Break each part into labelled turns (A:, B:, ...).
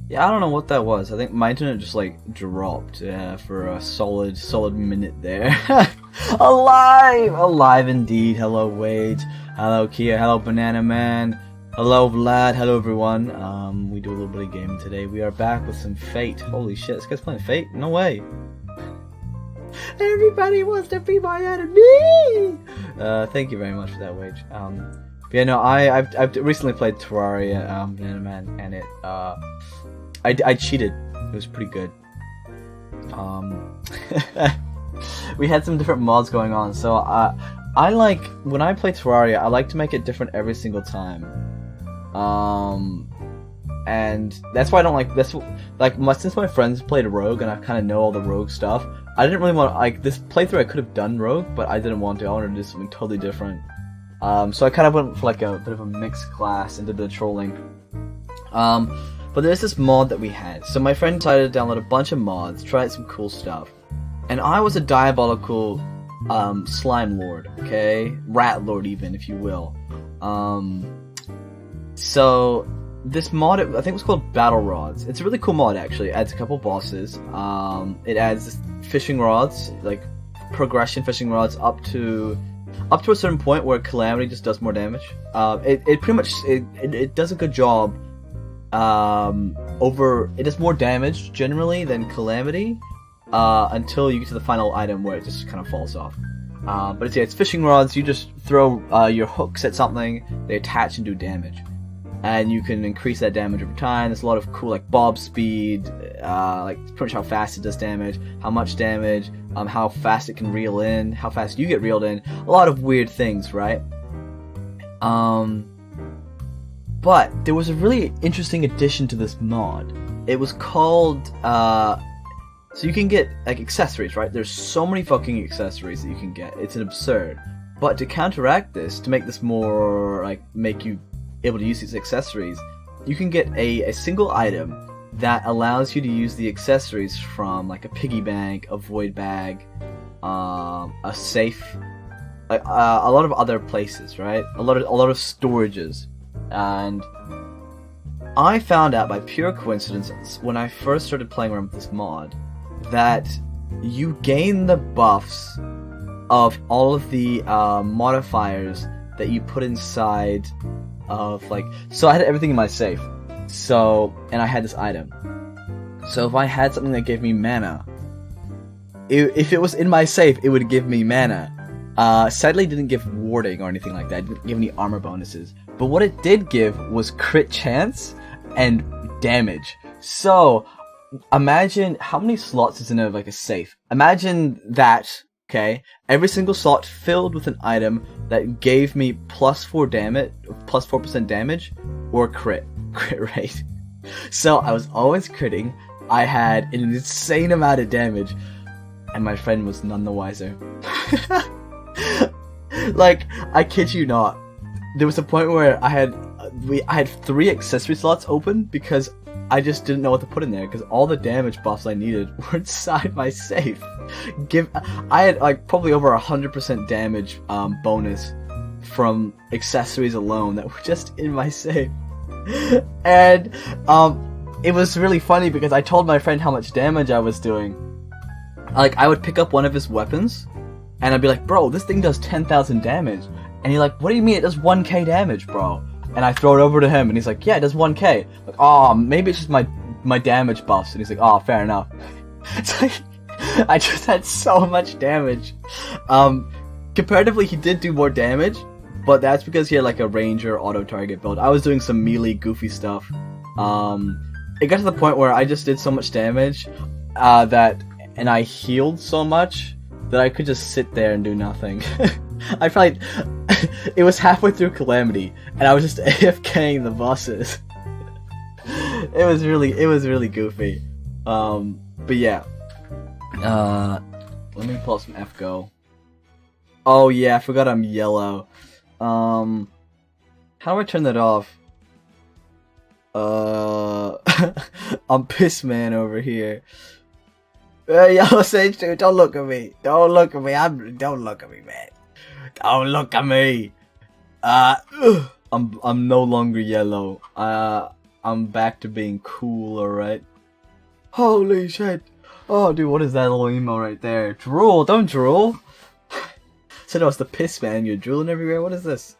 A: Yeah, I don't know what that was. I think my internet just like dropped for a solid minute there. Alive indeed. Hello Wade. Hello Kia. Hello Banana Man. Hello Vlad. Hello everyone. We do a little bit of gaming today. We are back with some Fate. Holy shit, this guy's playing Fate? No way. Everybody wants to be my enemy. Thank you very much for that, Wage. But yeah, no, I've recently played Terraria, Banana Man, and it I cheated. It was pretty good. We had some different mods going on, so I like when I play Terraria, I like to make it different every single time. And that's why I don't like this. Like, since my friends played Rogue and I kind of know all the Rogue stuff, I didn't really want like this playthrough. I could have done Rogue, but I didn't want to. I wanted to do something totally different. So I kind of went for like a bit of a mixed class into the trolling. But there's this mod that we had. So my friend decided to download a bunch of mods, try out some cool stuff. And I was a diabolical slime lord, okay? Rat lord even, if you will. So this mod, I think it was called Battle Rods. It's a really cool mod actually. It adds a couple bosses. It adds fishing rods, like progression fishing rods up to a certain point where Calamity just does more damage. It pretty much it does a good job. It does more damage generally than Calamity until you get to the final item where it just kind of falls off. But it's fishing rods. You just throw your hooks at something, they attach and do damage, and you can increase that damage over time. There's a lot of cool like bob speed, like pretty much how fast it does damage, how much damage, how fast it can reel in, how fast you get reeled in. A lot of weird things, right? But there was a really interesting addition to this mod. It was called, so you can get, like, accessories, right? There's so many fucking accessories that you can get. It's an absurd. But to counteract this, to make this more, like, make you able to use these accessories, you can get a single item that allows you to use the accessories from, like, a piggy bank, a void bag, a safe, a lot of other places, right? A lot of storages. And I found out by pure coincidence when I first started playing around with this mod that you gain the buffs of all of the modifiers that you put inside of, like, so I had everything in my safe, so, and I had this item, so if I had something that gave me mana, if it was in my safe it would give me mana. Sadly it didn't give warding or anything like that, it didn't give any armor bonuses. But what it did give was crit chance and damage. So, imagine how many slots is in like a safe. Imagine that, okay? Every single slot filled with an item that gave me plus 4% damage, or crit rate. So, I was always critting. I had an insane amount of damage, and my friend was none the wiser. Like, I kid you not. There was a point where I had 3 accessory slots open because I just didn't know what to put in there because all the damage buffs I needed were inside my safe. I had like probably over 100% damage bonus from accessories alone that were just in my safe. And it was really funny because I told my friend how much damage I was doing. Like, I would pick up one of his weapons and I'd be like, bro, this thing does 10,000 damage. And he's like, what do you mean it does 1k damage, bro? And I throw it over to him, and he's like, yeah, it does 1k. Like, oh, maybe it's just my damage buffs. And he's like, oh, fair enough. It's like, I just had so much damage. Comparatively, he did do more damage, but that's because he had like a ranger auto-target build. I was doing some melee goofy stuff. It got to the point where I just did so much damage, and I healed so much that I could just sit there and do nothing. It was halfway through Calamity, and I was just AFKing the bosses. It was really goofy. But yeah. Let me pull up some FGO. Oh yeah, I forgot I'm yellow. How do I turn that off? I'm Piss Man over here. Yellow Sage Dude, don't look at me. Don't look at me. Don't look at me, man. Don't look at me. I'm no longer yellow. I'm back to being cool, alright? Holy shit! Oh, dude, what is that little emo right there? Drool, don't drool! So no, it's the piss man, you're drooling everywhere? What is this?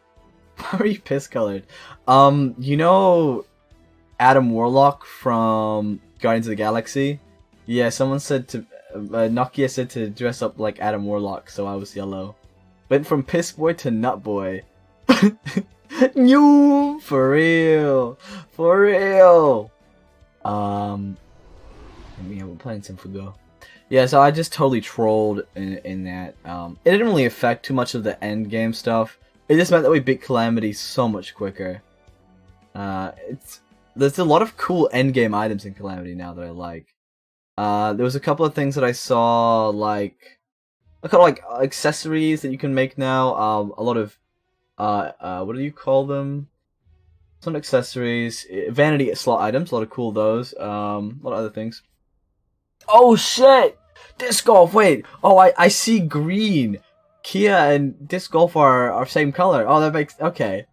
A: Why are you piss colored? You know Adam Warlock from Guardians of the Galaxy? Yeah, someone said to... Nokia said to dress up like Adam Warlock, so I was yellow. Went from piss boy to nut boy. New for real, for real. Yeah, we're playing some Go. Yeah, so I just totally trolled in that. It didn't really affect too much of the end game stuff. It just meant that we beat Calamity so much quicker. There's a lot of cool end game items in Calamity now that I like. There was a couple of things that I saw, like a couple like accessories that you can make now. A lot of what do you call them? Some accessories, vanity slot items, a lot of cool those. A lot of other things. Oh shit! Disc golf. Wait. Oh, I see green. Kia and disc golf are same color. Oh, that makes okay.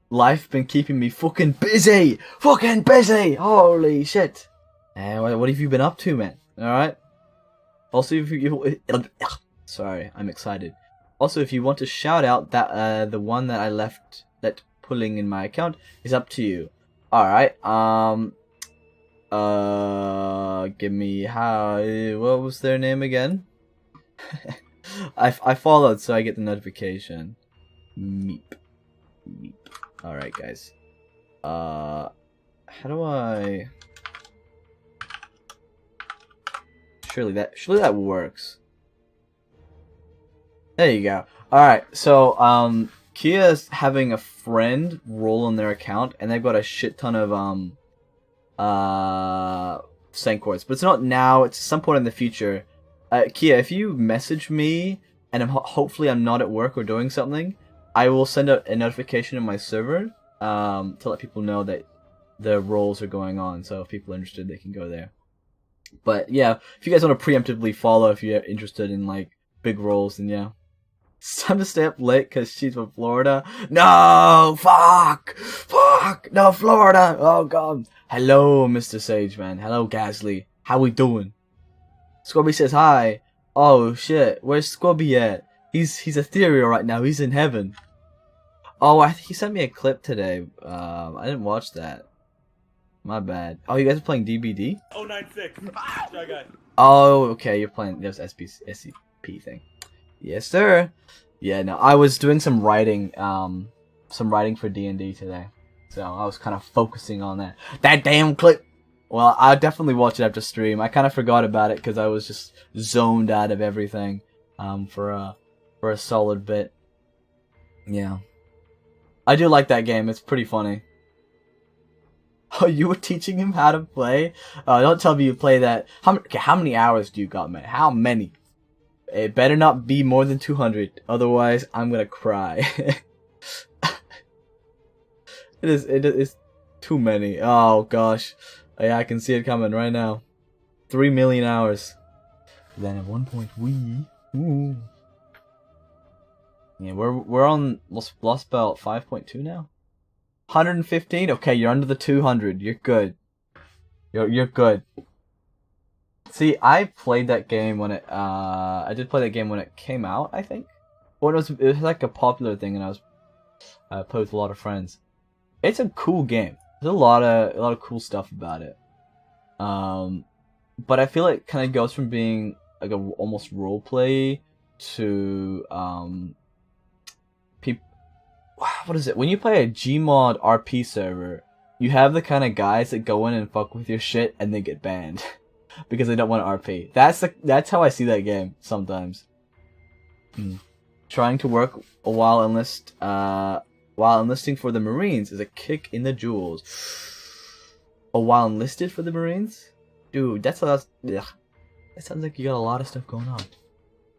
A: Life been keeping me fucking busy. Fucking busy. Holy shit. What have you been up to, man? All right. Also, if you sorry, I'm excited. Also, if you want to shout out that the one that I left that pulling in my account is up to you. All right. Give me what was their name again? I followed so I get the notification. Meep. All right, guys. How do I? Surely that works. There you go. Alright, so Kia's having a friend roll on their account and they've got a shit ton of Sancoins. But it's not now, it's some point in the future. Kia, if you message me and hopefully I'm not at work or doing something, I will send out a notification in my server to let people know that the rolls are going on. So if people are interested, they can go there. But yeah, if you guys want to preemptively follow if you're interested in like big roles, then yeah. It's time to stay up late because she's from Florida. No! Fuck! No, Florida! Oh god. Hello, Mr. Sageman. Hello, Gasly. How we doing? Scorby says hi. Oh shit, where's Scorby at? He's ethereal right now. He's in heaven. Oh, he sent me a clip today. I didn't watch that. My bad. Oh, you guys are playing DBD?
B: 096. Try guy.
A: Oh, okay. You're playing this SCP thing. Yes, sir. Yeah, no. I was doing some writing for D&D today, so I was kind of focusing on that. That damn clip. Well, I'll definitely watch it after stream. I kind of forgot about it because I was just zoned out of everything. For a solid bit. Yeah. I do like that game. It's pretty funny. Oh, you were teaching him how to play? Don't tell me you play that. How many hours do you got, man? How many? It better not be more than 200. Otherwise, I'm gonna cry. It is too many. Oh, gosh. Yeah, I can see it coming right now. 3 million hours. Then at one point, ooh. Yeah, we're on Lost Belt 5.2 now. 115. Okay, you're under the 200. You're good. You're good. See, I played that game when it. I did play that game when it came out. I think. Well, it was like a popular thing, and I was played with a lot of friends. It's a cool game. There's a lot of cool stuff about it. But I feel it kind of goes from being like a almost role play to what is it? When you play a Gmod RP server, you have the kind of guys that go in and fuck with your shit and they get banned because they don't want to RP. That's how I see that game sometimes. Trying to work while enlisting for the Marines is a kick in the jewels. While enlisted for the Marines? Dude, that sounds like you got a lot of stuff going on.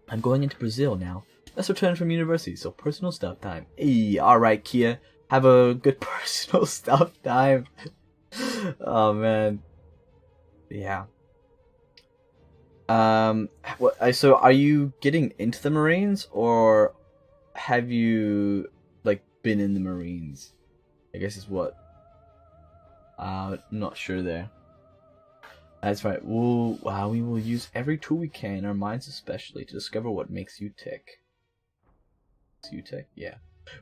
A: I'm going into Brazil now. Let's return from university, so personal stuff time. Hey, alright, Kia. Have a good personal stuff time. Oh, man. Yeah. So are you getting into the Marines, or have you, like, been in the Marines? I guess is what. Not sure there. That's right. We will use every tool we can, our minds especially, to discover what makes you tick. Makes you tick? Yeah.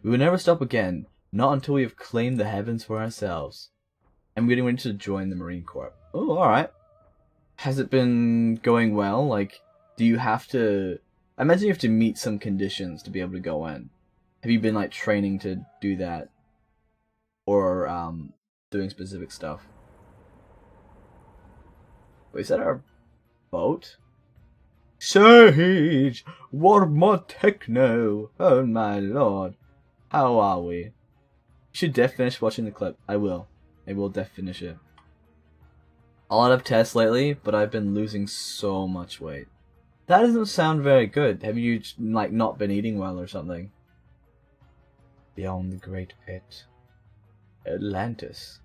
A: We will never stop again, not until we have claimed the heavens for ourselves. I'm getting ready to join the Marine Corps. Oh, alright. Has it been going well? Like, do you have to... I imagine you have to meet some conditions to be able to go in. Have you been, like, training to do that? Or, doing specific stuff? Wait, is that our boat? Sage! What more techno! Oh my lord. How are we? You should def finish watching the clip. I will. I will def finish it. A lot of tests lately, but I've been losing so much weight. That doesn't sound very good. Have you, like, not been eating well or something? Beyond the Great Pit. Atlantis.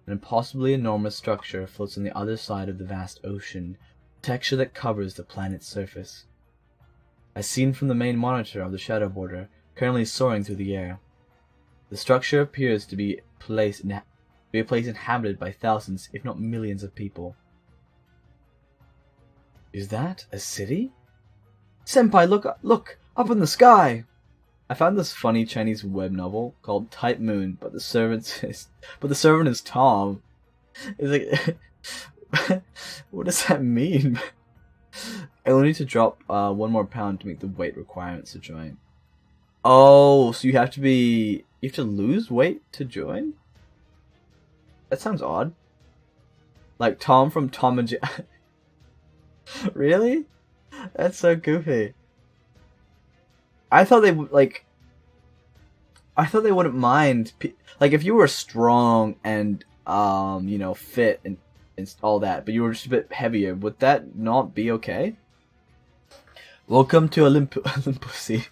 A: An impossibly enormous structure floats on the other side of the vast ocean, texture that covers the planet's surface. As seen from the main monitor of the Shadow Border, currently soaring through the air. The structure appears to be a place inhabited by thousands, if not millions of people. Is that a city? Senpai, look! Up in the sky! I found this funny Chinese web novel called Type Moon, but the servant is Tom. It's like, what does that mean? I only need to drop 1 more pound to meet the weight requirements to join. Oh, so you have to lose weight to join? That sounds odd. Like Tom from Tom and Jerry. Really? That's so goofy. I thought they would wouldn't mind, like, if you were strong and you know, fit and all that, but you were just a bit heavier, would that not be okay? Welcome to Olympussy.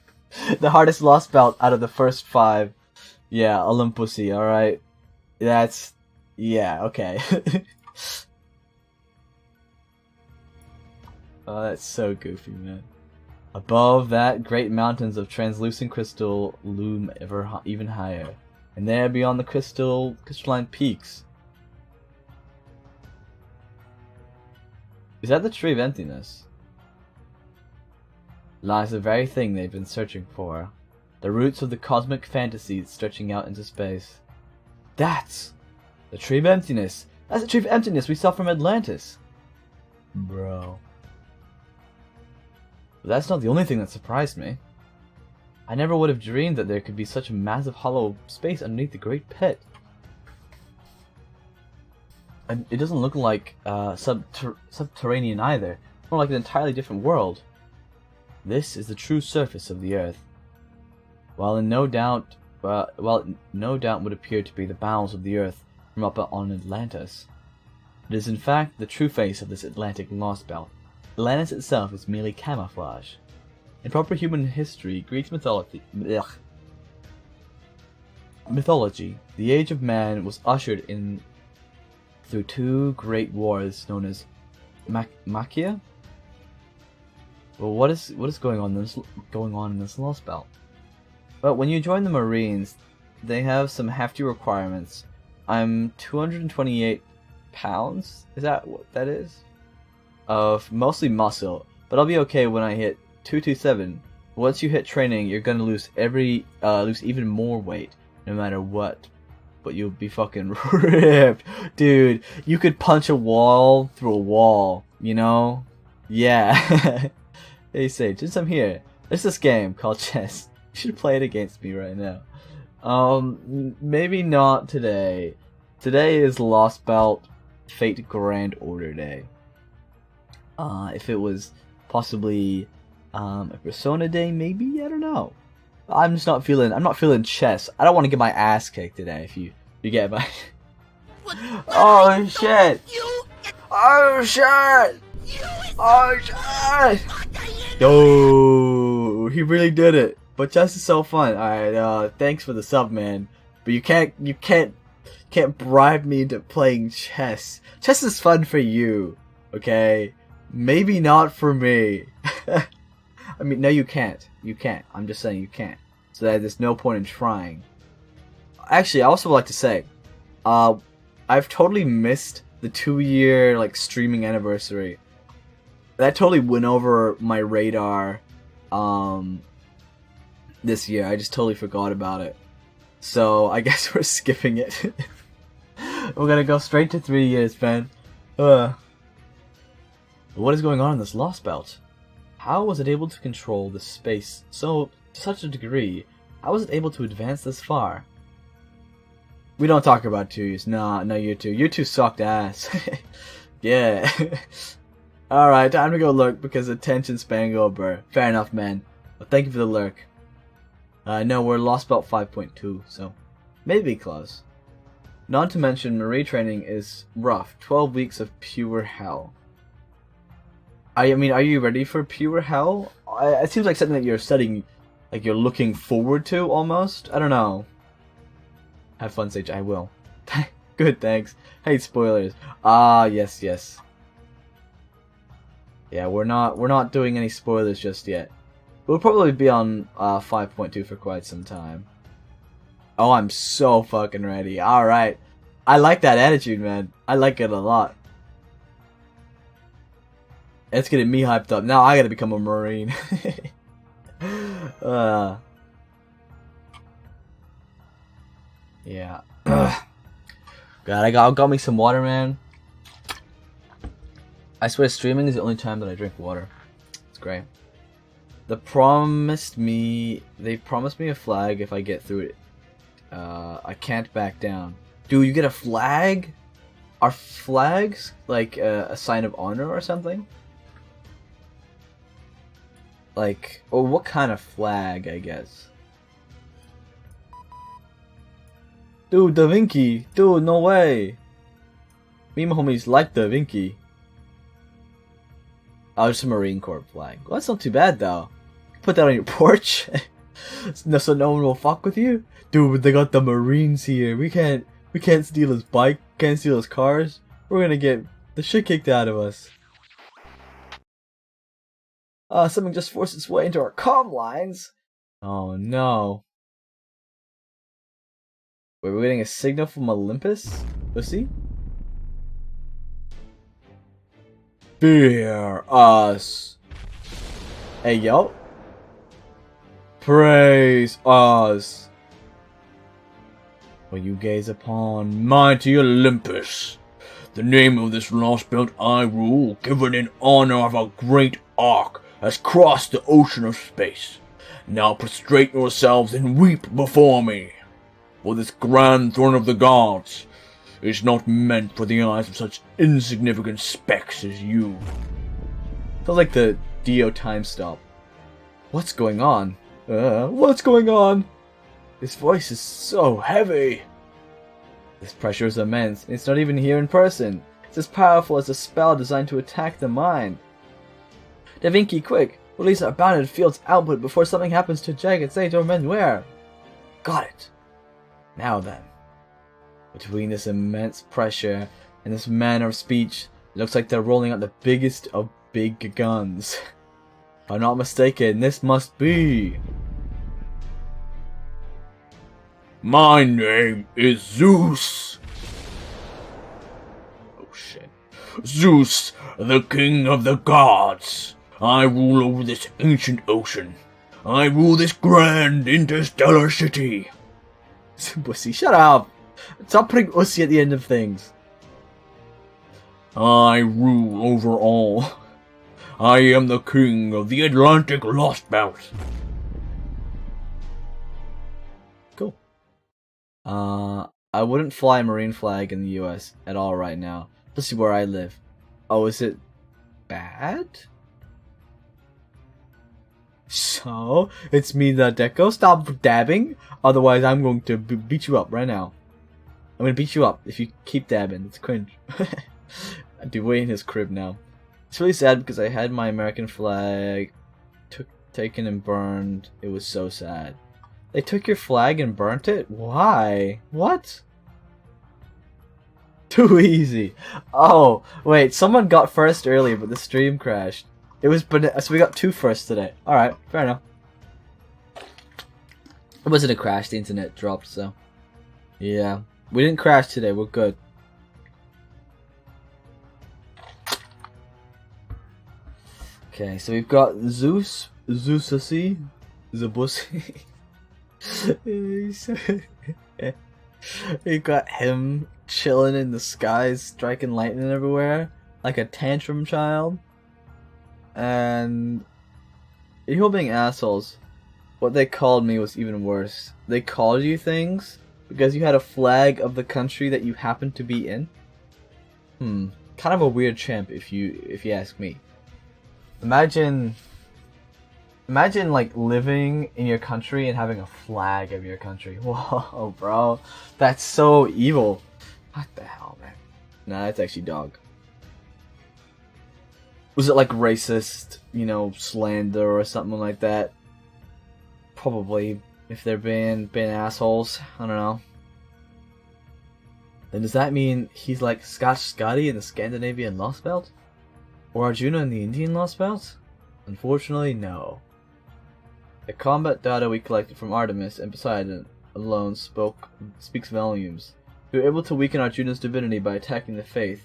A: The hardest lost belt out of the first 5. Yeah, Olympussy, alright. Yeah, okay. Oh, that's so goofy, man. Above that, great mountains of translucent crystal loom even higher, and there beyond the crystalline peaks. Is that the Tree of Emptiness? Lies the very thing they've been searching for. The roots of the cosmic fantasies stretching out into space. That's the Tree of Emptiness! That's the Tree of Emptiness we saw from Atlantis! Bro. But that's not the only thing that surprised me. I never would have dreamed that there could be such a massive hollow space underneath the Great Pit. And it doesn't look like subterranean either. It's more like an entirely different world. This is the true surface of the Earth. While it no doubt would appear to be the bowels of the Earth from up on Atlantis, it is in fact the true face of this Atlantic lost belt. Atlantis itself is merely camouflage. In proper human history, Greek mythology, the age of man was ushered in through 2 great wars known as Machia. Well, what is going on in this lost belt? But when you join the Marines, they have some hefty requirements. I'm 228 pounds. Is that what that is? Of mostly muscle, but I'll be okay when I hit 227. Once you hit training, you're gonna lose even more weight, no matter what. But you'll be fucking ripped, dude. You could punch a wall through a wall, you know? Yeah. Hey Sage, since I'm here, there's this game called chess. You should play it against me right now. Maybe not today. Today is Lost Belt Fate Grand Order Day. If it was possibly a Persona Day, maybe, I don't know. I'm not feeling chess. I don't want to get my ass kicked today. If you get my. Oh shit! Oh shit! Oh shit! Yo, he really did it. But chess is so fun. Alright, thanks for the sub, man. But you can't bribe me into playing chess. Chess is fun for you, okay? Maybe not for me. I mean, no, you can't. You can't. I'm just saying you can't. So that there's no point in trying. Actually, I also would like to say, I've totally missed the 2-year like streaming anniversary. That totally went over my radar this year. I just totally forgot about it. So I guess we're skipping it. We're gonna go straight to 3 years, man. What is going on in this Lost Belt? How was it able to control the space to such a degree? How was it able to advance this far? We don't talk about 2 years. Nah, no, you two. You two sucked ass. Yeah. Alright, time to go lurk because attention span go blur. Fair enough, man. Well, thank you for the lurk. No, we're Lost Belt 5.2, so maybe close. Not to mention, Marine training is rough. 12 weeks of pure hell. I mean, are you ready for pure hell? It seems like something that you're studying, like you're looking forward to, almost. I don't know. Have fun, Sage. I will. Good, thanks. Hey, spoilers. Ah, yes, yes. Yeah, we're not doing any spoilers just yet. We'll probably be on 5.2 for quite some time. Oh, I'm so fucking ready. Alright. I like that attitude, man. I like it a lot. It's getting me hyped up. Now I gotta become a Marine. Yeah. God, I got me some water, man. I swear streaming is the only time that I drink water. It's great. They promised me a flag if I get through it. I can't back down. Dude, you get a flag? Are flags like a sign of honor or something? Like, or what kind of flag, I guess? Dude, Da Vinci! Dude, no way! Me and my homies like Da Vinci. Oh, just a Marine Corps flag. Well, that's not too bad, though. Put that on your porch, so no one will fuck with you. Dude, they got the Marines here. We can't steal his bike. Can't steal his cars. We're gonna get the shit kicked out of us. Something just forced its way into our comm lines. Oh no. Wait, we're getting a signal from Olympus? Let's see. Fear us. Hey, yo. Praise us. Will you gaze upon mighty Olympus, the name of this lost belt I rule, given in honor of a great ark, has crossed the ocean of space. Now prostrate yourselves and weep before me, for this grand throne of the gods is not meant for the eyes of such insignificant specks as you. Sounds like the Dio time stop. What's going on? What's going on? His voice is so heavy. This pressure is immense. It's not even here in person. It's as powerful as a spell designed to attack the mind. Da Vinci, quick! Release our bounded field's output before something happens to Jagged Sage or Manuel. Got it. Now then. Between this immense pressure and this manner of speech, it looks like they're rolling out the biggest of big guns. If I'm not mistaken, this must be... My name is Zeus! Oh shit. Zeus, the king of the gods! I rule over this ancient ocean. I rule this grand interstellar city. Pussy, shut up! Stop putting pussy at the end of things. I rule over all. I am the king of the Atlantic Lost Belt. Cool. I wouldn't fly a Marine flag in the US at all right now. This is where I live. Oh, is it bad? So, it's me, the Deco. Stop dabbing, otherwise I'm going to beat you up right now. I'm gonna beat you up if you keep dabbing. It's cringe. Dude, we're in his crib now. It's really sad because I had my American flag taken and burned. It was so sad. They took your flag and burnt it? Why? What? Too easy. Oh, wait, someone got first earlier, but the stream crashed. It was, so we got 2 firsts today. Alright, fair enough. It wasn't a crash, the internet dropped, so. Yeah. We didn't crash today, we're good. Okay, so we've got Zeus, Zeusy, Zabussy. We got him chilling in the skies, striking lightning everywhere, like a tantrum child. And people being assholes. What they called me was even worse. They called you things because you had a flag of the country that you happened to be in. Kind of a weird champ if you ask me. Imagine like living in your country and having a flag of your country. Whoa, bro. That's so evil. What the hell, man? Nah, that's actually dog. Was it like racist, slander or something like that? Probably, if they're being assholes. I don't know. Then does that mean he's like Scotch Scotty in the Scandinavian Lost Belt? Or Arjuna in the Indian Lost Belt? Unfortunately, no. The combat data we collected from Artemis and Poseidon alone speaks volumes. We were able to weaken Arjuna's divinity by attacking the faith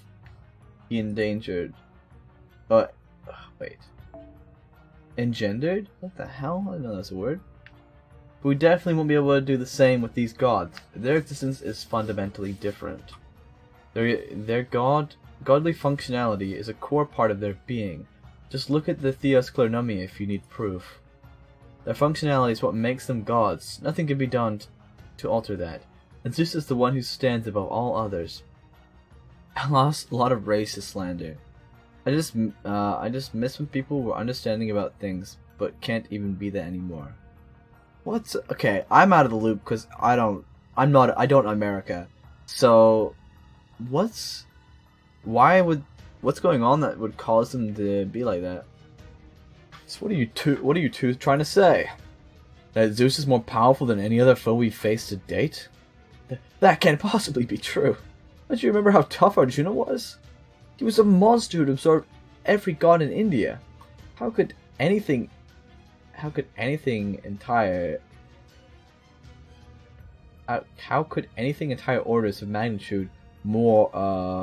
A: he endangered. Wait. Engendered? What the hell? I didn't know that's a word. But we definitely won't be able to do the same with these gods. Their existence is fundamentally different. Their godly functionality is a core part of their being. Just look at the Theos Clernomia if you need proof. Their functionality is what makes them gods. Nothing can be done to alter that. And Zeus is the one who stands above all others. I lost a lot of racist slander. I just miss when people were understanding about things, but can't even be that anymore. Okay, I'm out of the loop because I don't America. So, what's going on that would cause them to be like that? So what are you two trying to say? That Zeus is more powerful than any other foe we've faced to date? That can't possibly be true. Don't you remember how tough Arjuna was? He was a monster who'd absorbed every god in India. How could anything entire orders of magnitude more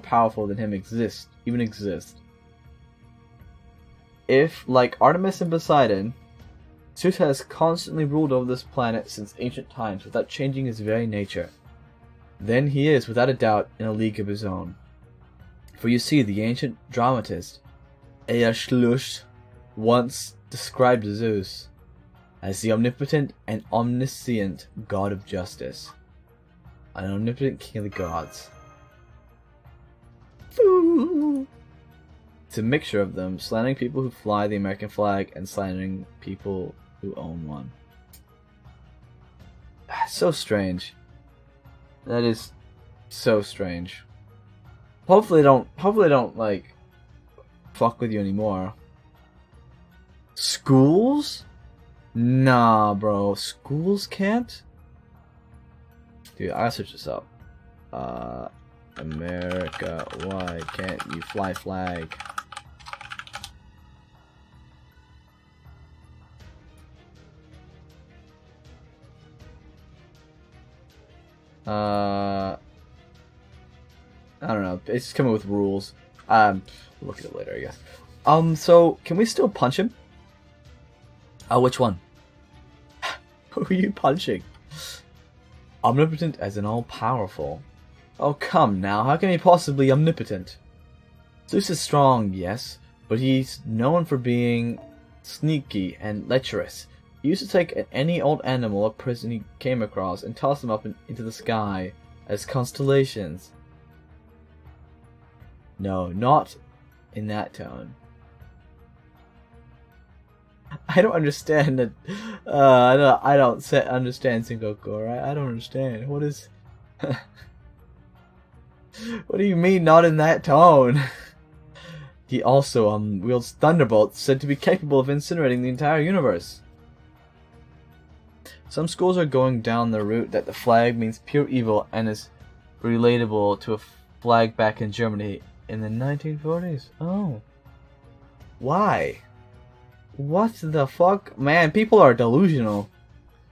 A: powerful than him exist? If, like Artemis and Poseidon, Zeus has constantly ruled over this planet since ancient times without changing his very nature, then he is, without a doubt, in a league of his own. For you see, the ancient dramatist Aeschylus once described Zeus as the omnipotent and omniscient god of justice, an omnipotent king of the gods. It's a mixture of them, slandering people who fly the American flag and slandering people who own one. So strange. That is so strange. Hopefully they don't like fuck with you anymore. Schools? Nah, bro. Schools can't? Dude, I gotta search this up. America, why can't you fly flag? I don't know. It's just coming with rules. Look at it later, I guess. So can we still punch him? Oh, which one? Who are you punching? Omnipotent as in all-powerful. Oh, come now. How can he possibly omnipotent? Zeus is strong, yes, but he's known for being sneaky and lecherous. He used to take any old animal or prison he came across and toss them up into the sky as constellations. No, not in that tone. I don't understand that. I don't understand Sengoku. Alright, I don't understand. What is? What do you mean, not in that tone? He also wields thunderbolts, said to be capable of incinerating the entire universe. Some schools are going down the route that the flag means pure evil and is relatable to a flag back in Germany in the 1940s. Oh. Why? What the fuck? Man, people are delusional.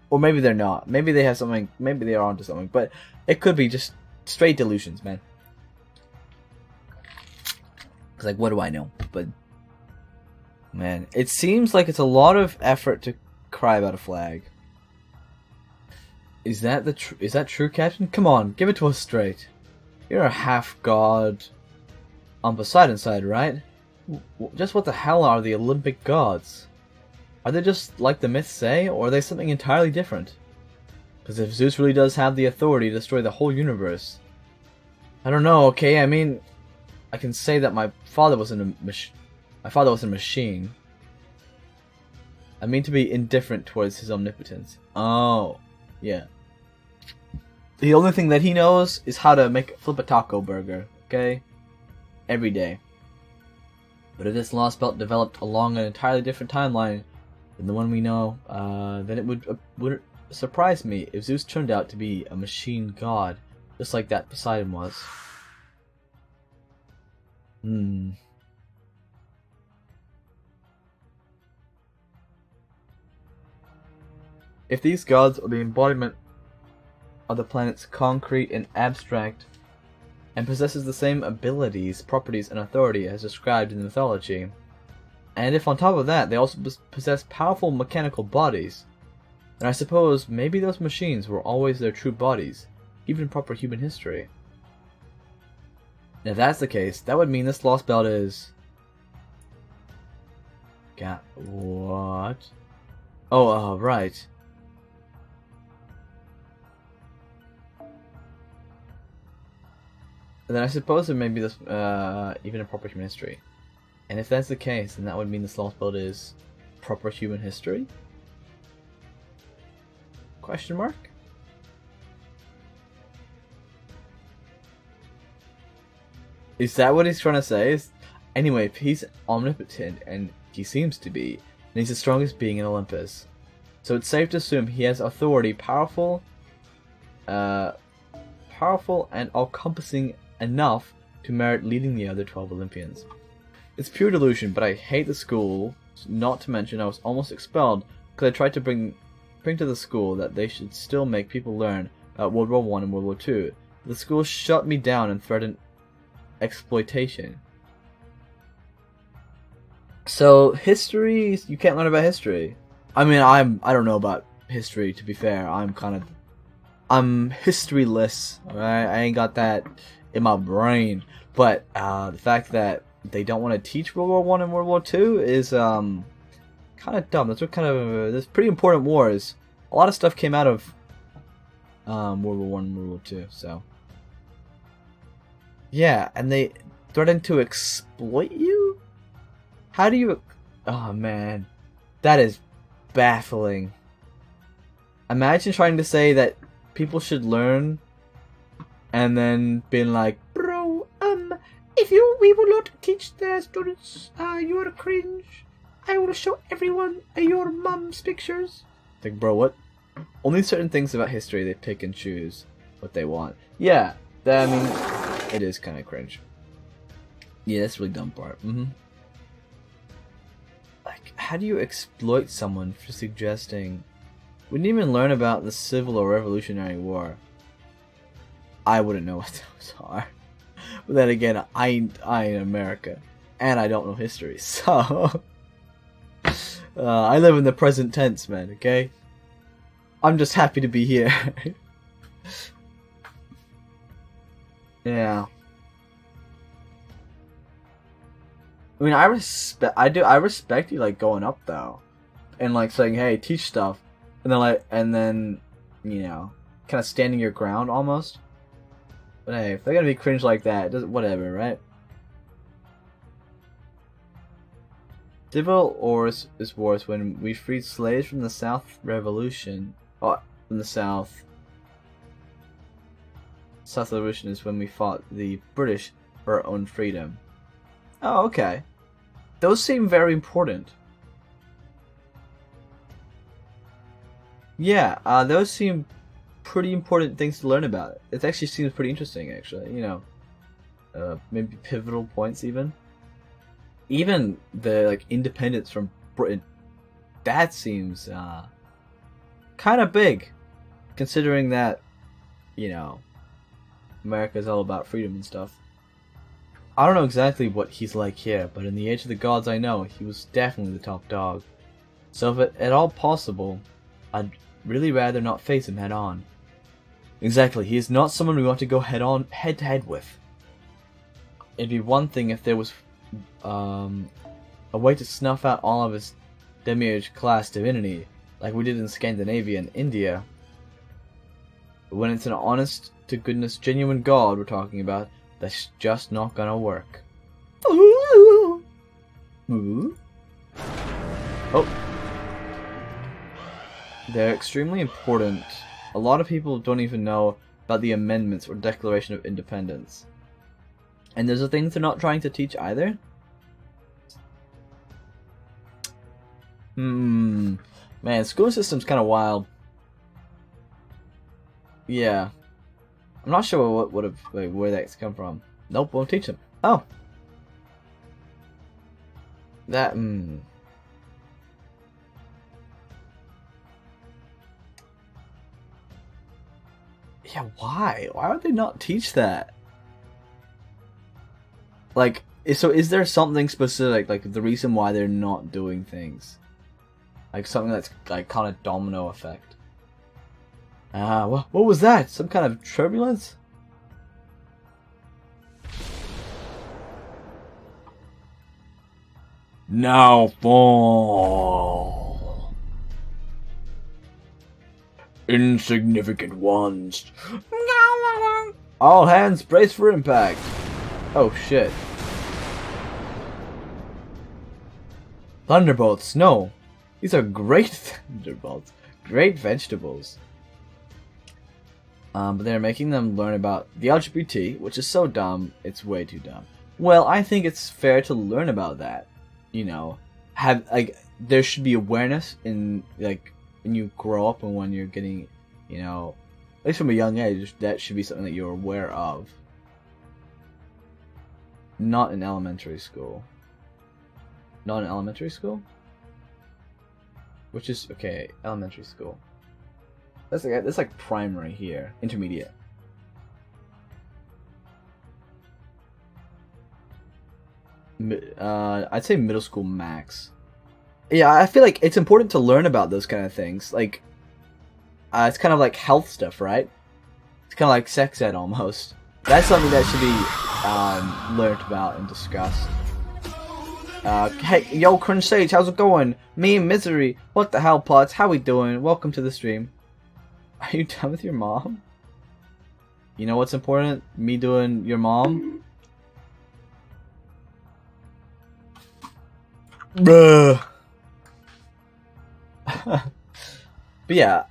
A: Or maybe they're not. Maybe they have something. Maybe they are onto something. But it could be just straight delusions, man. It's like, what do I know? But Man, it seems like it's a lot of effort to cry about a flag. Is that is that true, Captain? Come on, give it to us straight. You're a half-god on Poseidon's side, right? Just what the hell are the Olympic gods? Are they just like the myths say, or are they something entirely different? Because if Zeus really does have the authority to destroy the whole universe... I don't know, okay? I mean, I can say that my father wasn't a machine. I mean to be indifferent towards his omnipotence. Oh, yeah. The only thing that he knows is how to flip a taco burger, okay? Every day. But if this lost belt developed along an entirely different timeline than the one we know, then it would surprise me if Zeus turned out to be a machine god, just like that Poseidon was. If these gods are the embodiment of the planet's concrete and abstract, and possesses the same abilities, properties, and authority as described in the mythology, and if on top of that they also possess powerful mechanical bodies, then I suppose maybe those machines were always their true bodies, even in proper human history. And if that's the case, that would mean this lost belt is... what? Oh, right. And then I suppose there may be this, even in proper human history. And if that's the case, then that would mean this lost belt is proper human history? Question mark? Is that what he's trying to say? Anyway, if he's omnipotent, and he seems to be, then he's the strongest being in Olympus. So it's safe to assume he has authority powerful and all-encompassing enough to merit leading the other 12 Olympians. It's pure delusion, but I hate the school, not to mention I was almost expelled because I tried to bring to the school that they should still make people learn about World War I and World War II. The school shut me down and threatened exploitation. So history, you can't learn about history. I mean, I don't know about history, to be fair. I'm historyless, alright? I ain't got that in my brain. But the fact that they don't want to teach World War I and World War II is kind of dumb. That's what kind of there's pretty important wars. A lot of stuff came out of World War I and World War II. So yeah, and they threatened to exploit you. How do you? Oh man, that is baffling. Imagine trying to say that people should learn, and then being like, "Bro, if we will not teach the students, you are cringe. I will show everyone your mom's pictures." Like, bro, what? Only certain things about history they pick and choose what they want. Yeah, I mean, it is kind of cringe. Yeah, that's the really dumb part. Like, how do you exploit someone for suggesting? We didn't even learn about the Civil or Revolutionary War. I wouldn't know what those are. But then again, I in America, and I don't know history, so I live in the present tense, man. Okay, I'm just happy to be here. Yeah. I mean, I respect you, like, going up though, and like saying, "Hey, teach stuff," and then you know, kind of standing your ground almost. But hey, if they're gonna be cringe like that, whatever, right? Civil Wars is when we freed slaves from the South Revolution. Oh, from the South. South Revolution is when we fought the British for our own freedom. Oh, okay. Those seem very important. Yeah, those seem pretty important things to learn about. It actually seems pretty interesting, actually. You know, maybe pivotal points even. Even the like independence from Britain. That seems kind of big, considering that, you know, America is all about freedom and stuff. I don't know exactly what he's like here, but in the Age of the Gods I know, he was definitely the top dog. So if it at all possible, I'd really rather not face him head on. Exactly, he is not someone we want to go head to head with. It'd be one thing if there was a way to snuff out all of his demiurge class divinity, like we did in Scandinavia and India. But when it's an honest to goodness genuine god we're talking about, that's just not gonna work. Ooh. Ooh. Oh. They're extremely important. A lot of people don't even know about the amendments or Declaration of Independence. And there's a thing they're not trying to teach either. Man, school system's kind of wild. Yeah. I'm not sure where that's come from. Nope, won't teach them. Oh. That, Yeah, why? Why would they not teach that? Like, so is there something specific, like the reason why they're not doing things? Like something that's like kind of domino effect. What was that? Some kind of turbulence? Now fall. Insignificant ones. All hands brace for impact. Oh shit. Thunderbolts, no. These are great thunderbolts. Great vegetables. But they're making them learn about the LGBT, which is so dumb, it's way too dumb. Well, I think it's fair to learn about that. You know, there should be awareness in, like, when you grow up and when you're getting, you know, at least from a young age, that should be something that you're aware of. Not in elementary school. Not in elementary school? Which is, okay, elementary school. That's like primary here. Intermediate. I'd say middle school max. Yeah, I feel like it's important to learn about those kind of things. Like, it's kind of like health stuff, right? It's kind of like sex ed almost. That's something that should be learned about and discussed. Hey, yo, Cringe Sage, how's it going? Me and Misery. What the hell, Pots? How we doing? Welcome to the stream. Are you done with your mom? You know what's important? Me doing your mom? Bruh. But yeah,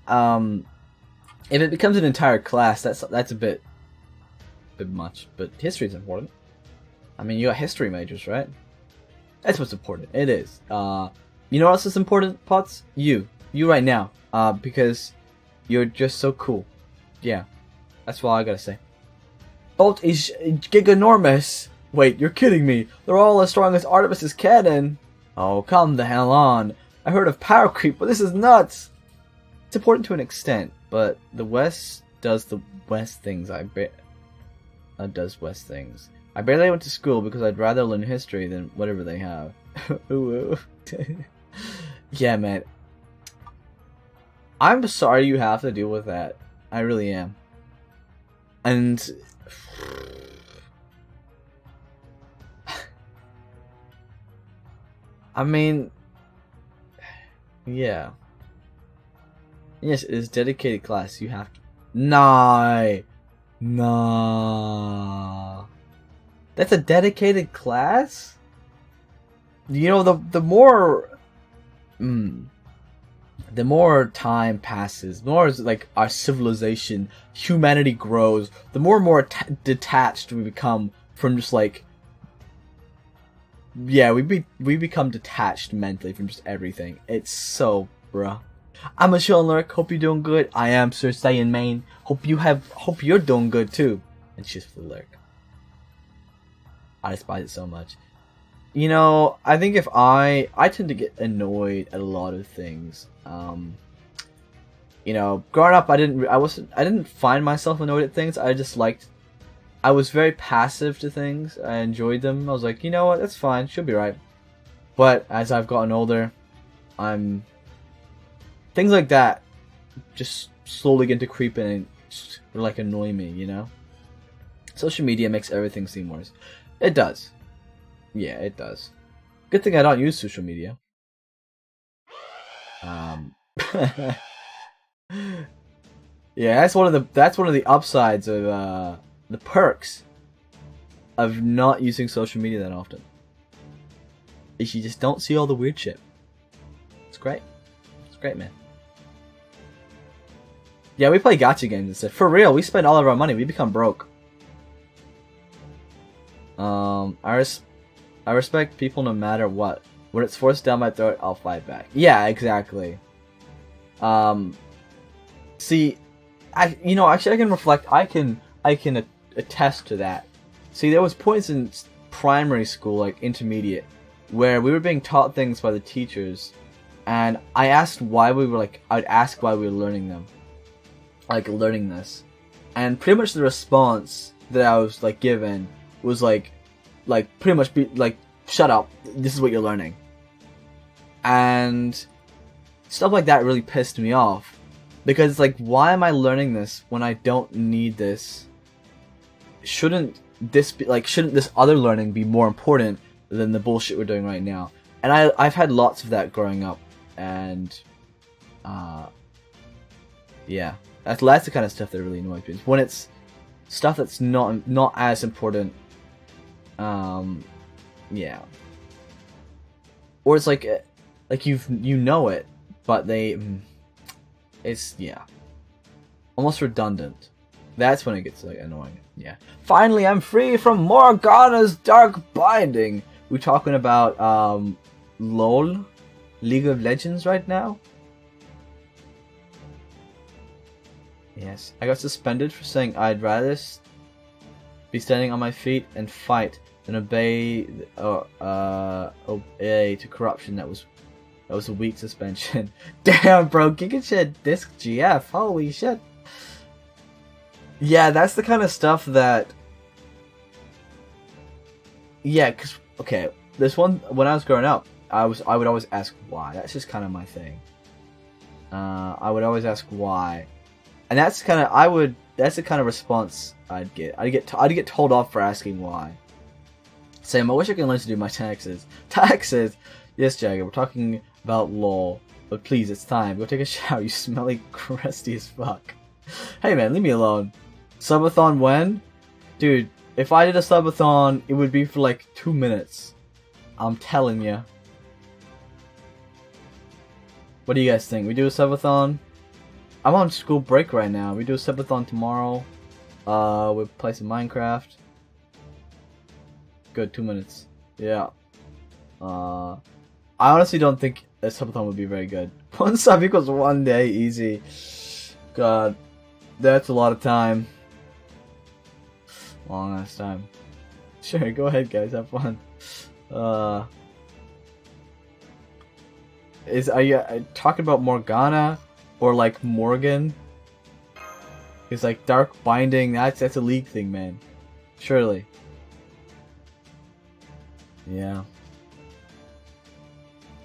A: if it becomes an entire class, that's a bit much. But history's important. I mean, you got history majors, right? That's what's important. It is. You know what else is important, Pots? You right now. Because you're just so cool. Yeah, that's all I gotta say. Bolt is giganormous. Wait, you're kidding me? They're all as strong as Artemis's cannon. Oh, come the hell on. I heard of power creep, but this is nuts. It's important to an extent, but the West does the West things. Does West things. I barely went to school because I'd rather learn history than whatever they have. Ooh. Yeah, man. I'm sorry you have to deal with that. I really am. And I mean, yeah. Yes, it is dedicated class. You have to. Nah. That's a dedicated class? You know, the more time passes, the more like our civilization, humanity grows, the more and more detached we become from just like, yeah, we become detached mentally from just everything. It's so, bruh. I'm a chill lurk. Hope you're doing good. I am Sir Saiyan Main. Hope you're doing good too. It's just for the lurk. I despise it so much. You know, I think if I tend to get annoyed at a lot of things. You know, growing up, I didn't find myself annoyed at things. I just liked I was very passive to things. I enjoyed them. I was like, you know what, that's fine. She'll be right. But as I've gotten older, things like that just slowly get to creep in and just, like, annoy me, you know? Social media makes everything seem worse. It does. Yeah, it does. Good thing I don't use social media. Yeah, that's one of the upsides of the perks of not using social media that often. Is you just don't see all the weird shit. It's great. It's great, man. Yeah, we play gacha games instead. For real, we spend all of our money. We become broke. I respect people no matter what. When it's forced down my throat, I'll fight back. Yeah, exactly. See, actually I can reflect. I can attest to that. See, there was points in primary school, like intermediate, where we were being taught things by the teachers, and I asked why we were I'd ask why we were learning them, like learning this, and pretty much the response that I was like given was like pretty much be like, shut up, this is what you're learning. And stuff like that really pissed me off, because it's like, why am I learning this when I don't need this? Shouldn't this other learning be more important than the bullshit we're doing right now? And I've had lots of that growing up, and yeah, that's the kind of stuff that really annoys me. When it's stuff that's not as important, yeah, or it's like you know it, but it's, yeah, almost redundant. That's when it gets like annoying. Yeah. Finally, I'm free from Morgana's dark binding. We're talking about LOL, League of Legends right now. Yes, I got suspended for saying I'd rather be standing on my feet and fight than obey to corruption. That was a weak suspension. Damn, bro, Giga Shed Disc GF. Holy shit. Yeah, that's the kind of stuff that... Yeah, cause okay, this one, when I was growing up, I would always ask why. That's just kind of my thing. I would always ask why, and that's the kind of response I'd get. I'd get told off for asking why. Sam, I wish I could learn to do my taxes. Taxes. Yes, Jagger. We're talking about LOL, but please, it's time. Go take a shower. You smelly, crusty as fuck. Hey man, leave me alone. Subathon when? Dude, if I did a subathon, it would be for like 2 minutes. I'm telling you. What do you guys think? We do a subathon? I'm on school break right now. We do a subathon tomorrow. We play some Minecraft. Good, 2 minutes. Yeah. I honestly don't think a subathon would be very good. 1 sub equals 1 day, easy. God, that's a lot of time. Long ass time. Sure, go ahead guys, have fun. Are you talking about Morgana or like Morgan? It's like dark binding. That's a League thing, man. Surely. Yeah.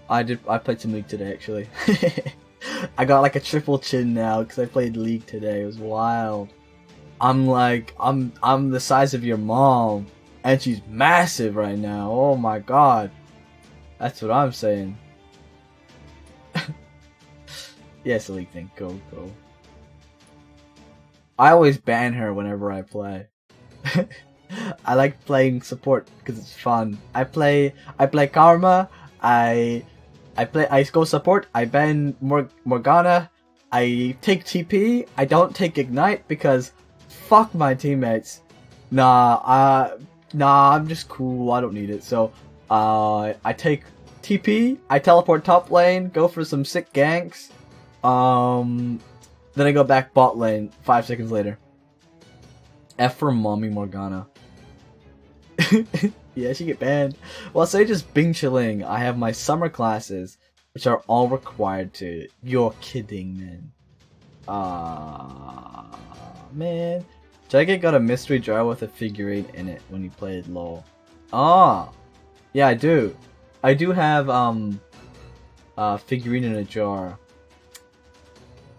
A: I played some League today actually. I got like a triple chin now because I played League today. It was wild. I'm the size of your mom, and she's massive right now. Oh my god. That's what I'm saying. Yes, a League thing. Go. I always ban her whenever I play. I like playing support because it's fun. I play Karma. I go support. I ban Morgana. I take TP. I don't take Ignite because fuck my teammates. Nah, I'm just cool. I don't need it. So, I take TP. I teleport top lane. Go for some sick ganks. Then I go back bot lane 5 seconds later. F for mommy Morgana. Yeah, she get banned. Well, say just Bing chilling. I have my summer classes, which are all required to. You're kidding, man. Man. Jagged got a mystery jar with a figurine in it when he played LOL. Ah, yeah, I do. I do have a figurine in a jar.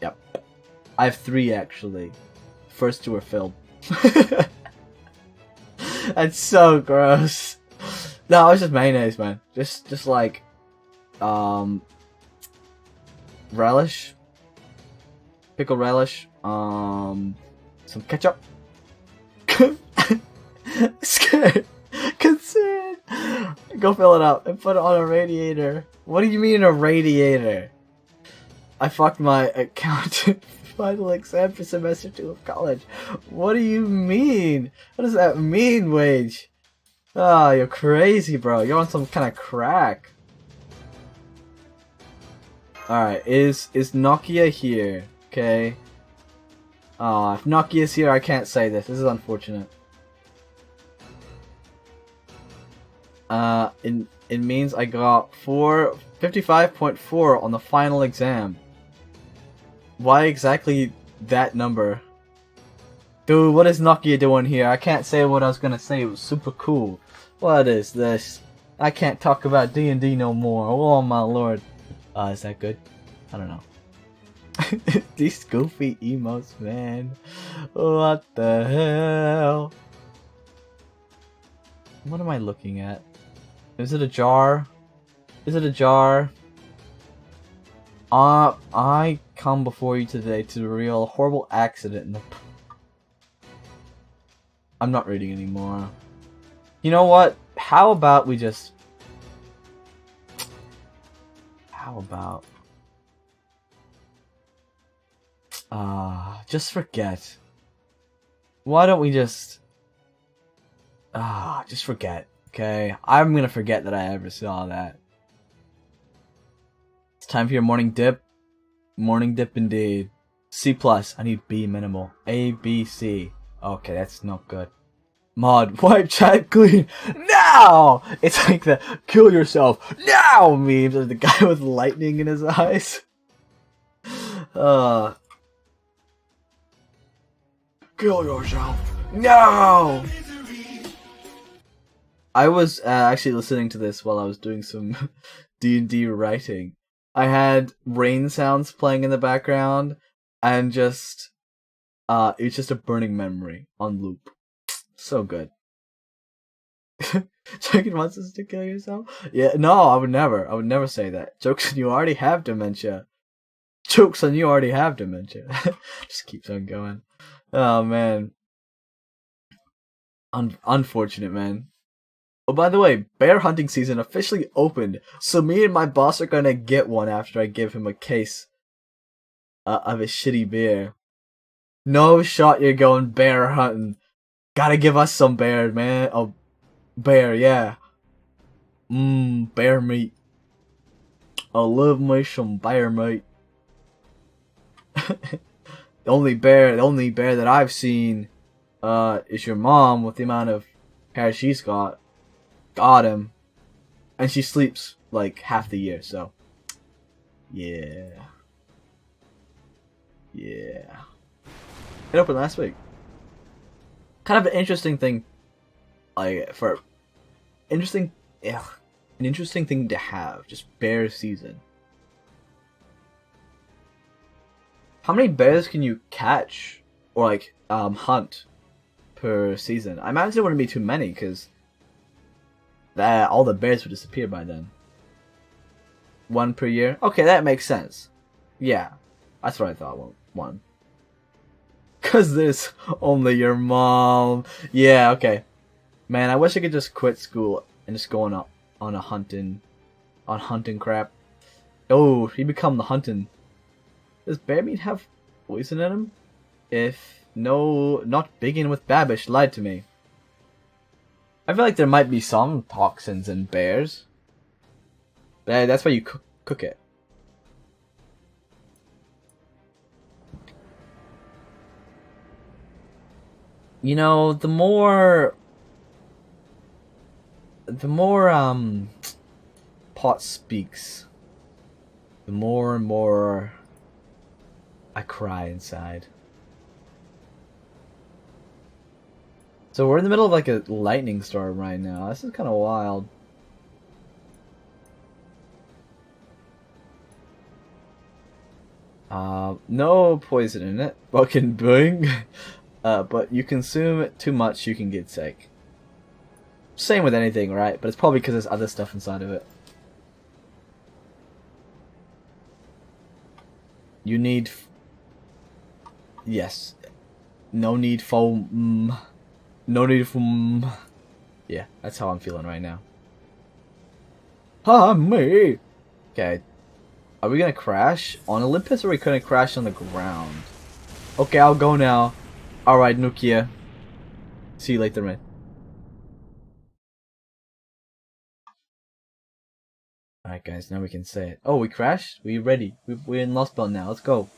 A: Yep, I have 3 actually. First 2 are filled. That's so gross. No, it's just mayonnaise, man. Just like relish, pickle relish, some ketchup. Scared. Concern. Go fill it up and put it on a radiator. What do you mean a radiator? I fucked my account final exam for semester 2 of college. What do you mean? What does that mean, Wage? Ah, you're crazy, bro. You're on some kind of crack. Alright, is Nokia here? Okay. Ah, if Nokia's here, I can't say this. This is unfortunate. It means I got 55.4 on the final exam. Why exactly that number? Dude, what is Nokia doing here? I can't say what I was gonna say. It was super cool. What is this? I can't talk about D&D no more. Oh my lord. Is that good? I don't know. These goofy emotes, man. What the hell? What am I looking at? Is it a jar? Is it a jar? I come before you today to reveal a horrible accident in the... I'm not reading anymore. You know what? How about we just... How about... just forget. Why don't we just... just forget. Okay? I'm gonna forget that I ever saw that. It's time for your morning dip. Morning dip indeed. C+. I need B minimal. A, B, C. Okay, that's not good. Mod, wipe chat clean now! It's like the kill yourself now memes of the guy with lightning in his eyes. Kill yourself now! I was actually listening to this while I was doing some D&D writing. I had rain sounds playing in the background, and just it's just a burning memory on loop. So good. Chicken wants us to kill yourself? Yeah, no, I would never say that. Jokes on you already have dementia. Jokes on you already have dementia. Just keeps on going. Oh man. Unfortunate, man. Oh, by the way, bear hunting season officially opened, so me and my boss are gonna get one after I give him a case of a shitty beer. No shot you're going bear hunting. Gotta give us some bear, man. Oh, bear, yeah. Bear meat. I love me some bear meat. The only bear that I've seen is your mom with the amount of hair she's got. Got him. And she sleeps like half the year, so yeah. Yeah. It opened last week. Kind of an interesting thing, like an interesting thing to have. Just bear season. How many bears can you catch or like hunt per season? I imagine it wouldn't be too many because all the bears would disappear by then. 1 per year. Okay, that makes sense. Yeah, that's what I thought. 1. Cause there's only your mom. Yeah, okay. Man, I wish I could just quit school and just go on a hunting crap. Oh, he become the hunting. Does bear meat have poison in him? If no, not Biggin with Babish lied to me. I feel like there might be some toxins in bears. That's why you cook it. You know, the more Pot speaks, the more and more I cry inside. So we're in the middle of like a lightning storm right now. This is kind of wild. No poison in it. Fucking boing. But you consume it too much, you can get sick. Same with anything, right? But it's probably because there's other stuff inside of it. You need... Yes. No need for... No need for... Yeah, that's how I'm feeling right now. Ah, me! Okay. Are we gonna crash on Olympus or are we gonna crash on the ground? Okay, I'll go now. Alright, Nokia. See you later, man. Alright, guys, now we can say it. Oh, we crashed? We're ready. We're in Lost Belt now. Let's go.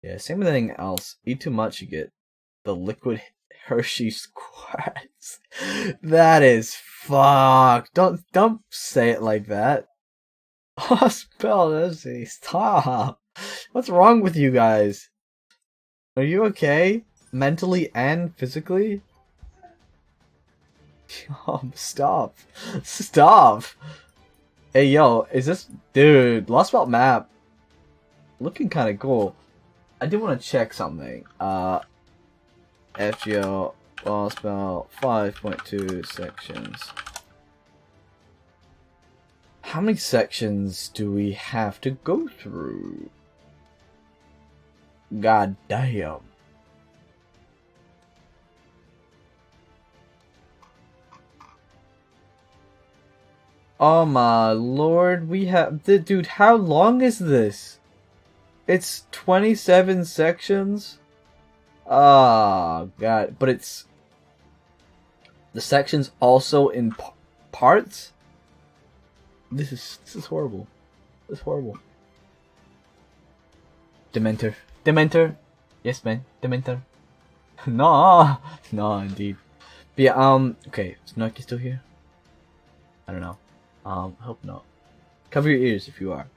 A: Yeah, same with anything else. Eat too much, you get the liquid Hershey's quartz. That is fucked. Don't say it like that. Oh, spell Hershey. Stop. What's wrong with you guys? Are you okay? Mentally and physically? Oh, stop. Stop. Hey, yo, is this... Dude, Lost Belt map. Looking kind of cool. I do want to check something. FGL Lost Belt 5.2 sections. How many sections do we have to go through? God damn. Oh my lord, we have... Dude, how long is this? It's 27 sections? Oh god, but it's... The sections also in parts? This is horrible. This is horrible. Dementor. Dementor! Yes, man. Dementor. No! No, indeed. But yeah, okay. Is Nike still here? I don't know. I hope not. Cover your ears if you are.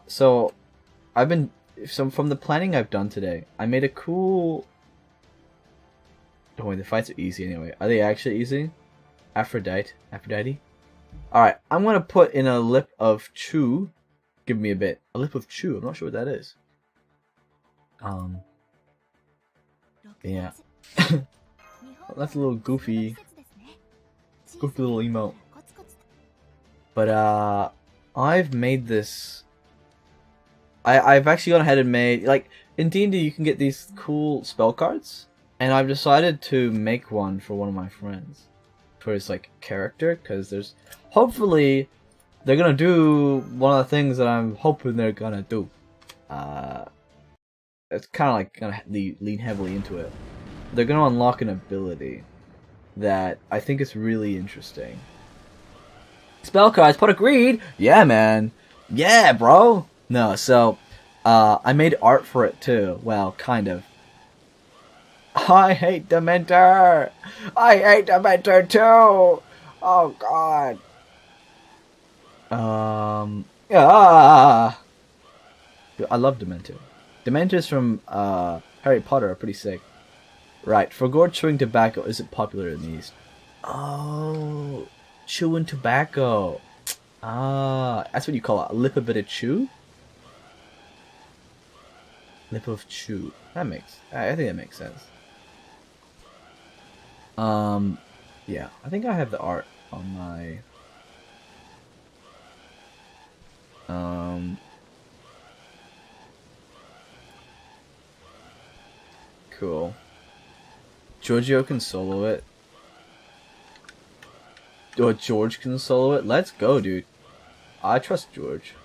A: So, I've been... from the planning I've done today, I made a cool... Don't worry, the fights are easy anyway. Are they actually easy? Aphrodite? Alright, I'm gonna put in a lip of chew. Give me a bit. A lip of chew, I'm not sure what that is. Yeah. Well, that's a little goofy little emote. But, I've made this... I've actually gone ahead and made... Like, in D&D you can get these cool spell cards. And I've decided to make one for one of my friends. For his, like, character. Because there's... Hopefully, they're gonna do one of the things that I'm hoping they're gonna do. It's kind of like gonna lean heavily into it. They're gonna unlock an ability that I think is really interesting. Spell cards, pot of greed! Yeah, man! Yeah, bro! No, so, I made art for it too. Well, kind of. I hate Dementor! I hate Dementor too! Oh, God. I love Dementor. Dementors from, Harry Potter are pretty sick. Right, for gourd chewing tobacco isn't popular in the East. Oh, chewing tobacco. Ah, that's what you call it. A lip of bit of chew? Lip of chew. I think that makes sense. Yeah, I think I have the art on my... Cool. Giorgio can solo it. Or George can solo it. Let's go, dude. I trust George.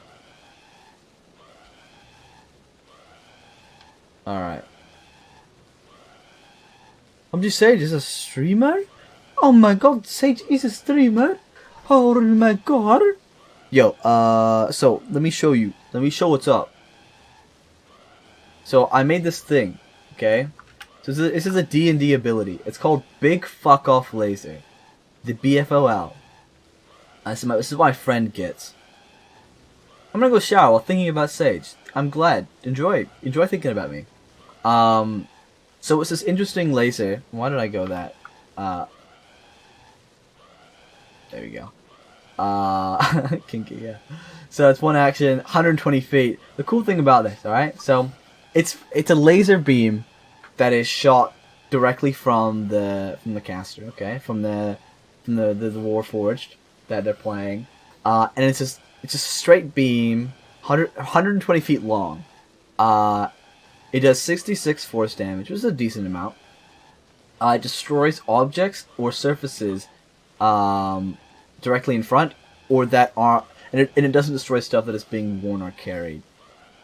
A: Alright. I'm just saying, he's a streamer? Oh my god, Sage is a streamer? Oh my god. Yo, so, let me show you. Let me show what's up. So, I made this thing, okay? So, this is a D&D ability. It's called Big Fuck Off Laser. The BFOL. This is what my friend gets. I'm gonna go shower while thinking about Sage. I'm glad. Enjoy thinking about me. So it's this interesting laser. Why did I go that? There we go. Kinky, yeah. So it's one action, 120 feet. The cool thing about this, alright? So it's a laser beam that is shot directly from the caster, okay? From the Warforged that they're playing. And it's just a straight beam, 120 feet long. It does 66 force damage, which is a decent amount. It destroys objects or surfaces directly in front, or that are, and it doesn't destroy stuff that is being worn or carried.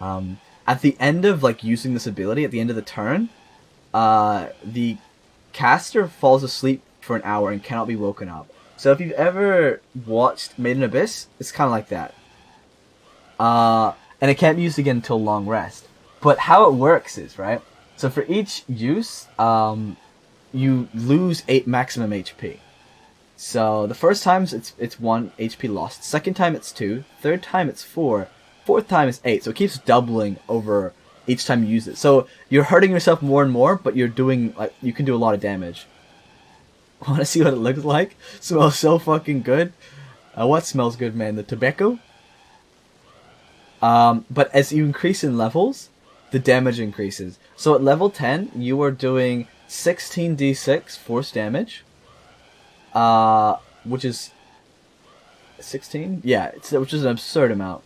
A: At the end of like using this ability, at the end of the turn, the caster falls asleep for an hour and cannot be woken up. So if you've ever watched Made in Abyss, it's kind of like that. And it can't be used again until long rest. But how it works is, right, so for each use, you lose 8 maximum HP. So the first time it's 1 HP lost, second time it's 2, third time it's 4, fourth time it's 8. So it keeps doubling over each time you use it. So you're hurting yourself more and more, but you're doing, like, you can do a lot of damage. Want to see what it looks like? Smells so fucking good. What smells good, man? The tobacco? But as you increase in levels, the damage increases. So at level 10, you are doing 16d6 force damage. Which is 16? Yeah, which is an absurd amount.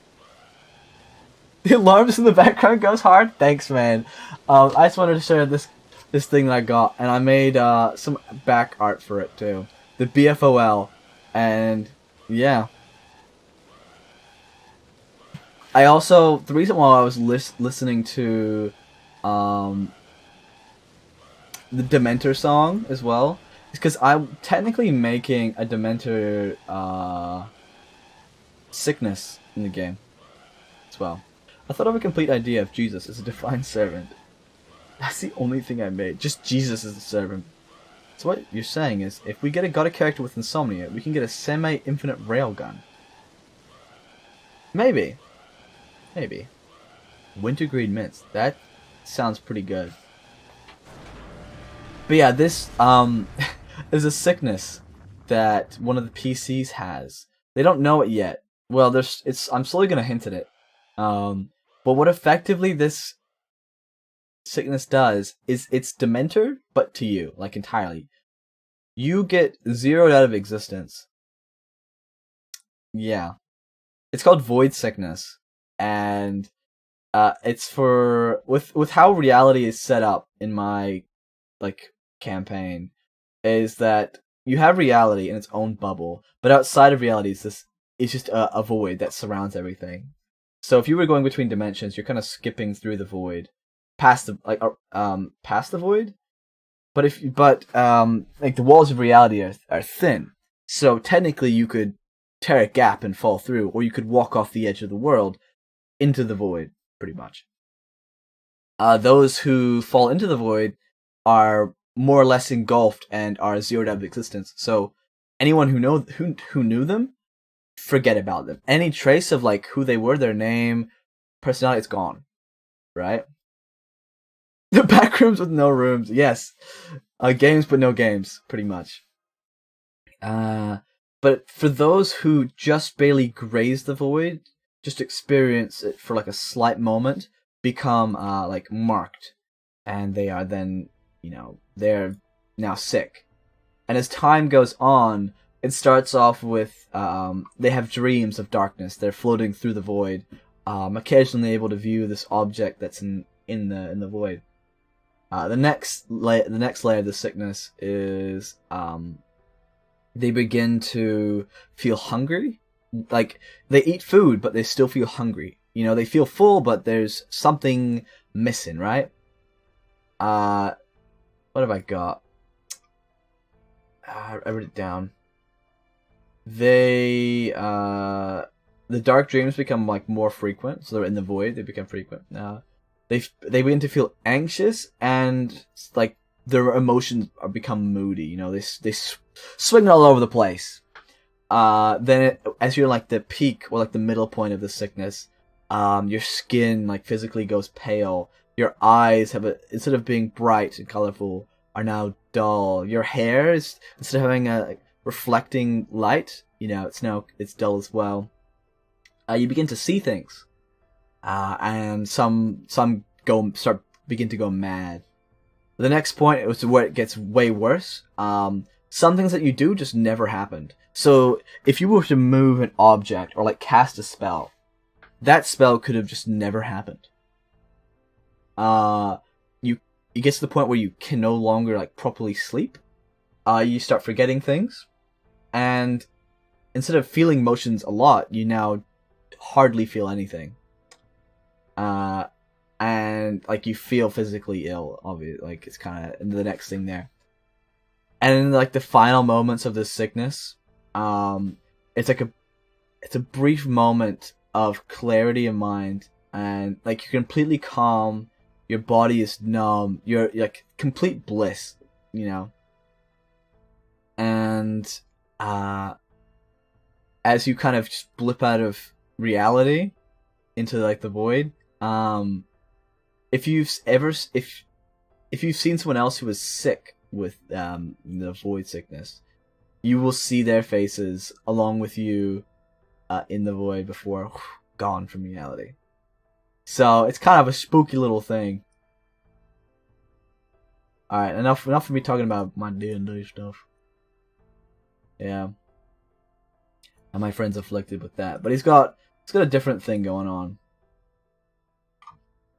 A: The alarms in the background goes hard? Thanks, man. I just wanted to share this thing that I got, and I made some back art for it too. The BFOL, and yeah. I also, the reason why I was listening to the Dementor song as well is because I'm technically making a Dementor sickness in the game as well. I thought of a complete idea of Jesus as a divine servant. That's the only thing I made. Just Jesus as a servant. So what you're saying is, if we got a character with insomnia, we can get a semi-infinite railgun. Maybe. Maybe. Wintergreen mints. That sounds pretty good. But yeah, this is a sickness that one of the PCs has. They don't know it yet. Well, I'm slowly gonna hint at it. But what effectively this sickness does is it's Dementor, but to you, like entirely. You get zeroed out of existence. Yeah. It's called Void Sickness. And it's for with how reality is set up in my campaign, is that you have reality in its own bubble, but outside of reality is just a void that surrounds everything. So if you were going between dimensions, you're kind of skipping through the void, past the void. But the walls of reality are thin, so technically you could tear a gap and fall through, or you could walk off the edge of the world into the void, pretty much. Those who fall into the void are more or less engulfed and are zeroed out of existence. So anyone who knew them, forget about them. Any trace of who they were, their name, personality, it's gone. Right? The back rooms with no rooms. Yes. Games but no games, pretty much. But for those who just barely graze the void, just experience it for a slight moment, become marked, and they are then, they're now sick. And as time goes on, it starts off with they have dreams of darkness. They're floating through the void, occasionally able to view this object that's in the void. The next layer of the sickness is they begin to feel hungry. They eat food, but they still feel hungry. They feel full, but there's something missing, right? What have I got? I wrote it down. The dark dreams become more frequent, so they're in the void. They become frequent. They begin to feel anxious, and their emotions become moody. They swing all over the place. Then as you're the peak or the middle point of the sickness, Your skin like physically goes pale. Your eyes instead of being bright and colorful, are now dull. Your hair is, instead of having a reflecting light, it's dull as well. You begin to see things, and some begin to go mad. The next point was where it gets way worse. Some things that you do just never happened. So if you were to move an object or like cast a spell, that spell could have just never happened. You get to the point where you can no longer like properly sleep. You start forgetting things, and instead of feeling motions a lot, you now hardly feel anything. And like you feel physically ill, obviously. Like it's kind of the next thing there. And in like the final moments of this sickness, it's a brief moment of clarity of mind, and like you're completely calm. Your body is numb. You're like complete bliss, And as you kind of just blip out of reality into like the void, if you've seen someone else who is sick with the void sickness, you will see their faces along with you in the void before gone from reality. So it's kind of a spooky little thing. Alright, enough for me talking about my D&D stuff. Yeah. And my friend's afflicted with that. But he's got a different thing going on.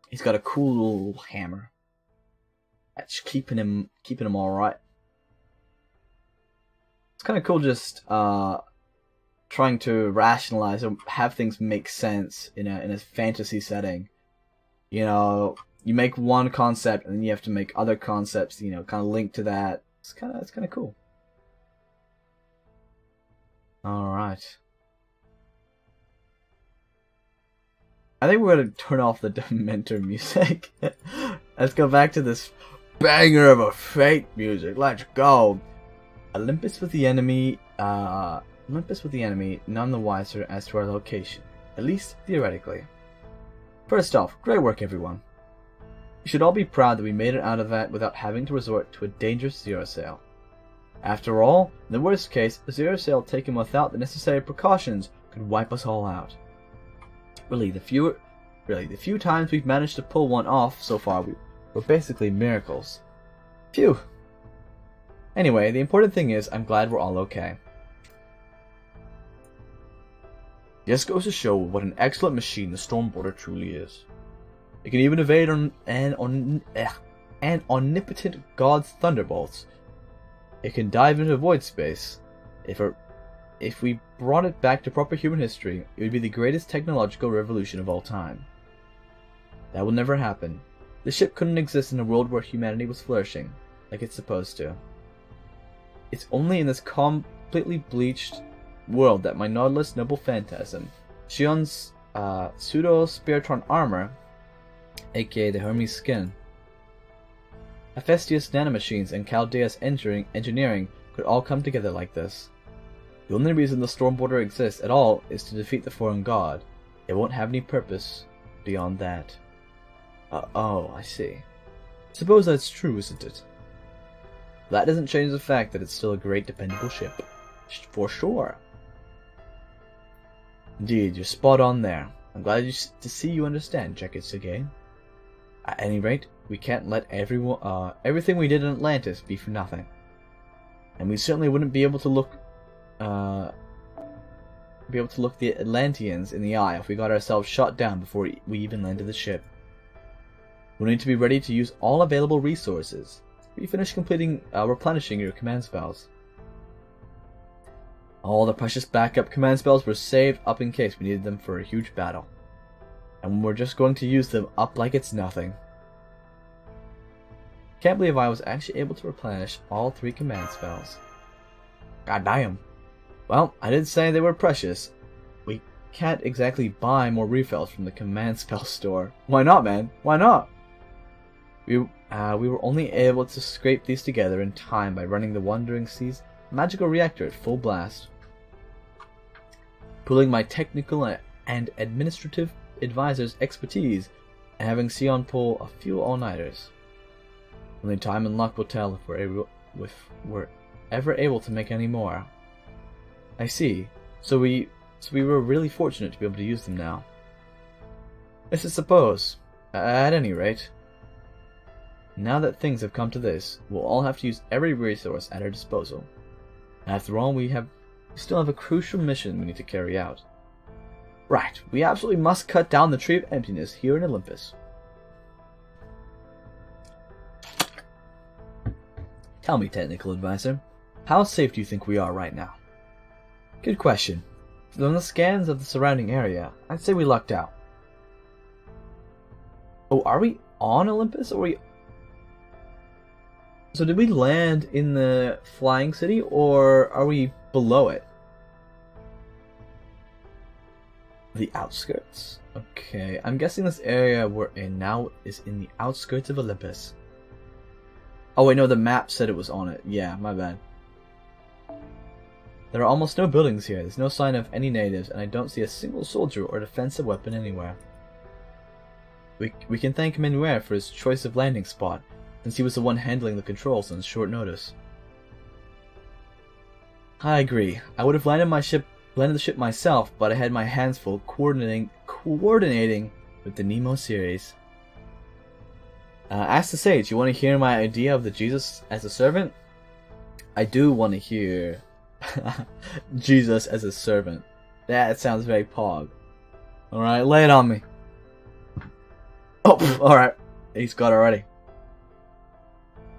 A: He's got a cool little hammer. That's keeping him alright. It's kind of cool just trying to rationalize or have things make sense in a fantasy setting. You make one concept and then you have to make other concepts, kind of linked to that. It's kind of cool. All right. I think we're gonna turn off the Dementor music. Let's go back to this banger of a fate music. Let's go. Olympus with the enemy. Olympus with the enemy, none the wiser as to our location, at least theoretically. First off, great work everyone. You should all be proud that we made it out of that without having to resort to a dangerous zero sail. After all, in the worst case, a zero sail taken without the necessary precautions could wipe us all out. Really, the few times we've managed to pull one off so far were basically miracles. Phew. Anyway, the important thing is, I'm glad we're all okay. This goes to show what an excellent machine the Stormboarder truly is. It can even evade an omnipotent god's thunderbolts. It can dive into void space. If we brought it back to proper human history, it would be the greatest technological revolution of all time. That will never happen. The ship couldn't exist in a world where humanity was flourishing, like it's supposed to. It's only in this completely bleached world that my Nautilus Noble Phantasm, Shion's pseudo-Spiritron armor, aka the Hermes skin, Hephaestus nanomachines, and Chaldea's engineering could all come together like this. The only reason the Stormboarder exists at all is to defeat the foreign god. It won't have any purpose beyond that. Oh, I see. Suppose that's true, isn't it? That doesn't change the fact that it's still a great dependable ship. For sure. Indeed, you're spot on there. I'm glad to see you understand, Jacketsugay. At any rate, we can't let everything we did in Atlantis be for nothing. And we certainly wouldn't be able to look the Atlanteans in the eye if we got ourselves shot down before we even landed the ship. We'll need to be ready to use all available resources. We finished replenishing your command spells. All the precious backup command spells were saved up in case we needed them for a huge battle. And we're just going to use them up like it's nothing. Can't believe I was actually able to replenish all 3 command spells. God damn. Well, I did say they were precious. We can't exactly buy more refills from the command spell store. Why not, man? Why not? We were only able to scrape these together in time by running the Wandering Sea's magical reactor at full blast. Pooling my technical and administrative advisor's expertise and having Sion pull a few all-nighters. Only time and luck will tell if we're ever able to make any more. I see. So we were really fortunate to be able to use them now. Yes, I suppose. At any rate, now that things have come to this, we'll all have to use every resource at our disposal. After all, we still have a crucial mission we need to carry out. Right, we absolutely must cut down the Tree of Emptiness here in Olympus. Tell me, Technical Advisor, how safe do you think we are right now? Good question. From the scans of the surrounding area, I'd say we lucked out. Oh, are we on Olympus, or are we... So did we land in the Flying City, or are we below it? The outskirts? Okay, I'm guessing this area we're in now is in the outskirts of Olympus. Oh wait, no, the map said it was on it. Yeah, my bad. There are almost no buildings here, there's no sign of any natives, and I don't see a single soldier or defensive weapon anywhere. We can thank Menuer for his choice of landing spot, since he was the one handling the controls on short notice. I agree. I would have landed the ship myself, but I had my hands full coordinating with the Nemo series. Ask the Sage, you want to hear my idea of the Jesus as a servant? I do want to hear Jesus as a servant. That sounds very pog. Alright, lay it on me. Oh, alright. He's got it already.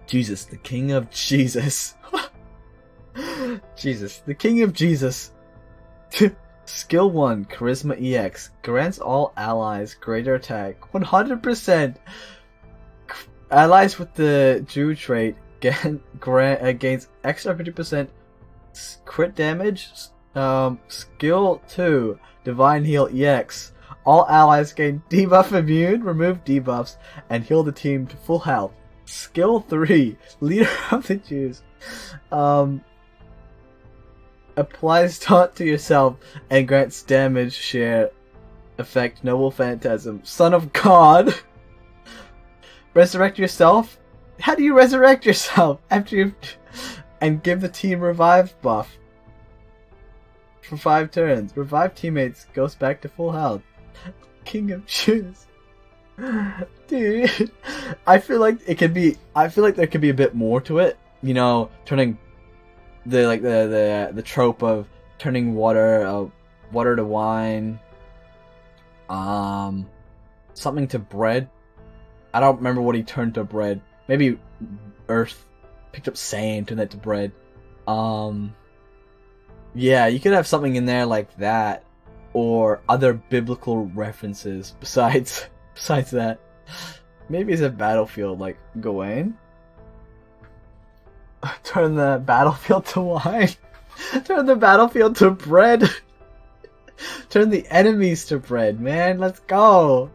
A: Jesus, the King of Jesus. Jesus, the King of Jesus. Skill 1, Charisma EX. Grants all allies greater attack. 100%. Allies with the Jew trait gains extra 50% crit damage. Skill 2, Divine Heal EX. All allies gain debuff immune, remove debuffs, and heal the team to full health. Skill 3, Leader of the Jews. Applies taunt to yourself and grants damage share effect Noble Phantasm. Son of God. Resurrect yourself? How do you resurrect yourself after you've... And give the team revive buff. For 5 turns. Revive teammates goes back to full health. King of Jews. Dude. I feel like there could be a bit more to it. You know, turning the trope of turning water to wine. Something to bread. I don't remember what he turned to bread. Maybe earth picked up sand, turned that to bread. Yeah, you could have something in there like that, or other biblical references besides that. Maybe it's a battlefield like Gawain. Turn the battlefield to wine. Turn the battlefield to bread. Turn the enemies to bread, man. Let's go.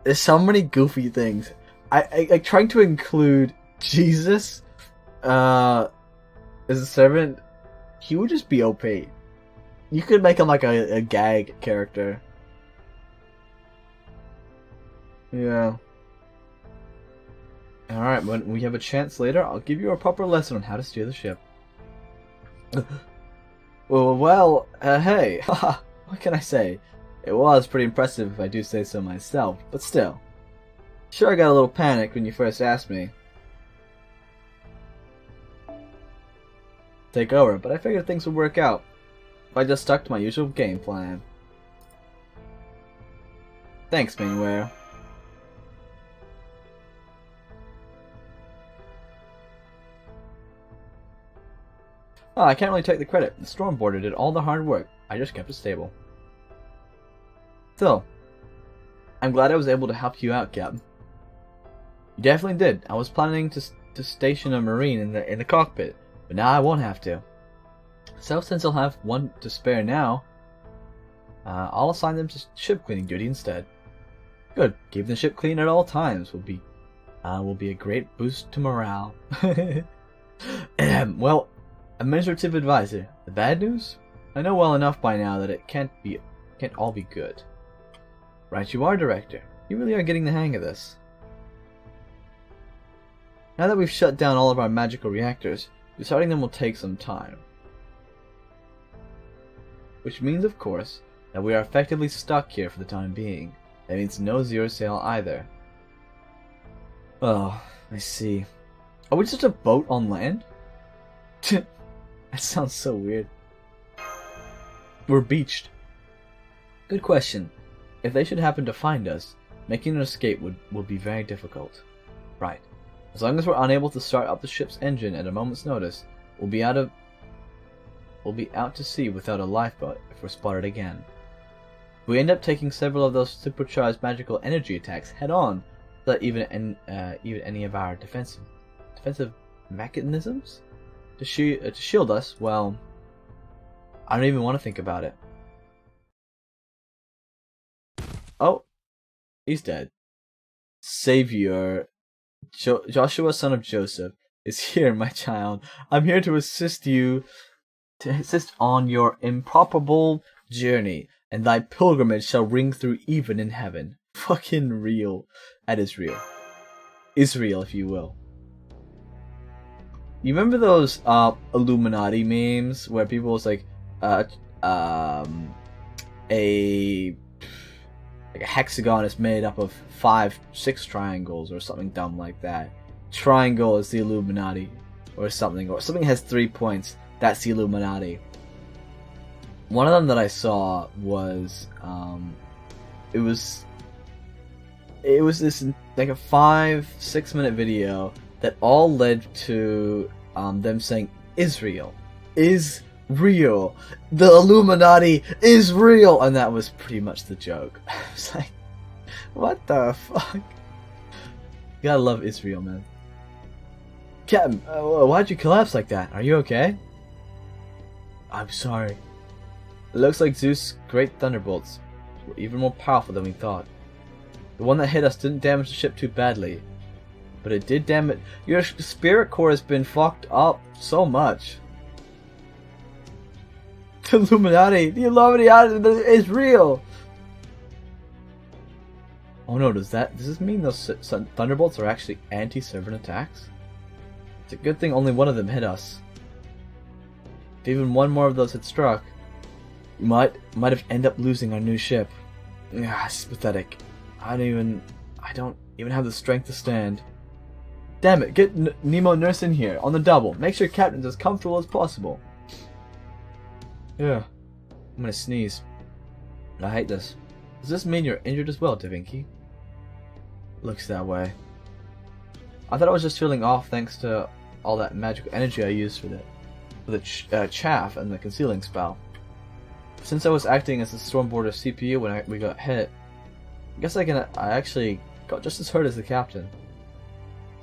A: There's so many goofy things. I trying to include Jesus as a servant. He would just be OP. You could make him like a gag character. Yeah. Alright, when we have a chance later, I'll give you a proper lesson on how to steer the ship. Well, hey, what can I say? It was pretty impressive if I do say so myself, but still. Sure, I got a little panicked when you first asked me. Take over, but I figured things would work out if I just stuck to my usual game plan. Thanks, Menuer. Oh, I can't really take the credit. The Stormboarder did all the hard work. I just kept it stable. Still, I'm glad I was able to help you out, Captain. You definitely did. I was planning to station a Marine in the cockpit, but now I won't have to. So since I'll have one to spare now, I'll assign them to ship cleaning duty instead. Good. Keeping the ship clean at all times will be a great boost to morale. Well, Administrative Advisor. The bad news? I know well enough by now that it can't all be good. Right you are, Director. You really are getting the hang of this. Now that we've shut down all of our magical reactors, restarting them will take some time. Which means, of course, that we are effectively stuck here for the time being. That means no Zero Sail either. Oh, I see. Are we just a boat on land? That sounds so weird. We're beached. Good question. If they should happen to find us, making an escape will be very difficult. Right. As long as we're unable to start up the ship's engine at a moment's notice, we'll be out to sea without a lifeboat if we're spotted again. If we end up taking several of those supercharged magical energy attacks head on, without even any of our defensive mechanisms to shield us, well, I don't even want to think about it. Oh, he's dead. Savior, Joshua, son of Joseph, is here, my child. I'm here to assist on your improbable journey, and thy pilgrimage shall ring through even in heaven. Fucking real. That is real. Israel, if you will. You remember those Illuminati memes where people was like a hexagon is made up of 5-6 triangles or something dumb like that. Triangle is the Illuminati or something has 3 points. That's the Illuminati. One of them that I saw was it was this like a 5-6 minute video that all led to them saying Israel is real, the Illuminati is real, and that was pretty much the joke. I was like, what the fuck? You gotta love Israel, man. Captain, why'd you collapse like that? Are you okay? I'm sorry. It looks like Zeus' great thunderbolts were even more powerful than we thought. The one that hit us didn't damage the ship too badly, but it did damage. Your spirit core has been fucked up so much. The Illuminati is real. Oh no, does this mean those thunderbolts are actually anti-servant attacks? It's a good thing only one of them hit us. If even one more of those had struck, we might have ended up losing our new ship. Ah, it's pathetic. I don't even have the strength to stand. Damn it, get Nemo Nurse in here, on the double. Make sure Captain's as comfortable as possible. Yeah, I'm gonna sneeze. I hate this. Does this mean you're injured as well, Da Vinci? Looks that way. I thought I was just feeling off thanks to all that magical energy I used for the chaff and the concealing spell. Since I was acting as the Stormboarder CPU when we got hit, I guess I actually got just as hurt as the captain.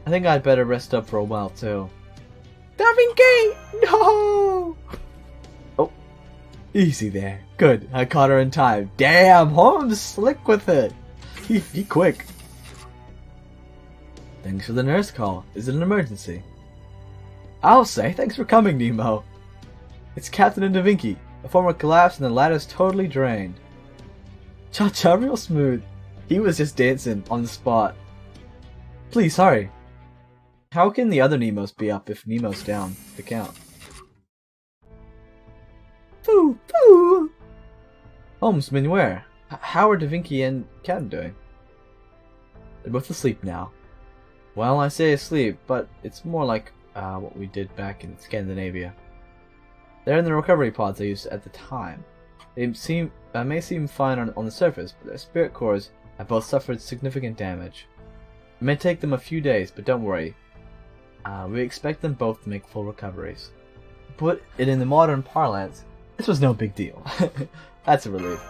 A: I think I'd better rest up for a while too. Da Vinci! No! Oh, easy there. Good, I caught her in time. Damn, Holmes, slick with it. Be quick. Thanks for the nurse call. Is it an emergency? I'll say, thanks for coming, Nemo. It's Captain and Da Vinci. The former collapsed and the latter's totally drained. Cha-cha real smooth. He was just dancing on the spot. Please, hurry. How can the other Nemos be up if Nemo's down to count? Foo! Foo! Holmes, Minuer, how are Da Vinci and Captain doing? They're both asleep now. Well, I say asleep, but it's more like what we did back in Scandinavia. They're in the recovery pods I used at the time. They may seem fine on the surface, but their spirit cores have both suffered significant damage. It may take them a few days, but don't worry. We expect them both to make full recoveries. Put it in the modern parlance, this was no big deal. That's a relief.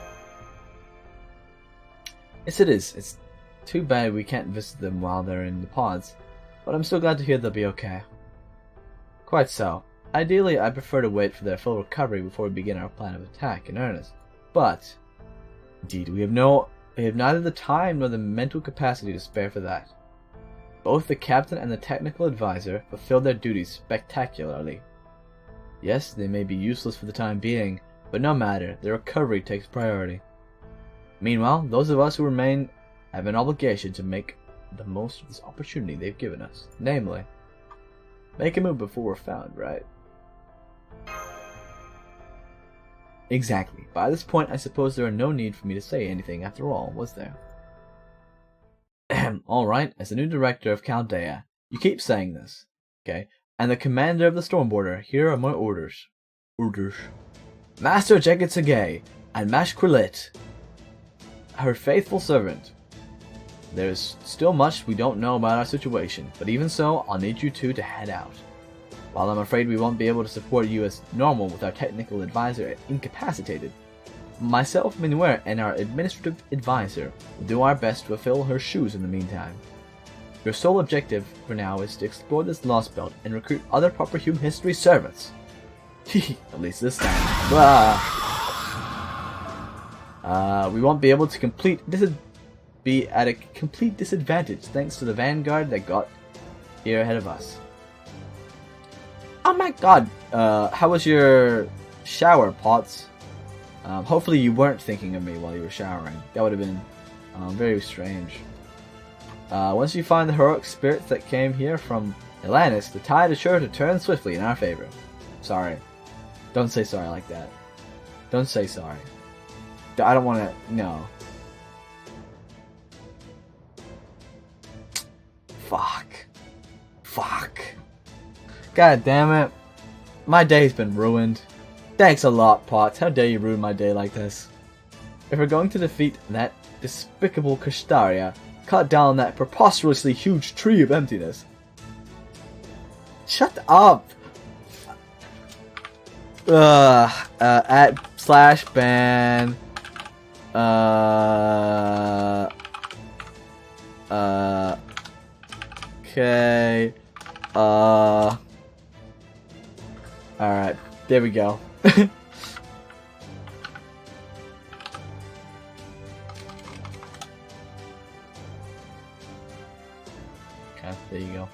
A: Yes, it is. It's too bad we can't visit them while they're in the pods, but I'm still glad to hear they'll be okay. Quite so. Ideally, I prefer to wait for their full recovery before we begin our plan of attack in earnest. But, indeed, we have neither the time nor the mental capacity to spare for that. Both the captain and the technical advisor fulfilled their duties spectacularly. Yes, they may be useless for the time being, but no matter, their recovery takes priority. Meanwhile, those of us who remain have an obligation to make the most of this opportunity they've given us. Namely, make a move before we're found, right? Exactly. By this point, I suppose there are no need for me to say anything after all, was there? Alright, as the new director of Chaldea, you keep saying this, okay? And the commander of the Stormborder, here are my orders. Master Jekitsage and Mashquilit, her faithful servant. There's still much we don't know about our situation, but even so, I'll need you two to head out. While I'm afraid we won't be able to support you as normal with our technical advisor incapacitated, myself, Minuer, and our administrative advisor will do our best to fulfill her shoes in the meantime. Your sole objective for now is to explore this lost belt and recruit other proper human history servants. At least this time. We won't be able to be at a complete disadvantage thanks to the vanguard that got here ahead of us. Oh my god! How was your shower, Potts? Hopefully you weren't thinking of me while you were showering. That would have been very strange. Once you find the heroic spirits that came here from Atlantis, the tide is sure to turn swiftly in our favor. Sorry. Don't say sorry like that. Don't say sorry. I don't want to... No. Fuck. God damn it. My day's been ruined. Thanks a lot, Potts. How dare you ruin my day like this? If we're going to defeat that despicable Kashtaria, cut down that preposterously huge tree of emptiness. Shut up! @/ban. Okay. Alright, there we go. Okay, there you go.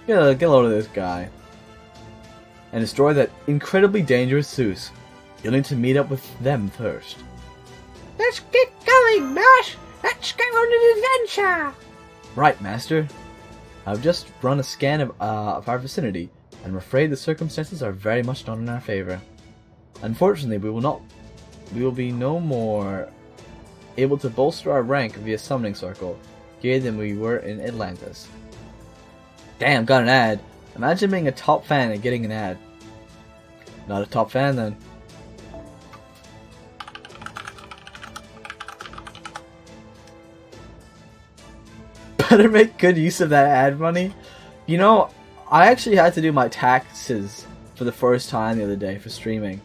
A: Get a load of this guy. And destroy that incredibly dangerous Zeus. You'll need to meet up with them first.
C: Let's get going, Mash! Let's go on an adventure!
A: Right, Master. I've just run a scan of our vicinity, and I'm afraid the circumstances are very much not in our favor. Unfortunately, we will be no more able to bolster our rank via summoning circle here than we were in Atlantis. Damn, got an ad. Imagine being a top fan and getting an ad. Not a top fan then. Better make good use of that ad money. You know, I actually had to do my taxes for the first time the other day for streaming.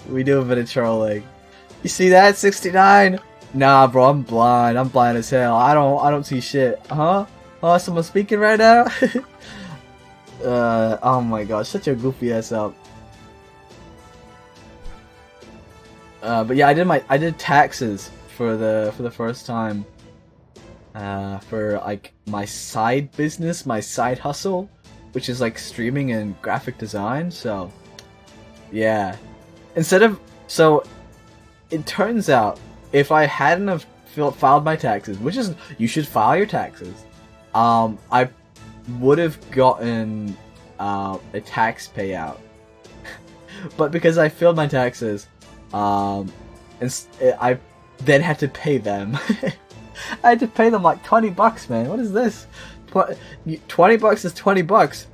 A: We do a bit of trolling. You see that? 69? Nah, bro, I'm blind. I'm blind as hell. I don't see shit. Huh? Oh, someone speaking right now? Oh my gosh, shut your goofy ass up. But yeah, I did taxes for the first time. For like my side business, my side hustle, which is like streaming and graphic design. So yeah, so it turns out if I hadn't have filed my taxes, which is, you should file your taxes, I would have gotten a tax payout. But because I filed my taxes, and I then had to pay them. I had to pay them like 20 bucks, man. What is this? 20 bucks is 20 bucks.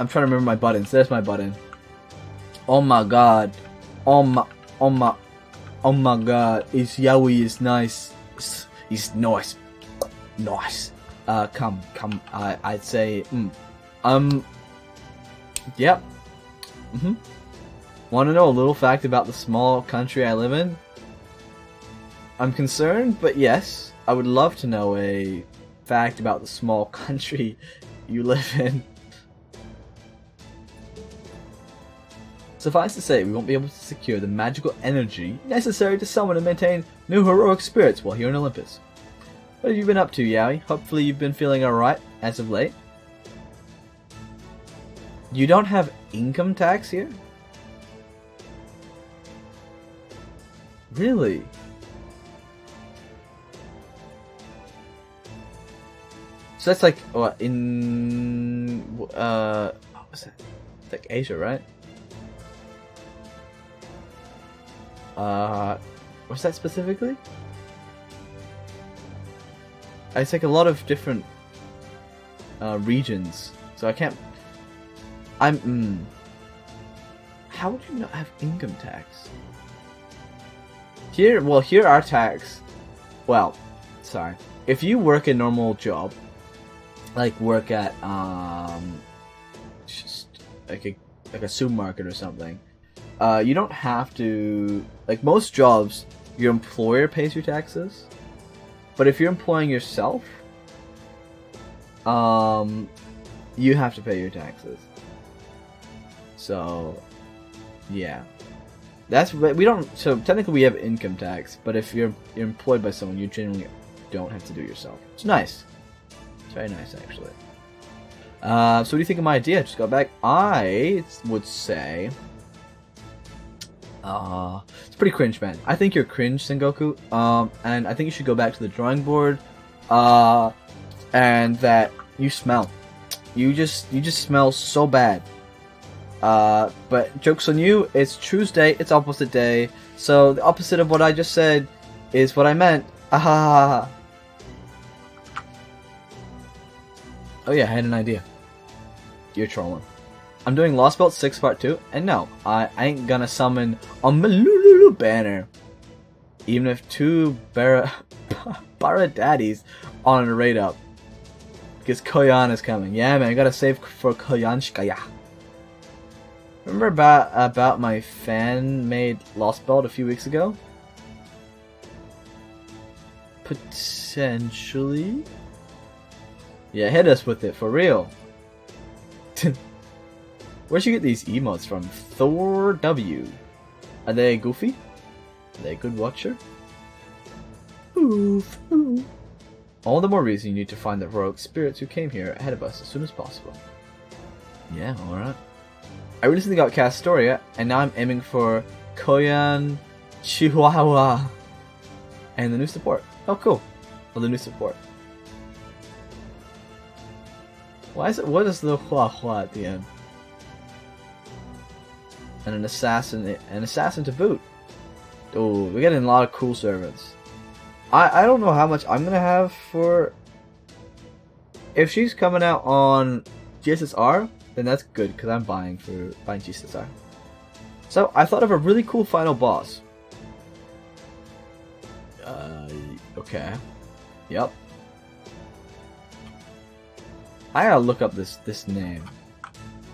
A: I'm trying to remember my buttons. There's my button. Oh my god. Oh my god. It's Yowie is nice. He's nice. Nice. Come. I'd say, yep. Want to know a little fact about the small country I live in? I'm concerned, but yes, I would love to know a fact about the small country you live in. Suffice to say, we won't be able to secure the magical energy necessary to summon and maintain new heroic spirits while here in Olympus. What have you been up to, Yaoi? Hopefully you've been feeling alright as of late. You don't have income tax here? Really? So that's like, what, in, what was that? Like Asia, right? What's that specifically? It's like a lot of different regions, so I can't. How would you not have income tax? Here, well, here our tax. Well, sorry. If you work a normal job, like work at just like a supermarket or something, you don't have to. Like most jobs, your employer pays your taxes. But if you're employing yourself, you have to pay your taxes. So, yeah, that's we don't. So technically, we have income tax, but if you're employed by someone, you generally don't have to do it yourself. It's nice. It's very nice, actually. So, what do you think of my idea? Just got back. I would say. It's pretty cringe, man. I think you're cringe, Sengoku. And I think you should go back to the drawing board. And that you smell. You just smell so bad. But joke's on you. It's Tuesday. It's opposite day. So the opposite of what I just said is what I meant. Oh yeah, I had an idea. You're trolling. I'm doing Lost Belt 6 Part 2, and no, I ain't gonna summon a Malululu banner. Even if two Baradaddies on a raid up. Because Koyan is coming. Yeah, man, I gotta save for Koyanshkaya. Remember about my fan-made Lost Belt a few weeks ago? Potentially? Yeah, hit us with it, for real. Where'd you get these emotes from? Thor W. Are they goofy? Are they a good watcher? Oof, oof. All the more reason you need to find the heroic spirits who came here ahead of us as soon as possible. Yeah, alright. I recently got Castoria, and now I'm aiming for Koyan Chihuahua. And the new support. Oh, cool. Well, the new support. Why is it? What is the hua hua at the end? And an assassin to boot. Oh, we're getting a lot of cool servants. I don't know how much I'm gonna have for. If she's coming out on GSSR, then that's good because I'm buying GSSR. So I thought of a really cool final boss. Okay. Yep. I gotta look up this name.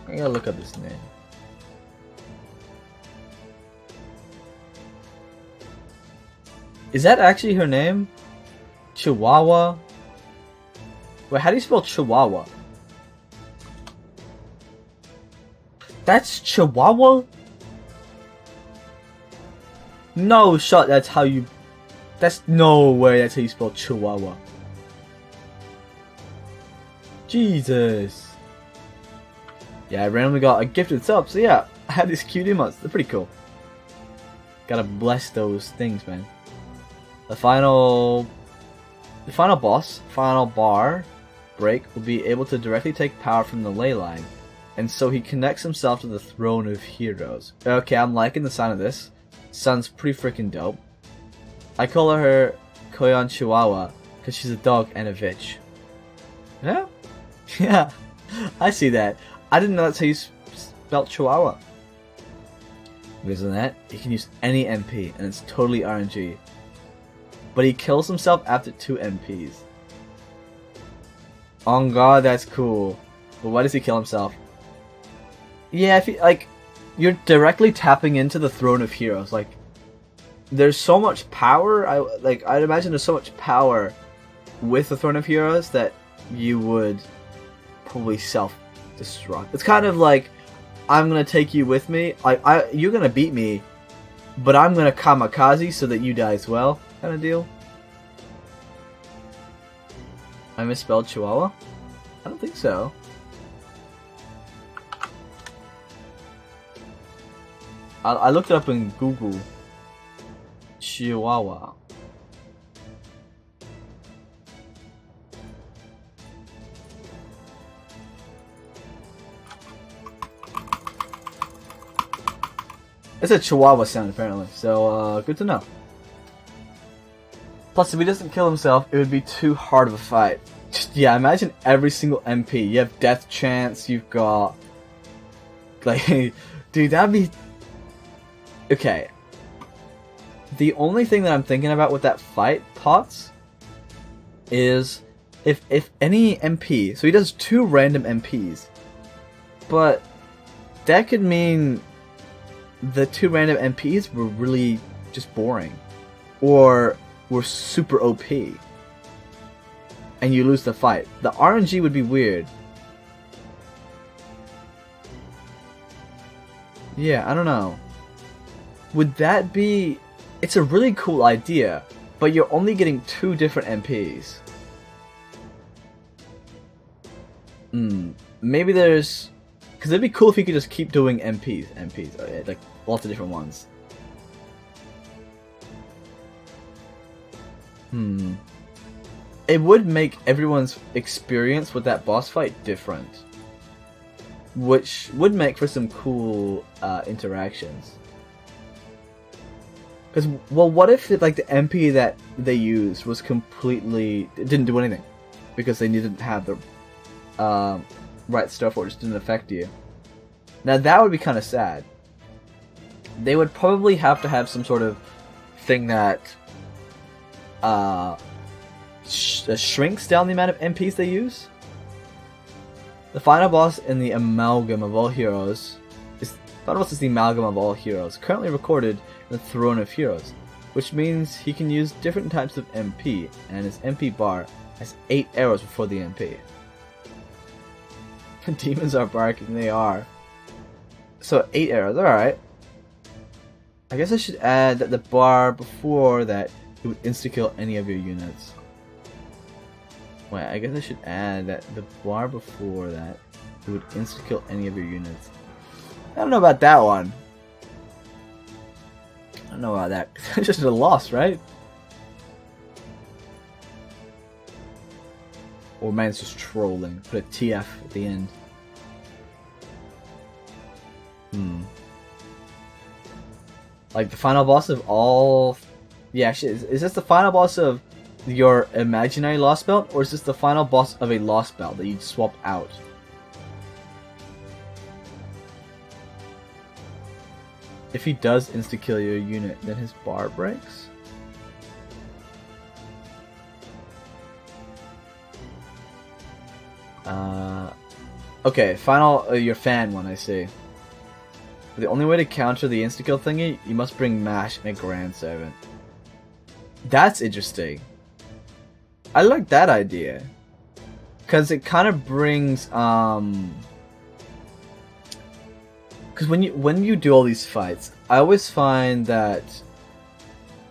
A: I gotta look up this name. Is that actually her name? Chihuahua? Wait, how do you spell Chihuahua? That's Chihuahua? No shot, that's how you... That's no way that's how you spell Chihuahua. Jesus. Yeah, I randomly got a gifted sub, so yeah, I have these cute emotes. They're pretty cool. Gotta bless those things, man. The final boss, final bar break, will be able to directly take power from the ley line, and so he connects himself to the throne of heroes. Okay, I'm liking the sound of this. Sounds pretty freaking dope. I call her Koyan Chihuahua because she's a dog and a bitch. Yeah? Yeah, I see that. I didn't know that's how you spelled Chihuahua. Because of that, he can use any MP, and it's totally RNG. But he kills himself after 2 MPs. Oh god, that's cool. But why does he kill himself? Yeah, if you, like, you're directly tapping into the throne of heroes. Like, there's so much power. I'd imagine there's so much power with the throne of heroes that you would probably self-destruct. It's kind of like I'm gonna take you with me. You're gonna beat me, but I'm gonna kamikaze so that you die as well, kind of deal. I misspelled Chihuahua? I don't think so. I looked it up in Google. Chihuahua. It's a Chihuahua sound apparently, so good to know. Plus, if he doesn't kill himself, it would be too hard of a fight. Just, yeah, imagine every single MP. You have death chance, you've got... Like, dude, that'd be... Okay. The only thing that I'm thinking about with that fight, Potts, is if any MP... So he does 2 random MPs. But that could mean the 2 random MPs were really just boring. Or were super OP. And you lose the fight. The RNG would be weird. Yeah, I don't know. Would that be... It's a really cool idea, but you're only getting 2 different MPs. Maybe there's... Because it'd be cool if you could just keep doing MPs, like lots of different ones. It would make everyone's experience with that boss fight different. Which would make for some cool interactions. Because, well, what if like the MP that they used was completely... It didn't do anything. Because they didn't have the right stuff or it just didn't affect you. Now that would be kind of sad. They would probably have to have some sort of thing that shrinks down the amount of MPs they use. The final boss in the amalgam of all heroes is the amalgam of all heroes, currently recorded in the Throne of Heroes, which means he can use different types of MP, and his MP bar has 8 arrows before the MP. Demons are barking, they are. So 8 arrows, alright. I guess I should add that the bar before that it would insta-kill any of your units. Wait, I guess I should add that the bar before that it would insta-kill any of your units. I don't know about that one. I don't know about that. It's just a loss, right? Or man's just trolling. Put a TF at the end. Like the final boss of all... Yeah, actually, is this the final boss of your imaginary Lost Belt? Or is this the final boss of a Lost Belt that you swap out? If he does insta-kill your unit, then his bar breaks? Okay, final, your fan one, I see. The only way to counter the insta-kill thingy, you must bring Mash and a Grand Servant. That's interesting. I like that idea. Because it kind of brings, because when you do all these fights, I always find that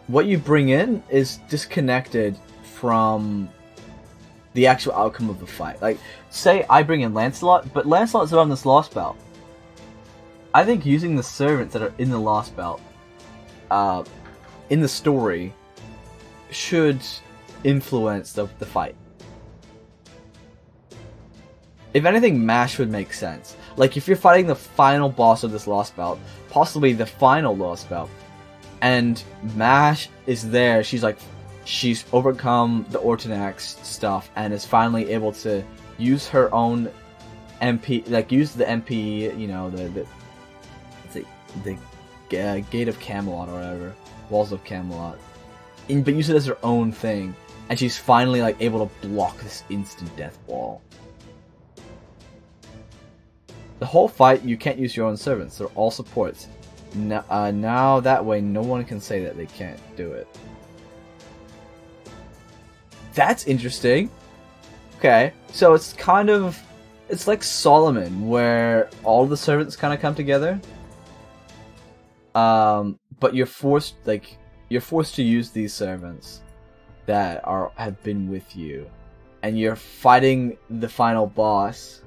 A: what you bring in is disconnected from the actual outcome of the fight. Like, say I bring in Lancelot, but Lancelot's around this Lost Belt. I think using the servants that are in the Lost Belt, in the story, should influence the fight. If anything, Mash would make sense. Like, if you're fighting the final boss of this Lost Belt, possibly the final Lost Belt, and Mash is there, she's overcome the Ortonax stuff, and is finally able to use her own MP, like, use the MP, you know, the Gate of Camelot or whatever, Walls of Camelot, but use it as her own thing, and she's finally, like, able to block this instant death wall. The whole fight, you can't use your own servants. They're all supports. Now that way, no one can say that they can't do it. That's interesting. Okay, so it's kind of it's like Solomon, where all the servants kind of come together. But you're forced to use these servants that have been with you, and you're fighting the final boss.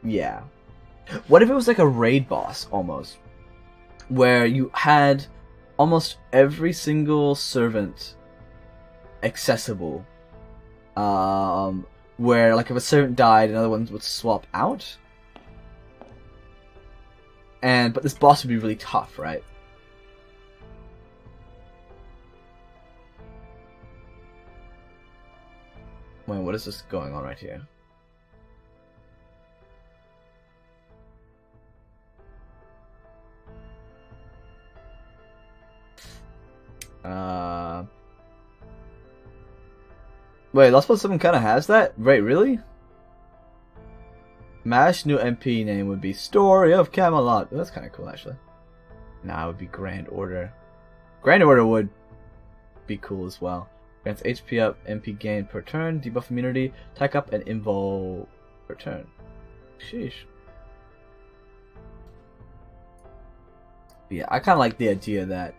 A: Yeah. What if it was like a raid boss almost, where you had almost every single servant accessible, where like if a servant died, another one would swap out, but this boss would be really tough, right? Wait, what is this going on right here? Wait, Lost Plus 7 kind of has that? Wait, really? MASH new MP name would be Story of Camelot. Oh, that's kind of cool, actually. Nah, it would be Grand Order. Grand Order would be cool as well. Grants HP up, MP gain per turn, debuff immunity, attack up, and invul per turn. Sheesh. But yeah, I kind of like the idea that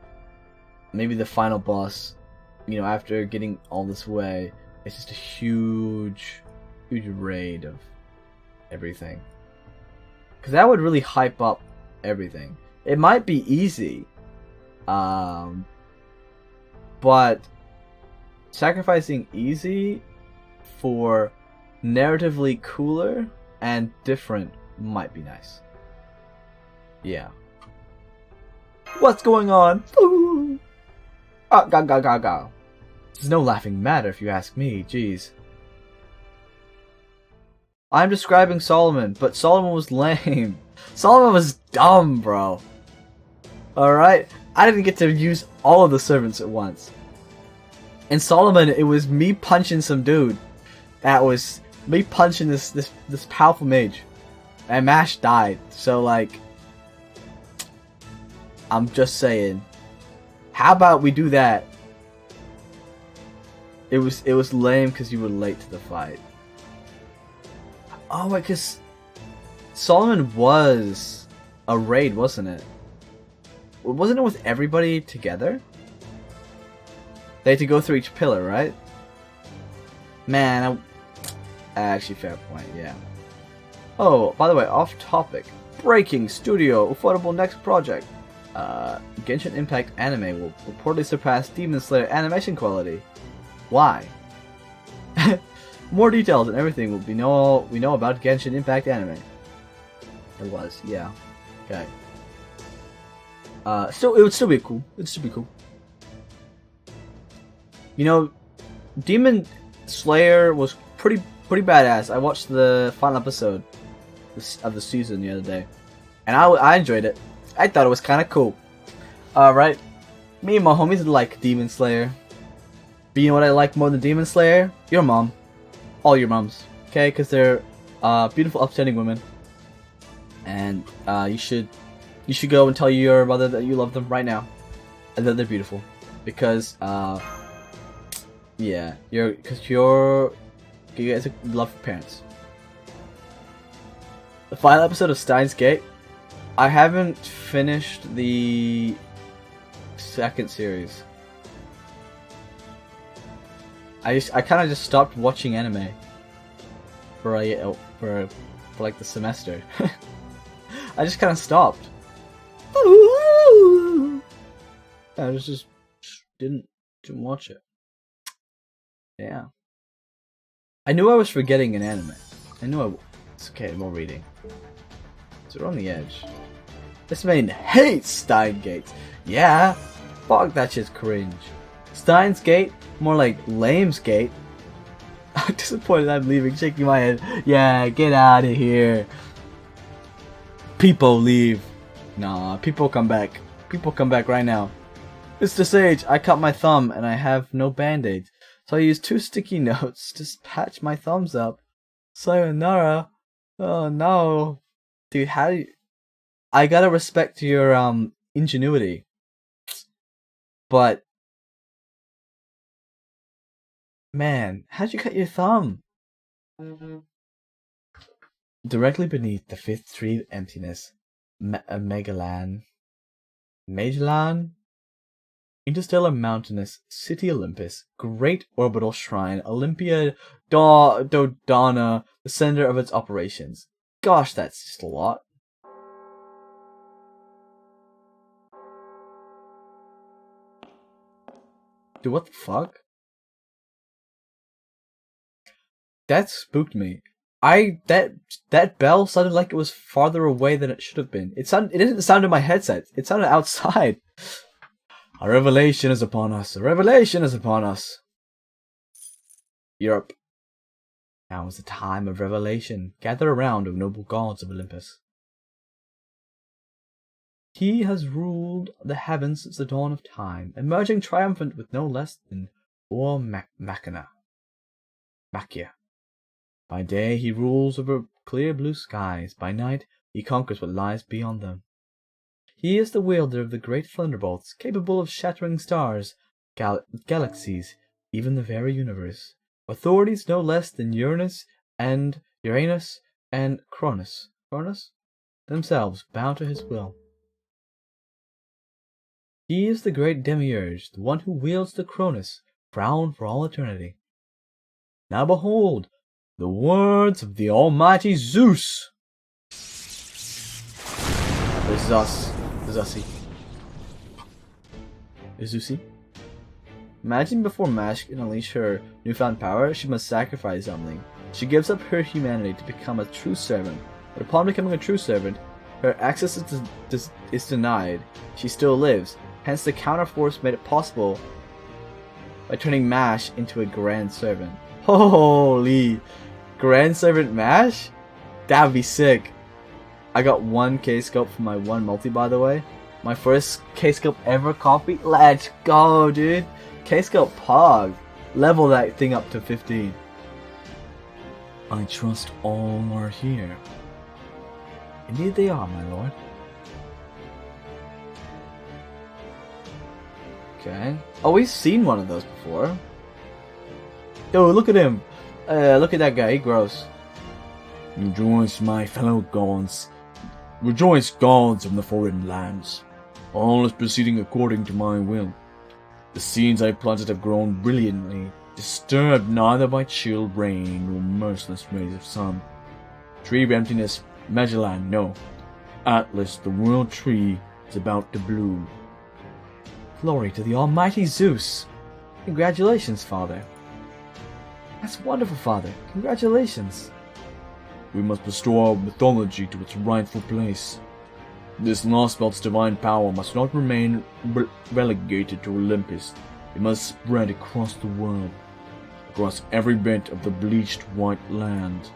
A: maybe the final boss, you know, after getting all this way, it's just a huge raid of everything. Because that would really hype up everything. It might be easy, but sacrificing easy for narratively cooler and different might be nice. Yeah. What's going on? Ooh. Ah, ga ga ga ga. It's no laughing matter if you ask me, jeez. I'm describing Solomon, but Solomon was lame. Solomon was dumb, bro. Alright? I didn't get to use all of the servants at once. In Solomon, it was me punching some dude. That was me punching this powerful mage. And Mash died. So like, I'm just saying, how about we do that? It was lame because you were late to the fight. Oh, wait, because Solomon was a raid, wasn't it? Wasn't it with everybody together? They had to go through each pillar, right? Man, actually, fair point, yeah. Oh, by the way, off topic. Breaking Studio, Ufotable next project. Genshin Impact anime will reportedly surpass Demon Slayer animation quality. Why? More details and everything we know about Genshin Impact anime. It was, yeah. Okay. Still, it would still be cool. It'd still be cool. You know, Demon Slayer was pretty badass. I watched the final episode of the season the other day, and I enjoyed it. I thought it was kind of cool. Right? Me and my homies like Demon Slayer. But you know what I like more than Demon Slayer? Your mom. All your moms. Okay? Because they're beautiful, upstanding women. And you should go and tell your mother that you love them right now. And that they're beautiful. Because, yeah. You guys love parents. The final episode of Steins Gate. I haven't finished the second series. I kind of just stopped watching anime for like the semester. I just kind of stopped. I just didn't watch it. Yeah. I knew I was forgetting an anime. I knew it's okay. More reading. So we're on the edge. This man hates Steins Gate. Yeah. Fuck that shit's cringe. Steins Gate? More like Lame's Gate. I'm disappointed I'm leaving, shaking my head. Yeah, get out of here. People leave. Nah, people come back. People come back right now. Mr. Sage, I cut my thumb and I have no band-aids. So I used 2 sticky notes to patch my thumbs up. Sayonara. Oh no. Dude, how do you... I gotta respect your ingenuity. But man, how'd you cut your thumb? Directly beneath the fifth tree of emptiness, Magellan, interstellar mountainous city Olympus, great orbital shrine, Olympia Dodona, the center of its operations. Gosh, that's just a lot. Dude, what the fuck? That spooked me. That bell sounded like it was farther away than it should have been. It didn't sound in my headset. It sounded outside. A revelation is upon us. A revelation is upon us. Europe. Now is the time of revelation. Gather around, O noble gods of Olympus. He has ruled the heavens since the dawn of time, emerging triumphant with no less than 4 Machia. By day he rules over clear blue skies, by night he conquers what lies beyond them. He is the wielder of the great thunderbolts, capable of shattering stars, galaxies, even the very universe. Authorities no less than Uranus and Cronus themselves bow to his will. He is the great Demiurge, the one who wields the Cronus, crown for all eternity. Now behold, the words of the almighty Zeus! This is us. Zussi. Zusi. Imagine before Mash can unleash her newfound power, she must sacrifice something. She gives up her humanity to become a true servant, but upon becoming a true servant, her access is denied. She still lives, hence the counterforce made it possible by turning Mash into a Grand Servant. Holy! Grand Servant Mash? That would be sick. I got 1 K-scope for my 1 multi, by the way. My first K-scope ever copy. Let's go, dude. K-scope Pog. Level that thing up to 15. I trust all are here. Indeed they are, my lord. Okay. Oh, we've seen one of those before. Yo, look at him. Look at that guy. He gross.
D: Rejoice, my fellow gods. Rejoice, gods of the foreign lands. All is proceeding according to my will. The seeds I planted have grown brilliantly, disturbed neither by chill rain nor merciless rays of sun. Tree of emptiness, Magellan, no. Atlas, the world tree, is about to bloom.
A: Glory to the almighty Zeus. Congratulations, Father. That's wonderful, Father. Congratulations.
D: We must restore our mythology to its rightful place. This lost belt's divine power must not remain relegated to Olympus. It must spread across the world, across every bit of the bleached white land.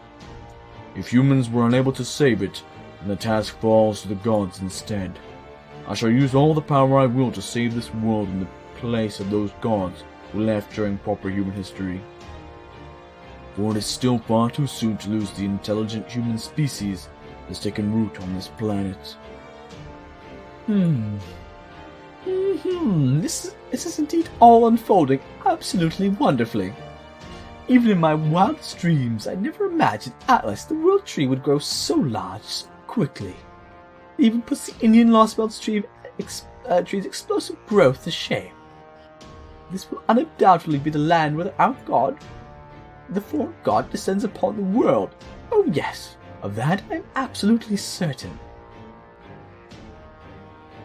D: If humans were unable to save it, then the task falls to the gods instead. I shall use all the power I will to save this world in the place of those gods who left during proper human history. For it is still far too soon to lose the intelligent human species that has taken root on this planet.
A: This is indeed all unfolding absolutely wonderfully. Even in my wildest dreams, I never imagined Atlas, the world tree, would grow so large so quickly. It even puts the Indian Lost Belts tree's explosive growth to shame. This will undoubtedly be the land where our god, the foreign god, descends upon the world. Oh yes, of that I am absolutely certain.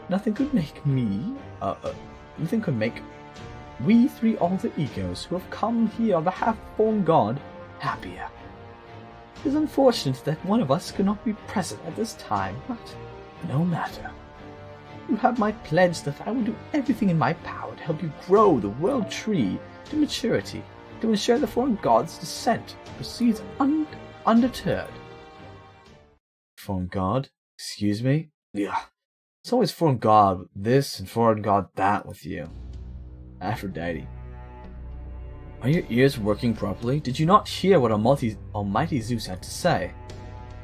A: Nothing could make we 3 alter egos who have come here on behalf of the foreign god happier. It is unfortunate that one of us could not be present at this time, but no matter. You have my pledge that I will do everything in my power to help you grow the world tree to maturity, to ensure the foreign god's descent proceeds undeterred.
D: Foreign god? Excuse me?
A: Yeah. It's always foreign god this and foreign god that with you. Aphrodite. Are your ears working properly? Did you not hear what almighty Zeus had to say?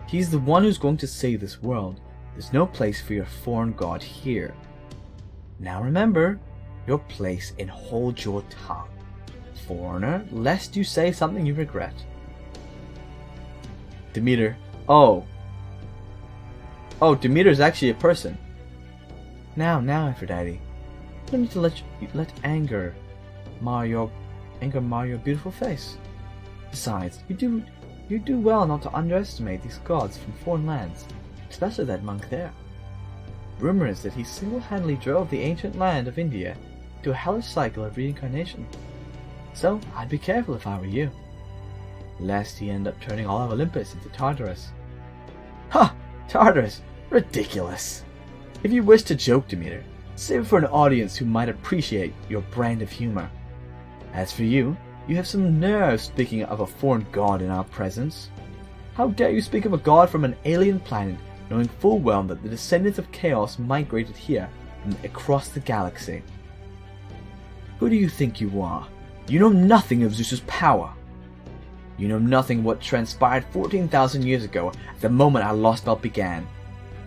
A: He's the one who's going to save this world. There's no place for your foreign god here. Now remember your place and hold your tongue, foreigner, lest you say something you regret. Demeter, Oh. Oh, Demeter's actually a person. Now, Aphrodite. You don't need to let anger mar your beautiful face. Besides, you do well not to underestimate these gods from foreign lands, especially that monk there. Rumor is that he single-handedly drove the ancient land of India to a hellish cycle of reincarnation. So, I'd be careful if I were you, lest he end up turning all of Olympus into Tartarus. Ha! Tartarus! Ridiculous! If you wish to joke, Demeter, save it for an audience who might appreciate your brand of humor. As for you, you have some nerve speaking of a foreign god in our presence. How dare you speak of a god from an alien planet, knowing full well that the descendants of Chaos migrated here and across the galaxy? Who do you think you are? You know nothing of Zeus's power. You know nothing of what transpired 14,000 years ago at the moment our Lost Belt began.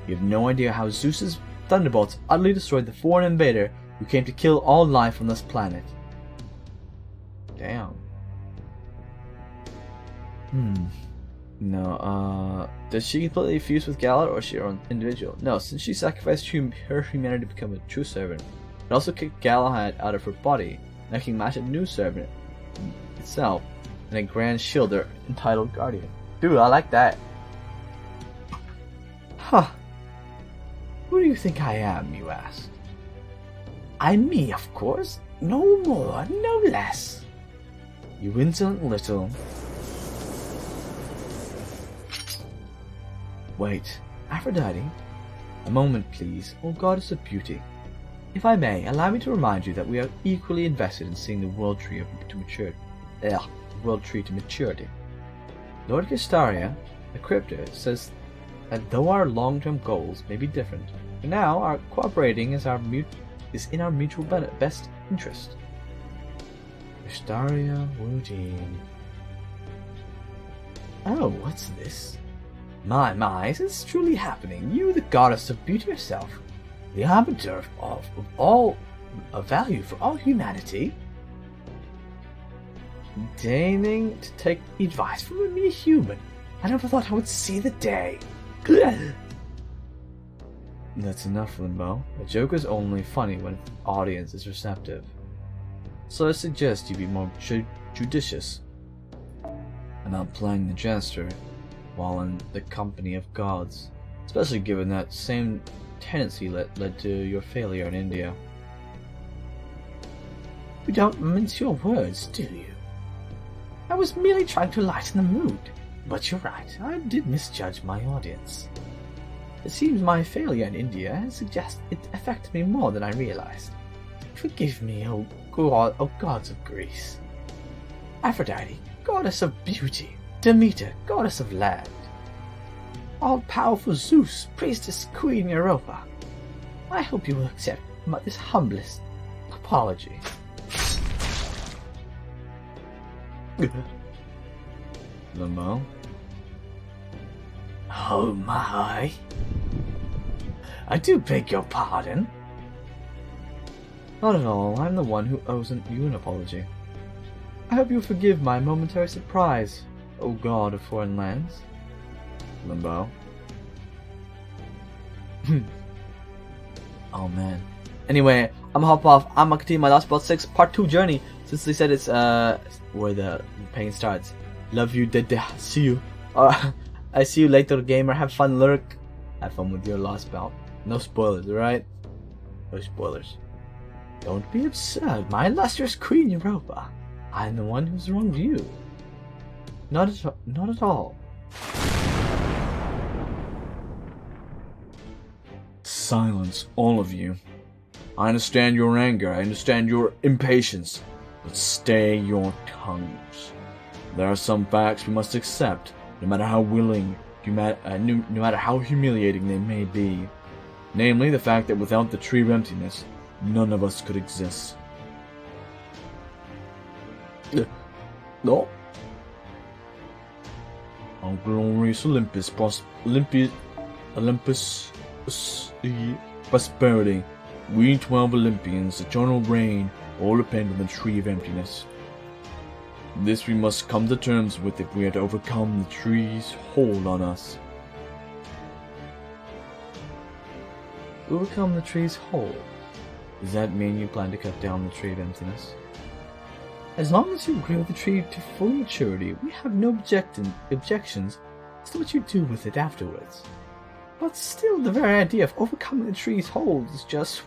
A: You have no idea how Zeus's thunderbolts utterly destroyed the foreign invader who came to kill all life on this planet. Damn. No, does she completely fuse with Galar, or is she her own individual? No, since she sacrificed her humanity to become a true servant. It also kicked Galahad out of her body, making Mash a new servant itself, and a grand shielder entitled Guardian. Dude, I like that. Huh. Who do you think I am, you ask? I'm me, of course. No more, no less. You insolent little... Wait, Aphrodite? A moment, please, O goddess of beauty. If I may, allow me to remind you that we are equally invested in seeing the world tree to maturity. Lord Castaria, the crypto, says that though our long-term goals may be different, for now our cooperating is in our mutual best interest. Castaria Woodine. Oh, what's this? My, is this truly happening? You, the goddess of beauty herself, the arbiter of all value for all humanity, deigning to take advice from a mere human. I never thought I would see the day. That's enough, Limbo. A joke is only funny when the audience is receptive. So I suggest you be more judicious about playing the jester while in the company of gods, especially given that same tendency led to your failure in India. You don't mince your words, do you? I was merely trying to lighten the mood, but you're right, I did misjudge my audience. It seems my failure in India has it affected me more than I realized. Forgive me, O gods of Greece. Aphrodite, goddess of beauty. Demeter, goddess of land. All-powerful Zeus, priestess Queen Europa. I hope you will accept this humblest apology. Limbo? Oh my. I do beg your pardon. Not at all, I'm the one who owes you an apology. I hope you'll forgive my momentary surprise, O god of foreign lands. Limbo. Oh man. Anyway, I'm gonna hop off. I'm gonna continue my Lost Belt 6 Part 2 journey, since they said it's where the pain starts. Love you, Dede. See you. I see you later, gamer. Have fun, lurk. Have fun with your Lost Belt. No spoilers, alright? No spoilers. Don't be absurd, my illustrious Queen Europa. I'm the one who's wronged you. Not at all.
D: Silence, all of you. I understand your anger, I understand your impatience, but stay your tongues. There are some facts we must accept, no matter how willing, no matter how humiliating they may be. Namely, the fact that without the Tree of Emptiness, none of us could exist. No. Our glorious Olympus prosperity. We 12 Olympians, eternal reign, all depend on the Tree of Emptiness. This we must come to terms with if we are to overcome the tree's hold on us.
A: overcome the tree's hold.
D: Does that mean you plan to cut down the tree of emptiness?
A: As long as you grow the tree to full maturity, we have no objections as to what you do with it afterwards. But still, the very idea of overcoming the tree's hold is just...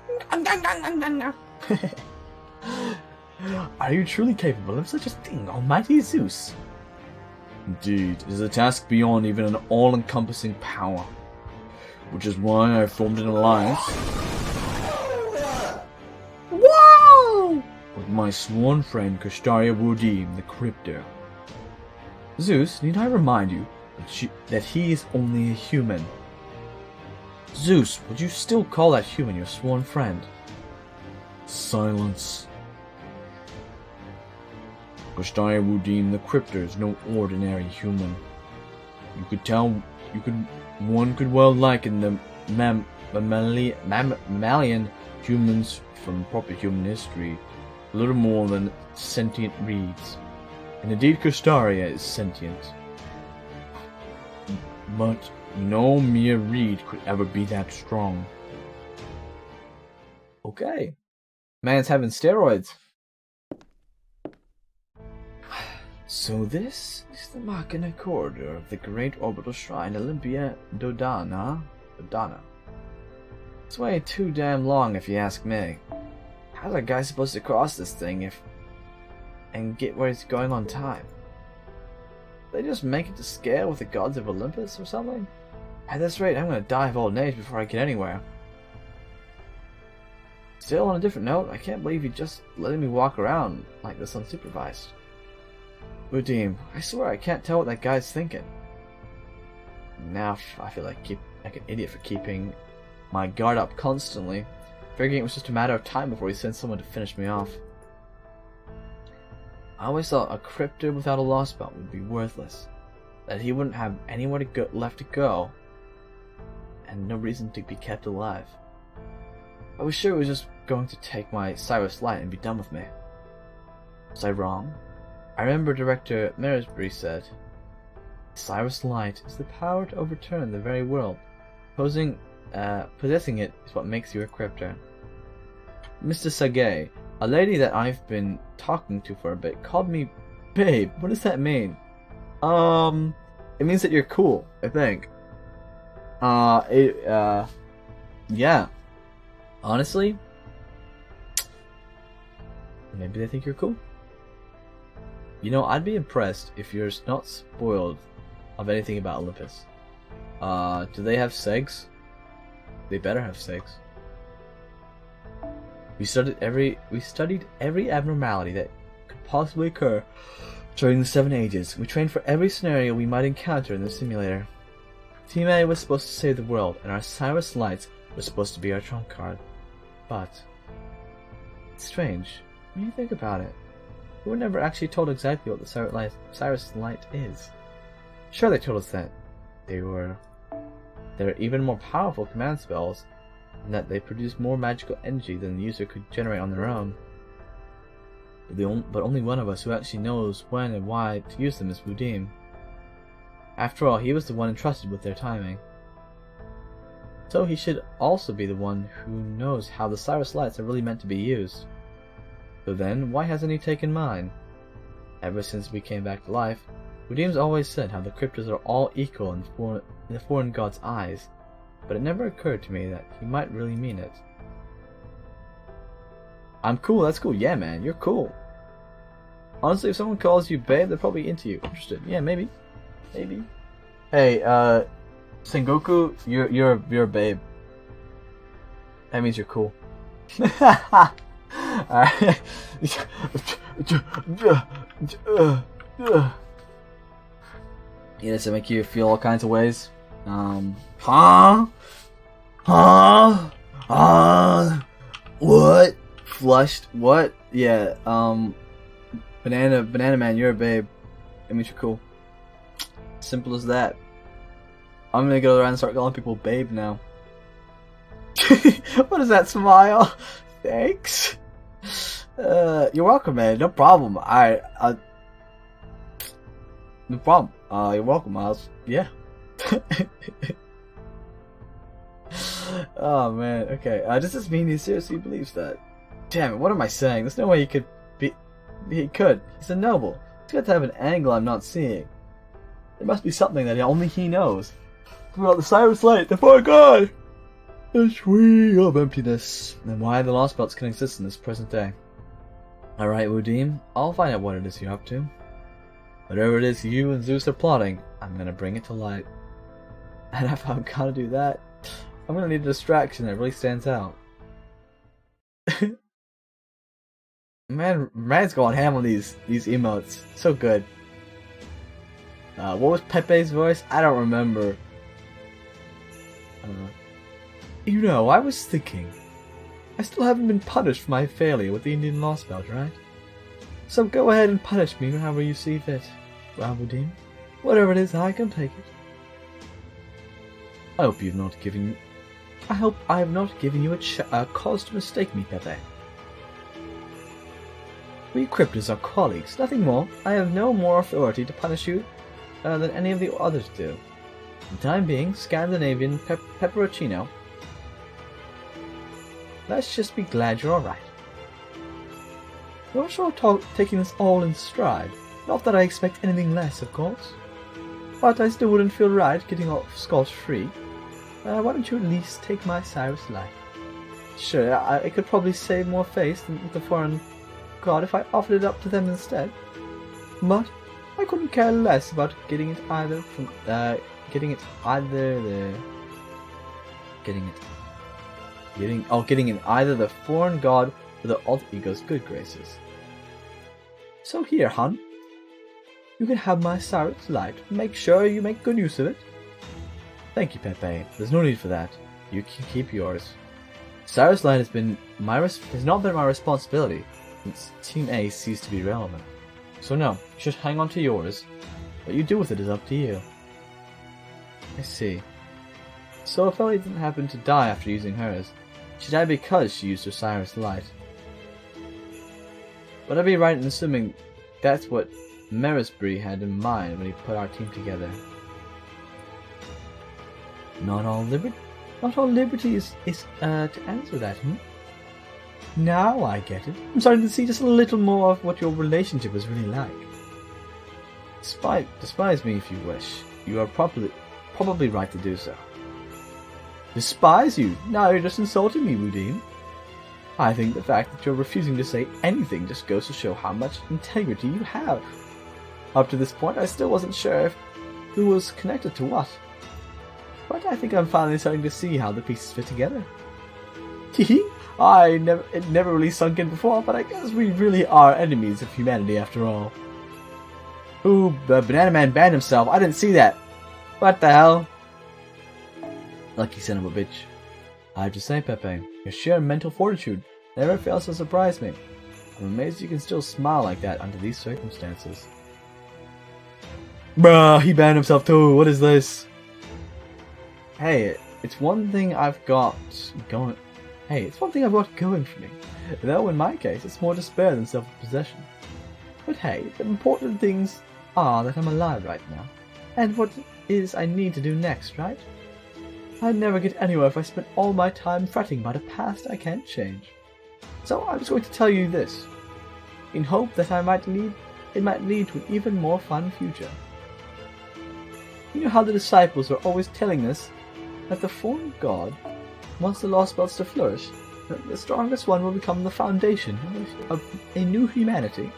A: Are you truly capable of such a thing, Almighty Zeus?
D: Indeed, it is a task beyond even an all-encompassing power. Which is why I formed an alliance
C: Whoa!
D: with my sworn friend Kashtaria Wudim, the Crypto.
A: Zeus, need I remind you that he is only a human? Zeus, would you still call that human your sworn friend?
D: Silence. Kashtaria Wudim, the Crypto, is no ordinary human. One could well liken the mammalian humans from proper human history a little more than sentient reeds. And indeed Kashtaria is sentient. But no mere reed could ever be that strong.
A: Okay. Man's having steroids. So this is the Machina corridor of the great orbital shrine Olympia Dodana. It's way too damn long if you ask me. How's a guy supposed to cross this thing and get where he's going on time? They just make it to scale with the gods of Olympus or something? At this rate, I'm gonna die of old age before I get anywhere. Still, on a different note, I can't believe you just letting me walk around like this unsupervised. Wudim, I swear I can't tell what that guy's thinking. Now I feel like an idiot for keeping my guard up constantly, figuring it was just a matter of time before he sent someone to finish me off. I always thought a crypto without a lost belt would be worthless, that he wouldn't have anywhere left to go, and no reason to be kept alive. I was sure he was just going to take my Cyrus Light and be done with me. Was I wrong? I remember Director Meresbury said, Cyrus Light is the power to overturn the very world. Possessing it is what makes you a crypto. Mr. Sage, a lady that I've been talking to for a bit, called me babe. What does that mean? It means that you're cool, I think. Yeah. Honestly, maybe they think you're cool. You know, I'd be impressed if you're not spoiled of anything about Olympus. Do they have segs? They better have segs. We studied every abnormality that could possibly occur during the 7 Ages. We trained for every scenario we might encounter in the simulator. Team A was supposed to save the world, and our Cyrus Lights was supposed to be our trump card. But it's strange when you think about it. We were never actually told exactly what the Cyrus Light is. Sure, they told us that they're even more powerful command spells, and that they produce more magical energy than the user could generate on their own. But only one of us who actually knows when and why to use them is Wudim. After all, he was the one entrusted with their timing. So he should also be the one who knows how the Cyrus Lights are really meant to be used. So then, why hasn't he taken mine? Ever since we came back to life, Wudim's always said how the cryptos are all equal in the foreign god's eyes, but it never occurred to me that he might really mean it. I'm cool, that's cool. Yeah, man, you're cool. Honestly, if someone calls you babe, they're probably into you. Interested. Yeah, maybe. Maybe. Hey, Sengoku, you're a babe. That means you're cool. Alright. Yeah, does it make you feel all kinds of ways? What? Flushed? What? Yeah, Banana Man, you're a babe. That means you're cool. Simple as that. I'm gonna go around and start calling people babe now. What is that smile? Thanks. You're welcome, man. No problem. No problem. You're welcome, Miles. Yeah. Oh man, okay. Does this mean he seriously believes that? Damn it, what am I saying? There's no way he could be... He could. He's a noble. He's got to have an angle I'm not seeing. There must be something that only he knows. Throughout the Cyrus Light, the far god! The tree of emptiness. And why the Lost Belts can exist in this present day. Alright, Wudim, I'll find out what it is you're up to. Whatever it is you and Zeus are plotting, I'm gonna bring it to light. And if I'm gonna do that, I'm gonna need a distraction that really stands out. Man's going ham on these emotes. So good. What was Pepe's voice? I don't remember. You know, I was thinking. I still haven't been punished for my failure with the Indian Lost Belt, right? So go ahead and punish me however you see fit, Rabudim. Whatever it is, I can take it. I hope I have not given you a cause to mistake me, Pepe. We cryptids are colleagues, nothing more. I have no more authority to punish you than any of the others do. For the time being, Scandinavian Pepperoncino. Let's just be glad you're alright. You're sure taking this all in stride. Not that I expect anything less, of course. But I still wouldn't feel right getting off scot-free. Why don't you at least take my Cyrus Light? Sure, I could probably save more face than with the foreign god if I offered it up to them instead. But I couldn't care less about getting it in either the foreign god or the alter ego's good graces. So here, hon. You can have my Cyrus Light. Make sure you make good use of it. Thank you, Pepe. There's no need for that. You can keep yours. Cyrus Light has not been my responsibility since Team A ceased to be relevant. So no, you should hang on to yours. What you do with it is up to you. I see. So if Ellie didn't happen to die after using hers, she died because she used her Cyrus Light. Would I be right in assuming that's what Merisbury had in mind when he put our team together? Not all liberty is to answer that, Now I get it. I'm starting to see just a little more of what your relationship was really like. Despise me if you wish. You are probably right to do so. Despise you? Now you're just insulting me, Wudim. I think the fact that you're refusing to say anything just goes to show how much integrity you have. Up to this point, I still wasn't sure who was connected to what. But I think I'm finally starting to see how the pieces fit together. It never really sunk in before, but I guess we really are enemies of humanity after all. Ooh, the Banana Man banned himself. I didn't see that. What the hell? Lucky son of a bitch. I have to say, Pepe, your sheer mental fortitude never fails to surprise me. I'm amazed you can still smile like that under these circumstances. Bruh, he banned himself too. What is this? Hey, it's one thing I've got going. For me. Though in my case, it's more despair than self-possession. But hey, the important things are that I'm alive right now, and what is I need to do next, right? I'd never get anywhere if I spent all my time fretting about a past I can't change. So I'm just going to tell you this, in hope that it might lead to an even more fun future. You know how the disciples are always telling us that the foreign god wants the Lost Belts to flourish, that the strongest one will become the foundation of a new humanity?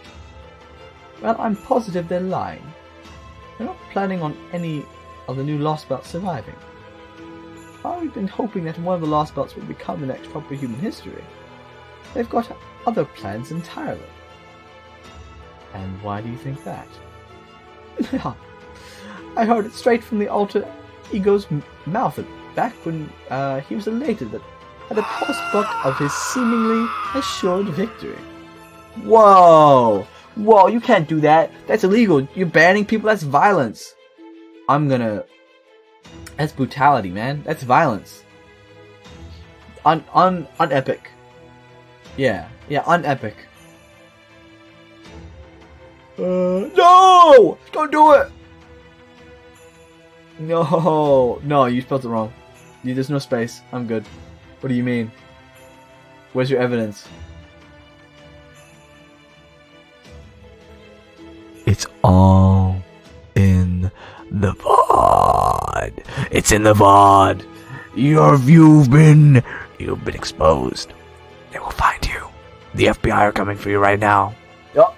A: Well, I'm positive they're lying. They're not planning on any of the new Lost Belts surviving. I've been hoping that one of the Lost Belts will become the next proper human history. They've got other plans entirely. And why do you think that? I heard it straight from the alter ego's mouth back when he was elated at the prospect of his seemingly assured victory. Whoa! Whoa, you can't do that. That's illegal. You're banning people. That's violence. That's brutality, man. That's violence. Unepic. Yeah, unepic. No! Don't do it! No, you spelled it wrong. There's no space. I'm good. What do you mean? Where's your evidence?
E: It's all in the VOD. It's in the VOD. You've been exposed. They will find you. The FBI are coming for you right now.
A: Yup.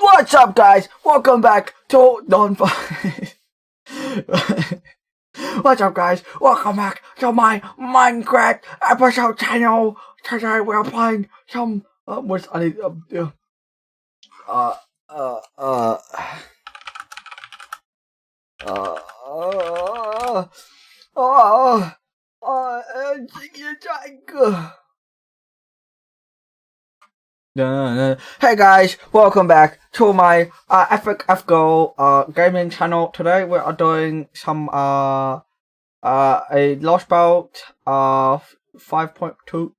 A: What's up, guys? Welcome back to Don. What's up, guys? Welcome back to my Minecraft episode channel. today we're playing some, what's, I need, uh, uh, uh, Hey guys, welcome back to my Epic FGO gaming channel. Today we are doing some a Lost Belt 5.2.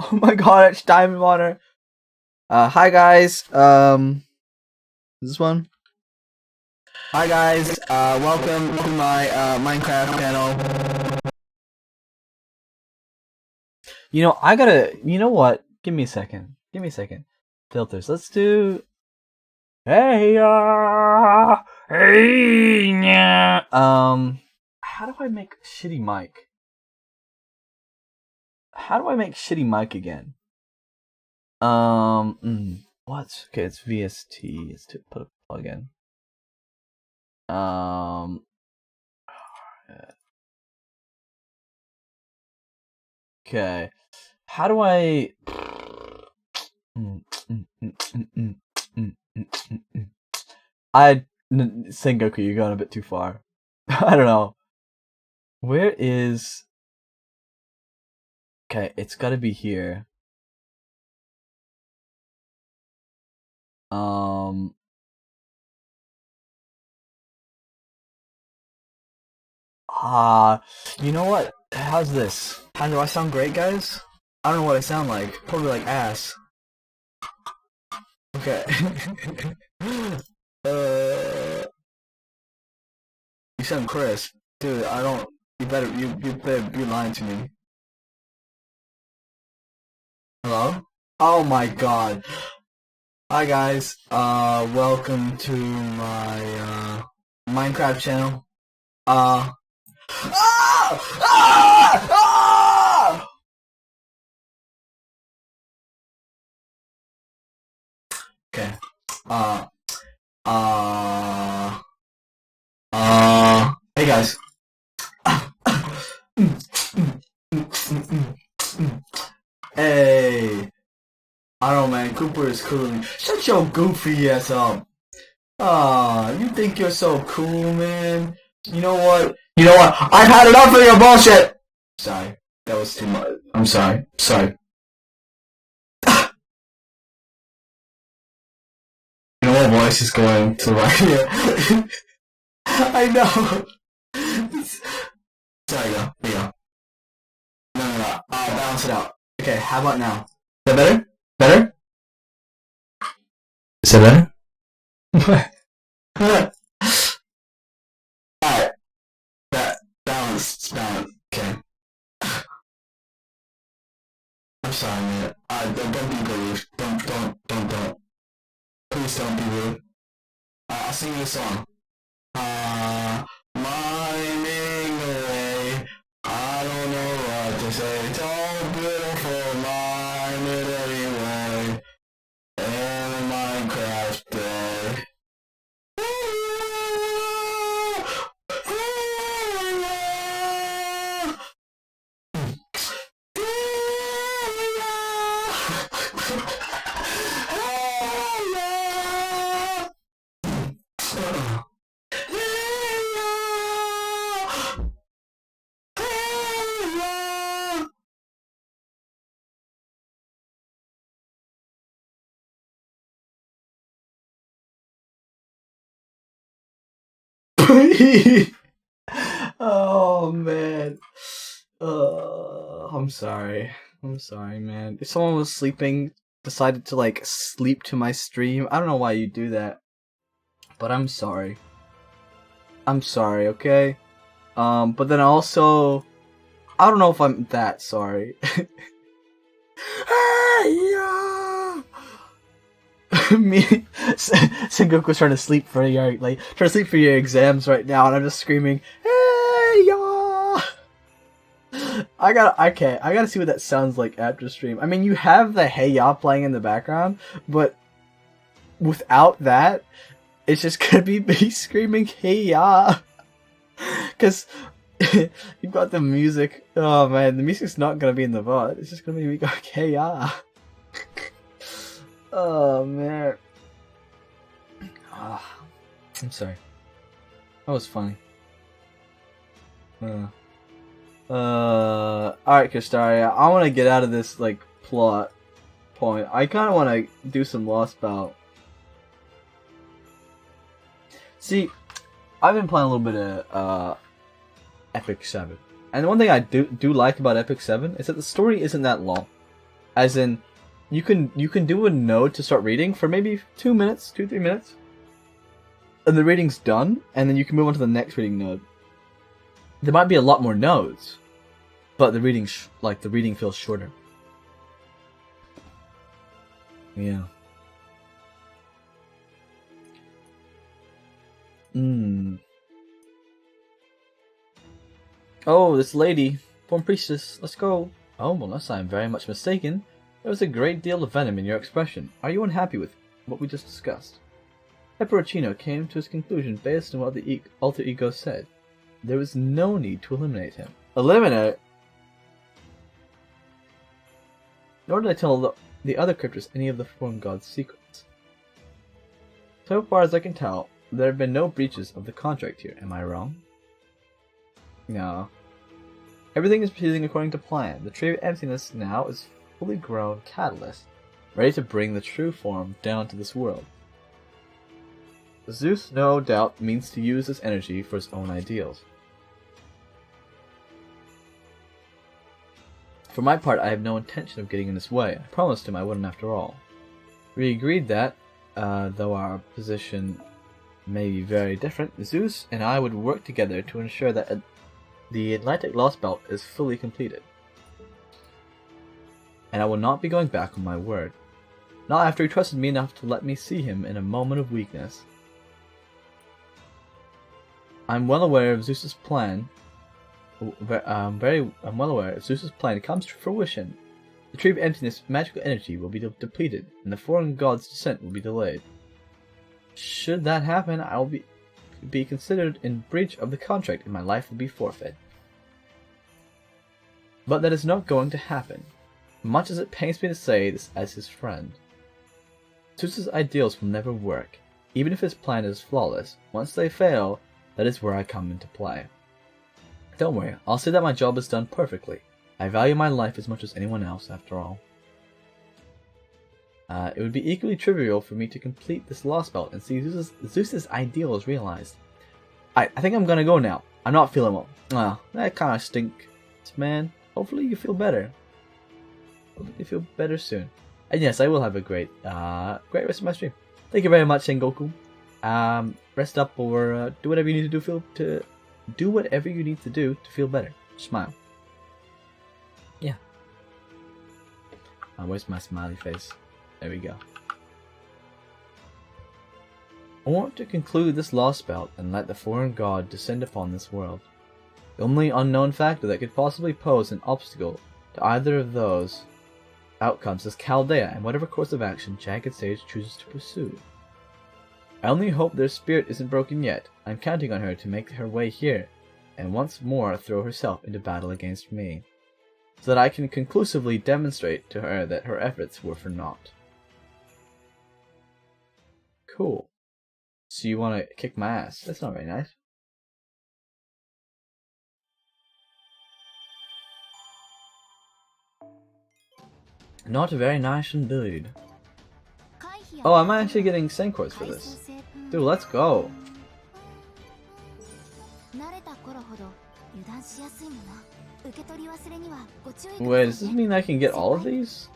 A: Oh my god, it's Diamond Water. Hi guys, this one. Hi guys, welcome to my Minecraft channel. You know, you know what? Give me a second. Filters. Let's do. Hey, hey, yeah. How do I make shitty mic? How do I make shitty mic again? What? Okay, it's VST. It's to put a plugin. Okay. How do I? Sengoku, you're going a bit too far. I don't know. Where is? Okay, it's got to be here. You know what? How's this? How do I sound great, guys? I don't know what I sound like. Probably like ass. Okay. You sound crisp. Dude, I don't. You better be lying to me. Hello? Oh my god. Hi guys. Welcome to my Minecraft channel. Okay. Hey guys. Hey. I don't know, man. Cooper is cool. Shut your goofy ass up. You think you're so cool, man? You know what? I've had enough of your bullshit! Sorry. That was too much. I'm sorry. You know what voice is going to the right here? I know. Sorry, go. Here you go. No. I'll balance it out. Okay, how about now? Is that better? Better? Is that better? Alright. Balance. Okay. I'm sorry, man. Don't be rude. Don't. Please don't be rude. I'll sing you a song. Mining away. I don't know what to say. It's all beautiful. Mine it anyway. In a Minecraft day. Oh man. I'm sorry, man. If someone was sleeping, decided to like sleep to my stream, I don't know why you do that, but I'm sorry. Okay. But then also, I don't know if I'm that sorry. Me, Sengoku's trying to sleep for your exams right now, and I'm just screaming, "Hey ya!" I gotta see what that sounds like after stream. I mean, you have the "Hey ya" playing in the background, but without that, it's just gonna be me screaming "Hey ya," because You got the music. Oh man, the music's not gonna be in the VOD. It's just gonna be me going, hey, yeah. Oh man. Ah, I'm sorry. That was funny. Alright, Castaria, I want to get out of this, like, plot point. I kind of want to do some Lost Belt. See, I've been playing a little bit of, Epic 7. And one thing I do like about Epic 7 is that the story isn't that long. As in, you can do a node to start reading for maybe 2 minutes, 2-3 minutes. And the reading's done, and then you can move on to the next reading node. There might be a lot more nodes, but the reading feels shorter. Yeah. Oh, this lady, former priestess. Let's go. Oh, unless I am very much mistaken, there was a great deal of venom in your expression. Are you unhappy with what we just discussed? Peperoncino came to his conclusion based on what the alter ego said. There was no need to eliminate him. Eliminate? Nor did I tell the other cryptors any of the foreign god's secrets. So far as I can tell, there have been no breaches of the contract here. Am I wrong? No. Everything is proceeding according to plan. The Tree of Emptiness now is fully grown catalyst, ready to bring the true form down to this world. Zeus, no doubt, means to use this energy for his own ideals. For my part, I have no intention of getting in his way. I promised him I wouldn't after all. We agreed that, though our position may be very different, Zeus and I would work together to ensure that the Atlantic Lost Belt is fully completed. And I will not be going back on my word. Not after he trusted me enough to let me see him in a moment of weakness. I'm well aware of Zeus's plan. I'm well aware if Zeus's plan comes to fruition, the Tree of Emptiness magical energy will be depleted, and the foreign god's descent will be delayed. Should that happen, I will be considered in breach of the contract, and my life will be forfeit. But that is not going to happen, much as it pains me to say this as his friend. Zeus's ideals will never work, even if his plan is flawless. Once they fail, that is where I come into play. Don't worry, I'll say that my job is done perfectly. I value my life as much as anyone else, after all. It would be equally trivial for me to complete this Lost Belt and see Zeus's ideals realized. I think I'm gonna go now. I'm not feeling well. That kinda stinks, man. Hopefully you feel better. Hopefully you feel better soon. And yes, I will have a great rest of my stream. Thank you very much, Sengoku. Rest up or do whatever you need to do whatever you need to do to feel better. Smile. Yeah. Where's my smiley face? There we go. I want to conclude this Lost Belt and let the foreign god descend upon this world. The only unknown factor that could possibly pose an obstacle to either of those outcomes is Chaldea and whatever course of action Jagged Sage chooses to pursue. I only hope their spirit isn't broken yet. I'm counting on her to make her way here, and once more throw herself into battle against me, so that I can conclusively demonstrate to her that her efforts were for naught. Cool. So you want to kick my ass? That's not very nice. Not very nice indeed. Oh, I'm actually getting Senkors for this. Dude, let's go. Wait, does this mean I can get all of these?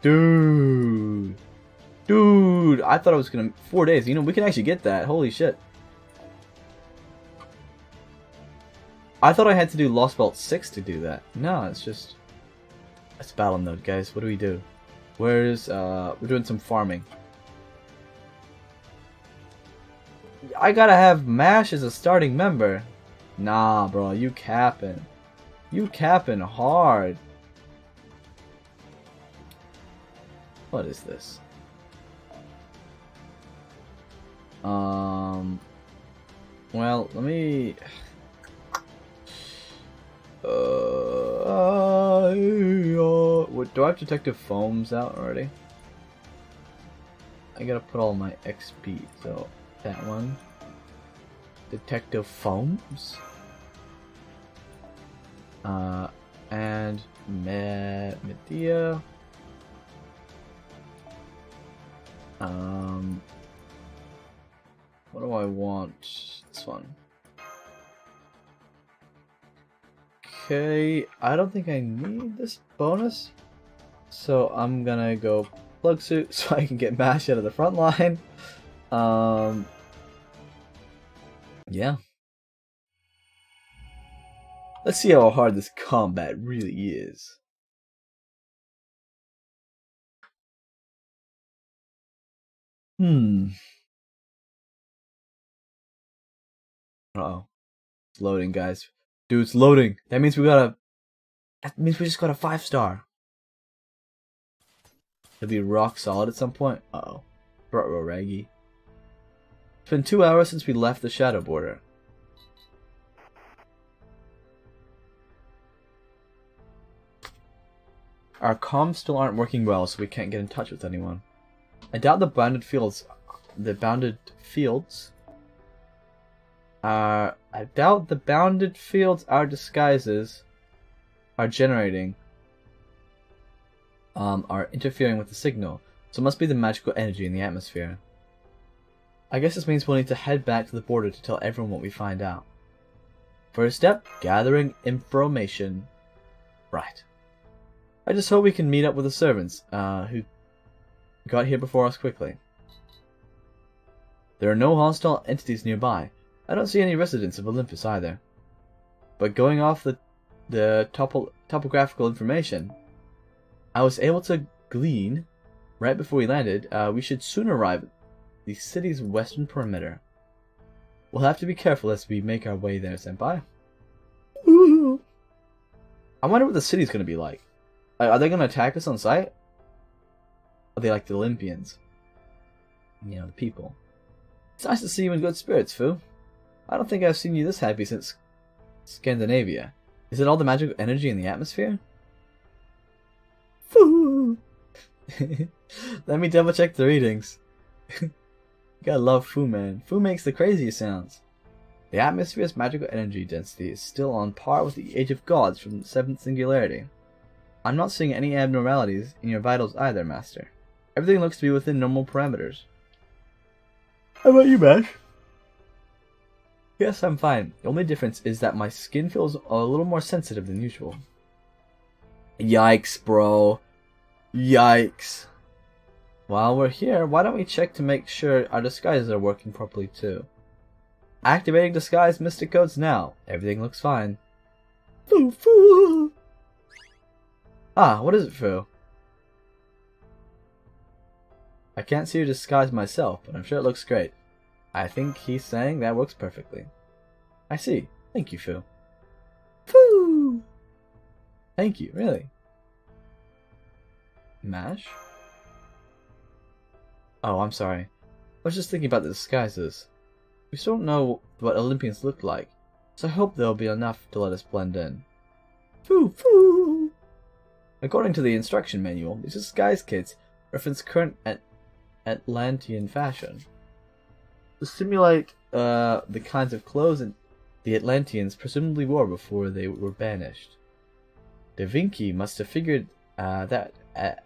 A: Dude, I thought I was gonna 4 days. You know, we can actually get that. Holy shit! I thought I had to do Lost Belt 6 to do that. No, it's just it's battle node, guys. What do we do? Where's we're doing some farming. I gotta have MASH as a starting member. Nah, bro, you capping. You capping hard. What is this? Well, let me... what, do I have detective foams out already? I gotta put all my XP, so that one. Detective foams. And Medea. What do I want? This one. Okay, I don't think I need this bonus, so I'm gonna go plug suit so I can get MASH out of the front line. Yeah. Let's see how hard this combat really is. Uh-oh. It's loading, guys. Dude, it's loading. That means we just got a 5-star. It'll be rock solid at some point. Uh-oh. Bro, Raggy. It's been 2 hours since we left the Shadow Border. Our comms still aren't working well, so we can't get in touch with anyone. I doubt the bounded fields our disguises are generating are interfering with the signal, so it must be the magical energy in the atmosphere. I guess this means we'll need to head back to the border to tell everyone what we find out. First step, gathering information. Right. I just hope we can meet up with the servants, who got here before us quickly. There are no hostile entities nearby. I don't see any residents of Olympus either. But going off the topographical information, I was able to glean, right before we landed, we should soon arrive at the city's western perimeter. We'll have to be careful as we make our way there, Senpai. Ooh. I wonder what the city's going to be like. Are they going to attack us on sight? Are they like the Olympians? You know, the people. It's nice to see you in good spirits, Fu. I don't think I've seen you this happy since Scandinavia. Is it all the magical energy in the atmosphere? Fu! Let me double check the readings. You gotta love Fu, man. Fu makes the craziest sounds. The atmosphere's magical energy density is still on par with the Age of Gods from the 7th Singularity. I'm not seeing any abnormalities in your vitals either, Master. Everything looks to be within normal parameters. How about you, Mash? Yes, I'm fine. The only difference is that my skin feels a little more sensitive than usual. Yikes, bro. Yikes. While we're here, why don't we check to make sure our disguises are working properly too? Activating disguise mystic codes now. Everything looks fine. Foo foo. Ah, what is it, Fu? I can't see your disguise myself, but I'm sure it looks great. I think he's saying that works perfectly. I see. Thank you, Fu. Fu! Thank you, really. Mash? Oh, I'm sorry. I was just thinking about the disguises. We still don't know what Olympians look like, so I hope there'll be enough to let us blend in. Fu Fu! According to the instruction manual, these disguise kits reference current Atlantean fashion. To simulate the kinds of clothes the Atlanteans presumably wore before they were banished. Da Vinci must have figured that an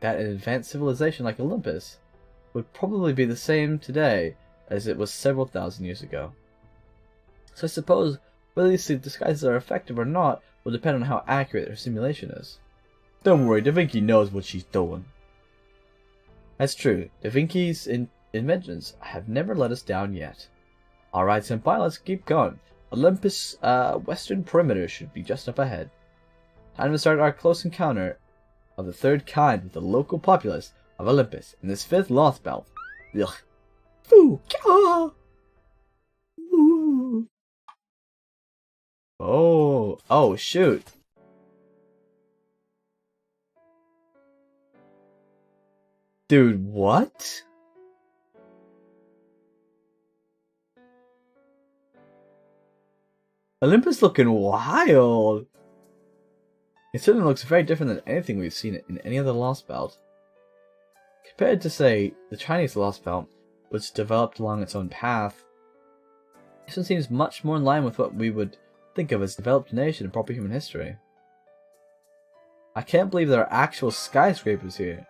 A: advanced civilization like Olympus would probably be the same today as it was several thousand years ago. So I suppose whether these disguises are effective or not will depend on how accurate their simulation is. Don't worry, Da Vinci knows what she's doing. That's true. Da Vinci's inventions have never let us down yet. Alright, Senpai, let's keep going. Olympus' western perimeter should be just up ahead. Time to start our close encounter of the third kind with the local populace of Olympus in this 5th Lost Belt. Ugh. Foo! Oh, shoot. Dude, what? Olympus looking wild. It certainly looks very different than anything we've seen in any other Lost Belt. Compared to, say, the Chinese Lost Belt, which developed along its own path, this one seems much more in line with what we would think of as developed nation in proper human history. I can't believe there are actual skyscrapers here.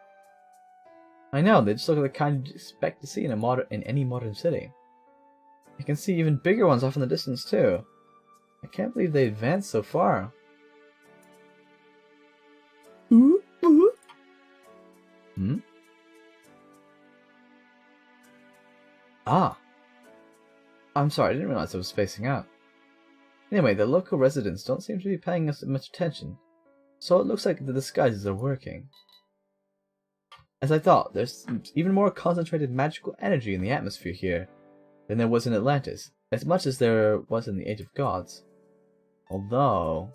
A: I know, they just look like the kind you'd expect to see in any modern city. You can see even bigger ones off in the distance too. I can't believe they advanced so far. Hmm? Ah. I'm sorry, I didn't realize I was spacing out. Anyway, the local residents don't seem to be paying us much attention, so it looks like the disguises are working. As I thought, there's even more concentrated magical energy in the atmosphere here than there was in Atlantis, as much as there was in the Age of Gods. Although...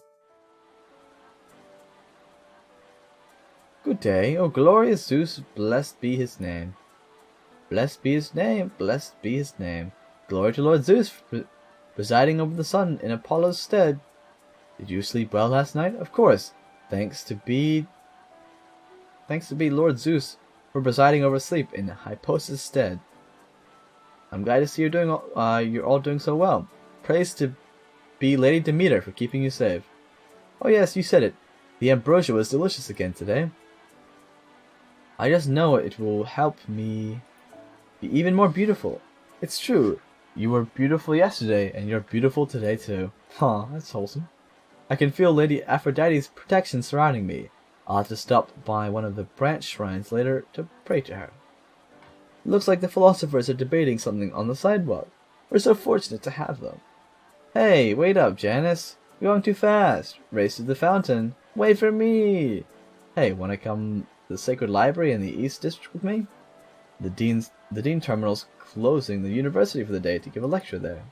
A: Good day, O glorious Zeus, blessed be his name. Blessed be his name, blessed be his name. Glory to Lord Zeus, presiding over the sun in Apollo's stead. Did you sleep well last night? Of course. Thanks to be Lord Zeus for presiding over sleep in Hipposis' stead. I'm glad to see you're all doing so well. Praise to be Lady Demeter for keeping you safe. Oh yes, you said it. The ambrosia was delicious again today. I just know it will help me be even more beautiful. It's true. You were beautiful yesterday, and you're beautiful today too. Huh, that's wholesome. I can feel Lady Aphrodite's protection surrounding me. I'll have to stop by one of the branch shrines later to pray to her. It looks like the philosophers are debating something on the sidewalk. We're so fortunate to have them. Hey, wait up, Janice. You're going too fast. Race to the fountain. Wait for me. Hey, wanna come to the Sacred Library in the East District with me? The Dean Terminal's closing the university for the day to give a lecture there.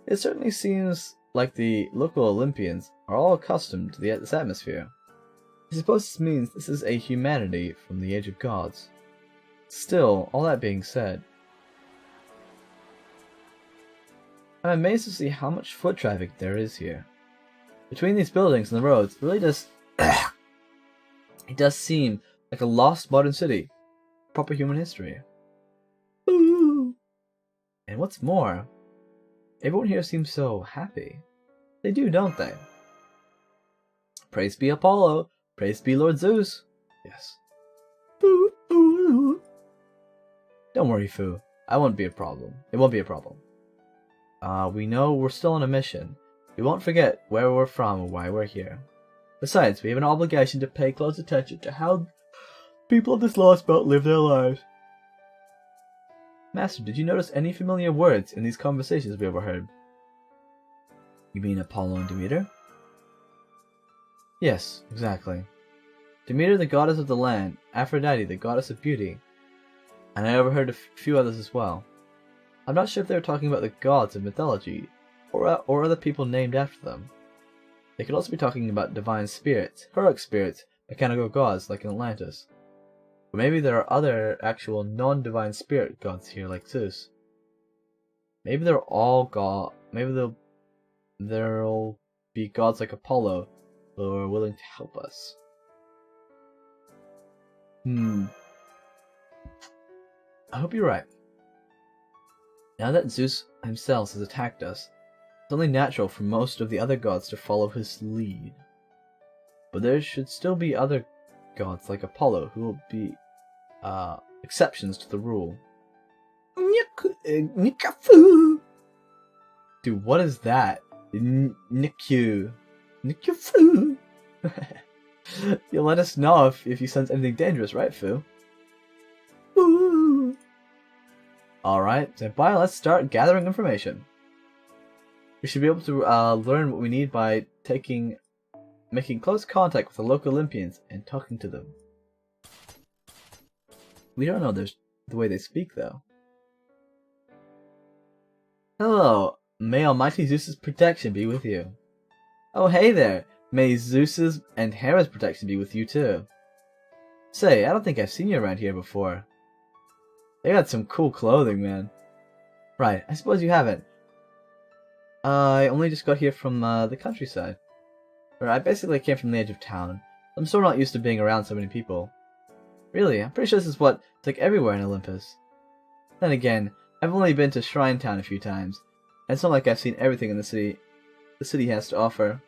A: It certainly seems like the local Olympians are all accustomed to this atmosphere. I suppose this means this is a humanity from the Age of Gods. Still, all that being said, I'm amazed to see how much foot traffic there is here. Between these buildings and the roads, it really does it does seem like a lost modern city. Proper human history. And what's more, everyone here seems so happy. They do, don't they? Praise be Apollo. Praise be Lord Zeus. Yes. Don't worry, Fu. I won't be a problem. It won't be a problem. We know we're still on a mission. We won't forget where we're from or why we're here. Besides, we have an obligation to pay close attention to how people of this lost belt live their lives. Master, did you notice any familiar words in these conversations we overheard? You mean Apollo and Demeter? Yes, exactly. Demeter, the goddess of the land, Aphrodite, the goddess of beauty, and I overheard a few others as well. I'm not sure if they were talking about the gods of mythology, or other people named after them. They could also be talking about divine spirits, heroic spirits, mechanical gods like in Atlantis. Or maybe there are other actual non-divine spirit gods here like Zeus. Maybe they're all maybe there'll be gods like Apollo who are willing to help us. I hope you're right. Now that Zeus himself has attacked us, it's only natural for most of the other gods to follow his lead. But there should still be other gods like Apollo who will be exceptions to the rule. Dude, what is that? Nikyu. Fu. You'll let us know if you sense anything dangerous, right, Fu? Alright, Senpai, let's start gathering information. We should be able to learn what we need by making close contact with the local Olympians and talking to them. We don't know the way they speak, though. Hello, may Almighty Zeus's protection be with you. Oh, hey there, may Zeus's and Hera's protection be with you too. Say, I don't think I've seen you around here before. They got some cool clothing, man. Right, I suppose you haven't. I only just got here from the countryside. Or I basically came from the edge of town. I'm still not used to being around so many people. Really, I'm pretty sure this is what it's like everywhere in Olympus. Then again, I've only been to Shrine Town a few times, and it's not like I've seen everything in the city has to offer.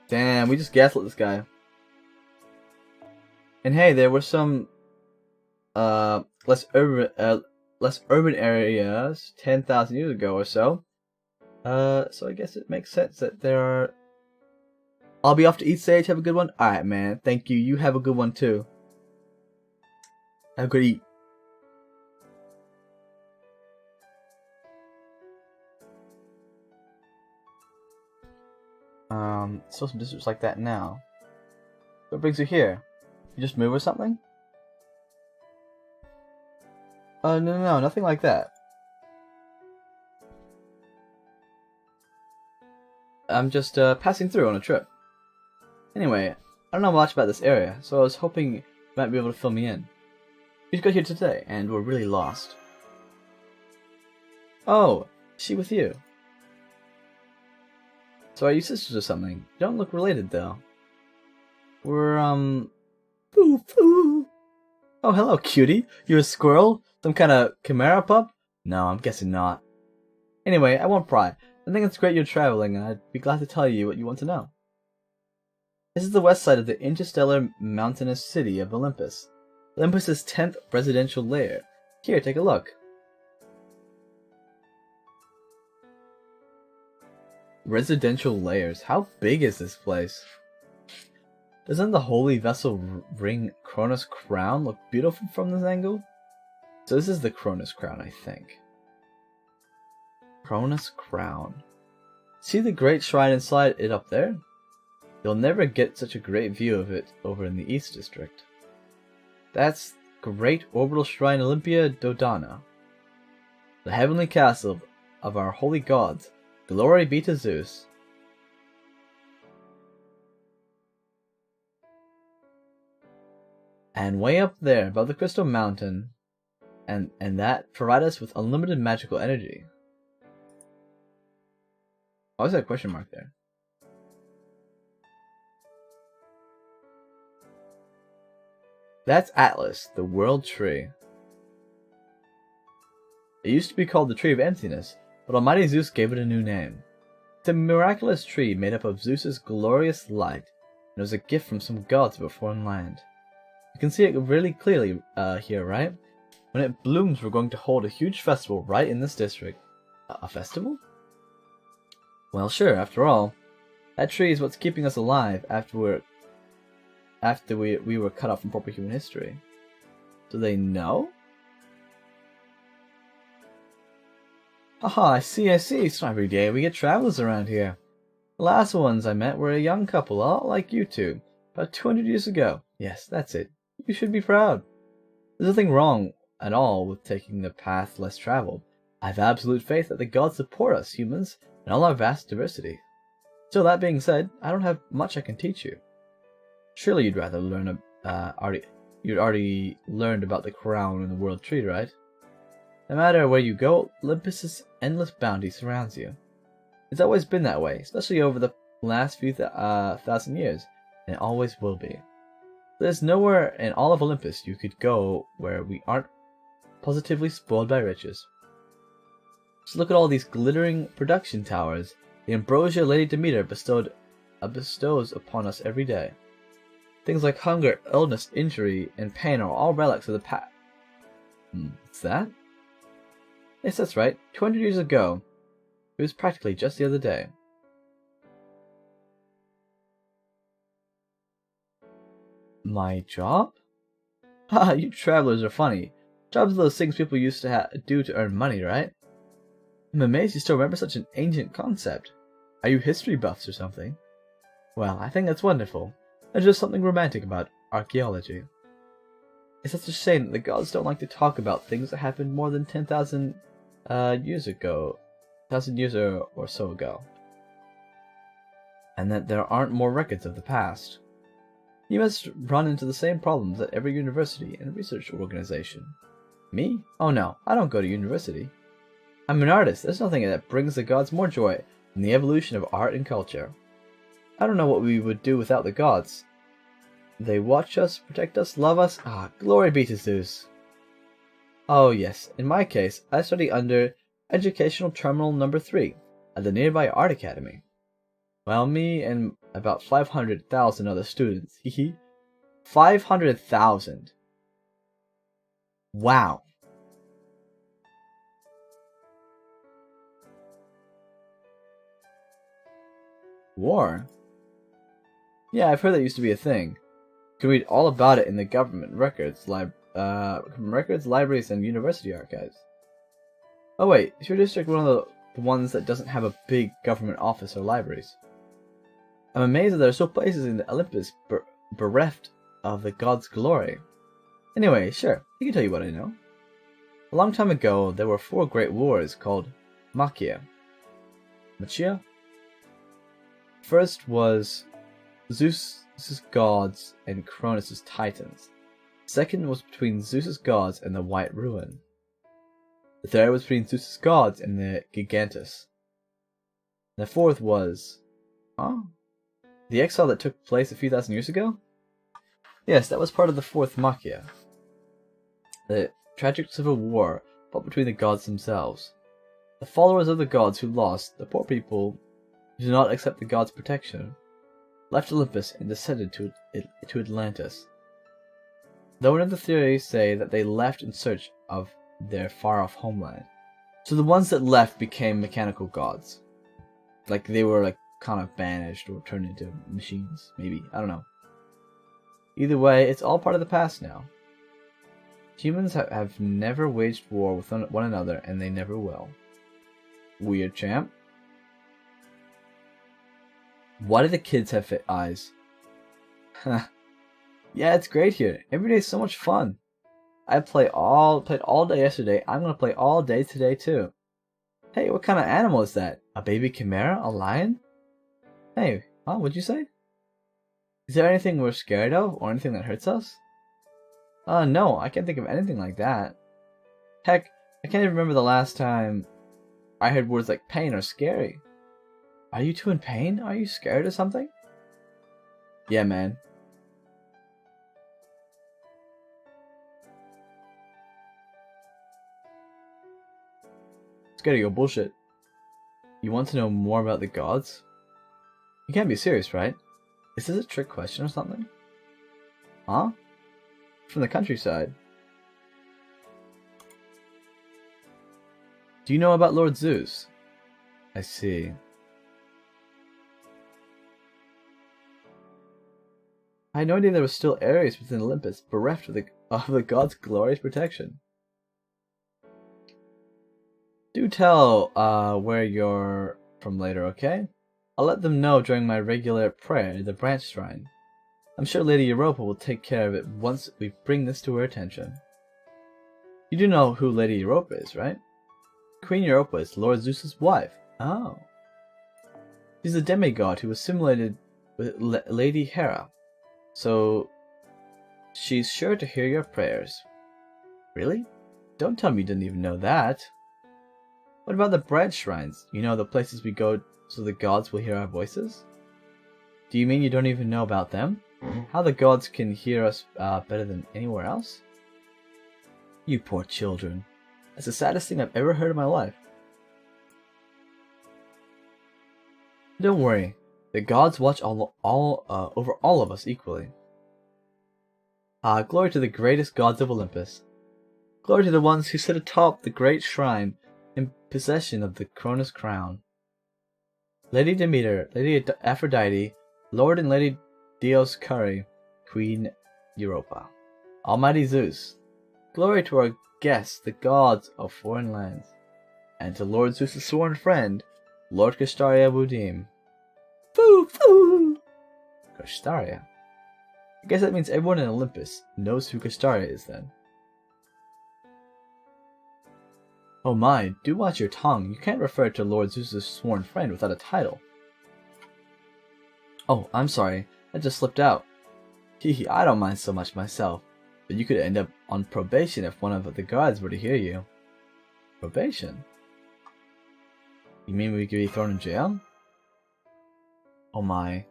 A: Damn, we just gaslit this guy. And hey, there were some less urban areas 10,000 years ago or so. So I guess it makes sense that there are. I'll be off to eat, Sage. Have a good one. Alright, man. Thank you. You have a good one too. Have a good eat. Still some districts like that now. What brings you here? You just move or something? No, nothing like that. I'm just passing through on a trip. Anyway, I don't know much about this area, so I was hoping you might be able to fill me in. We just got here today, and we're really lost. Oh, is she with you? So are you sisters or something? You don't look related, though. We're, Foo. Oh, hello, cutie. You a squirrel? Some kind of chimera pup? No, I'm guessing not. Anyway, I won't pry. I think it's great you're traveling, and I'd be glad to tell you what you want to know. This is the west side of the interstellar mountainous city of Olympus. Olympus's 10th residential layer. Here, take a look. Residential layers. How big is this place? Doesn't the holy vessel ring Cronus crown look beautiful from this angle? So this is the Cronus crown, I think. Cronus crown. See the great shrine inside it up there? You'll never get such a great view of it over in the East District. That's Great Orbital Shrine Olympia Dodana. The heavenly castle of our holy gods. Glory be to Zeus. And way up there above the Crystal Mountain, and that provide us with unlimited magical energy. Why is that a question mark there? That's Atlas, the World Tree. It used to be called the Tree of Emptiness, but Almighty Zeus gave it a new name. It's a miraculous tree made up of Zeus's glorious light, and it was a gift from some gods of a foreign land. You can see it really clearly here, right? When it blooms, we're going to hold a huge festival right in this district. A festival? Well, sure, after all, that tree is what's keeping us alive after we were cut off from proper human history. Do they know? Haha, I see. It's not every day we get travelers around here. The last ones I met were a young couple, all like you two, about 200 years ago. Yes, that's it. You should be proud. There's nothing wrong at all with taking the path less traveled. I have absolute faith that the gods support us humans and all our vast diversity. So that being said, I don't have much I can teach you. Surely you'd rather learn you'd already learned about the crown and the world tree, right? No matter where you go, Olympus's endless bounty surrounds you. It's always been that way, especially over the last few thousand years, and it always will be. There's nowhere in all of Olympus you could go where we aren't positively spoiled by riches. Just look at all these glittering production towers the ambrosia Lady Demeter bestows upon us every day. Things like hunger, illness, injury, and pain are all relics of the past. What's that? Yes, that's right. 200 years ago. It was practically just the other day. My job? Haha, you travelers are funny. Jobs are those things people used to do to earn money, right? I'm amazed you still remember such an ancient concept. Are you history buffs or something? Well, I think that's wonderful. There's just something romantic about archaeology. It's such a shame that the gods don't like to talk about things that happened more than 10,000 years ago. 1,000 years or so ago. and that there aren't more records of the past. You must run into the same problems at every university and research organization. Me? Oh no, I don't go to university. I'm an artist. There's nothing that brings the gods more joy than the evolution of art and culture. I don't know what we would do without the gods. They watch us, protect us, love us. Ah, glory be to Zeus. Oh yes, in my case, I study under Educational Terminal Number 3 at the nearby Art Academy. Well, me and about 500,000 other students. Hehe. 500,000. Wow. War? Yeah, I've heard that used to be a thing. You can read all about it in the government records, libraries, and university archives. Oh wait, is your district one of the ones that doesn't have a big government office or libraries? I'm amazed that there are still places in the Olympus bereft of the god's glory. Anyway, sure, I can tell you what I know. A long time ago, there were 4 great wars called Machia. Machia? First was Zeus's gods and Cronus' titans. The second was between Zeus's gods and the White Ruin. The third was between Zeus's gods and the Gigantus. The fourth was... Huh? The exile that took place a few thousand years ago? Yes, that was part of the 4th Machia. The tragic civil war fought between the gods themselves. The followers of the gods who lost, the poor people who did not accept the gods' protection, left Olympus and descended to Atlantis. Though another theories say that they left in search of their far-off homeland. So the ones that left became mechanical gods. Like they were kind of banished or turned into machines, maybe. I don't know. Either way, it's all part of the past now. Humans have never waged war with one another, and they never will. Weird champ. Why do the kids have fit eyes? Yeah, it's great here. Every day is so much fun. I played all day yesterday. I'm gonna play all day today too. Hey, what kind of animal is that? A baby chimera? A lion? Hey, huh? What'd you say? Is there anything we're scared of, or anything that hurts us? No, I can't think of anything like that. Heck, I can't even remember the last time I heard words like pain or scary. Are you two in pain? Are you scared or something? Yeah, man. Scared of your bullshit. You want to know more about the gods? You can't be serious, right? Is this a trick question or something? Huh? From the countryside. Do you know about Lord Zeus? I see. I had no idea there were still areas within Olympus bereft of the god's glorious protection. Do tell where you're from later, okay? I'll let them know during my regular prayer at the branch shrine. I'm sure Lady Europa will take care of it once we bring this to her attention. You do know who Lady Europa is, right? Queen Europa is Lord Zeus's wife. Oh. She's a demigod who was assimilated with Lady Hera. So, she's sure to hear your prayers. Really? Don't tell me you didn't even know that. What about the branch shrines? You know, the places we go so the gods will hear our voices? Do you mean you don't even know about them? How the gods can hear us better than anywhere else? You poor children. That's the saddest thing I've ever heard in my life. Don't worry. The gods watch over all of us equally. Glory to the greatest gods of Olympus. Glory to the ones who sit atop the great shrine in possession of the Cronus crown. Lady Demeter, Lady Aphrodite, Lord and Lady Dioscuri, Queen Europa. Almighty Zeus. Glory to our guests, the gods of foreign lands. And to Lord Zeus' sworn friend, Lord Castaria Budim. Foo foo! Castaria. I guess that means everyone in Olympus knows who Castaria is then. Oh my, do watch your tongue. You can't refer to Lord Zeus' sworn friend without a title. Oh, I'm sorry. That just slipped out. Hehe, I don't mind so much myself. But you could end up on probation if one of the guards were to hear you. Probation? You mean we could be thrown in jail? Oh my.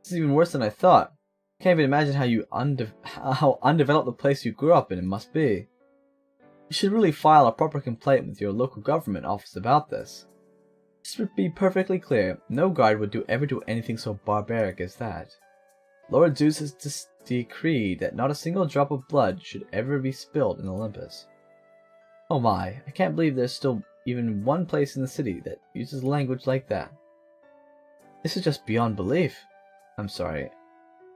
A: This is even worse than I thought. I can't even imagine how undeveloped the place you grew up in it must be. You should really file a proper complaint with your local government office about this. Just to be perfectly clear, no guard would ever do anything so barbaric as that. Lord Zeus has decreed that not a single drop of blood should ever be spilled in Olympus. Oh my, I can't believe there's still even one place in the city that uses language like that. This is just beyond belief. I'm sorry.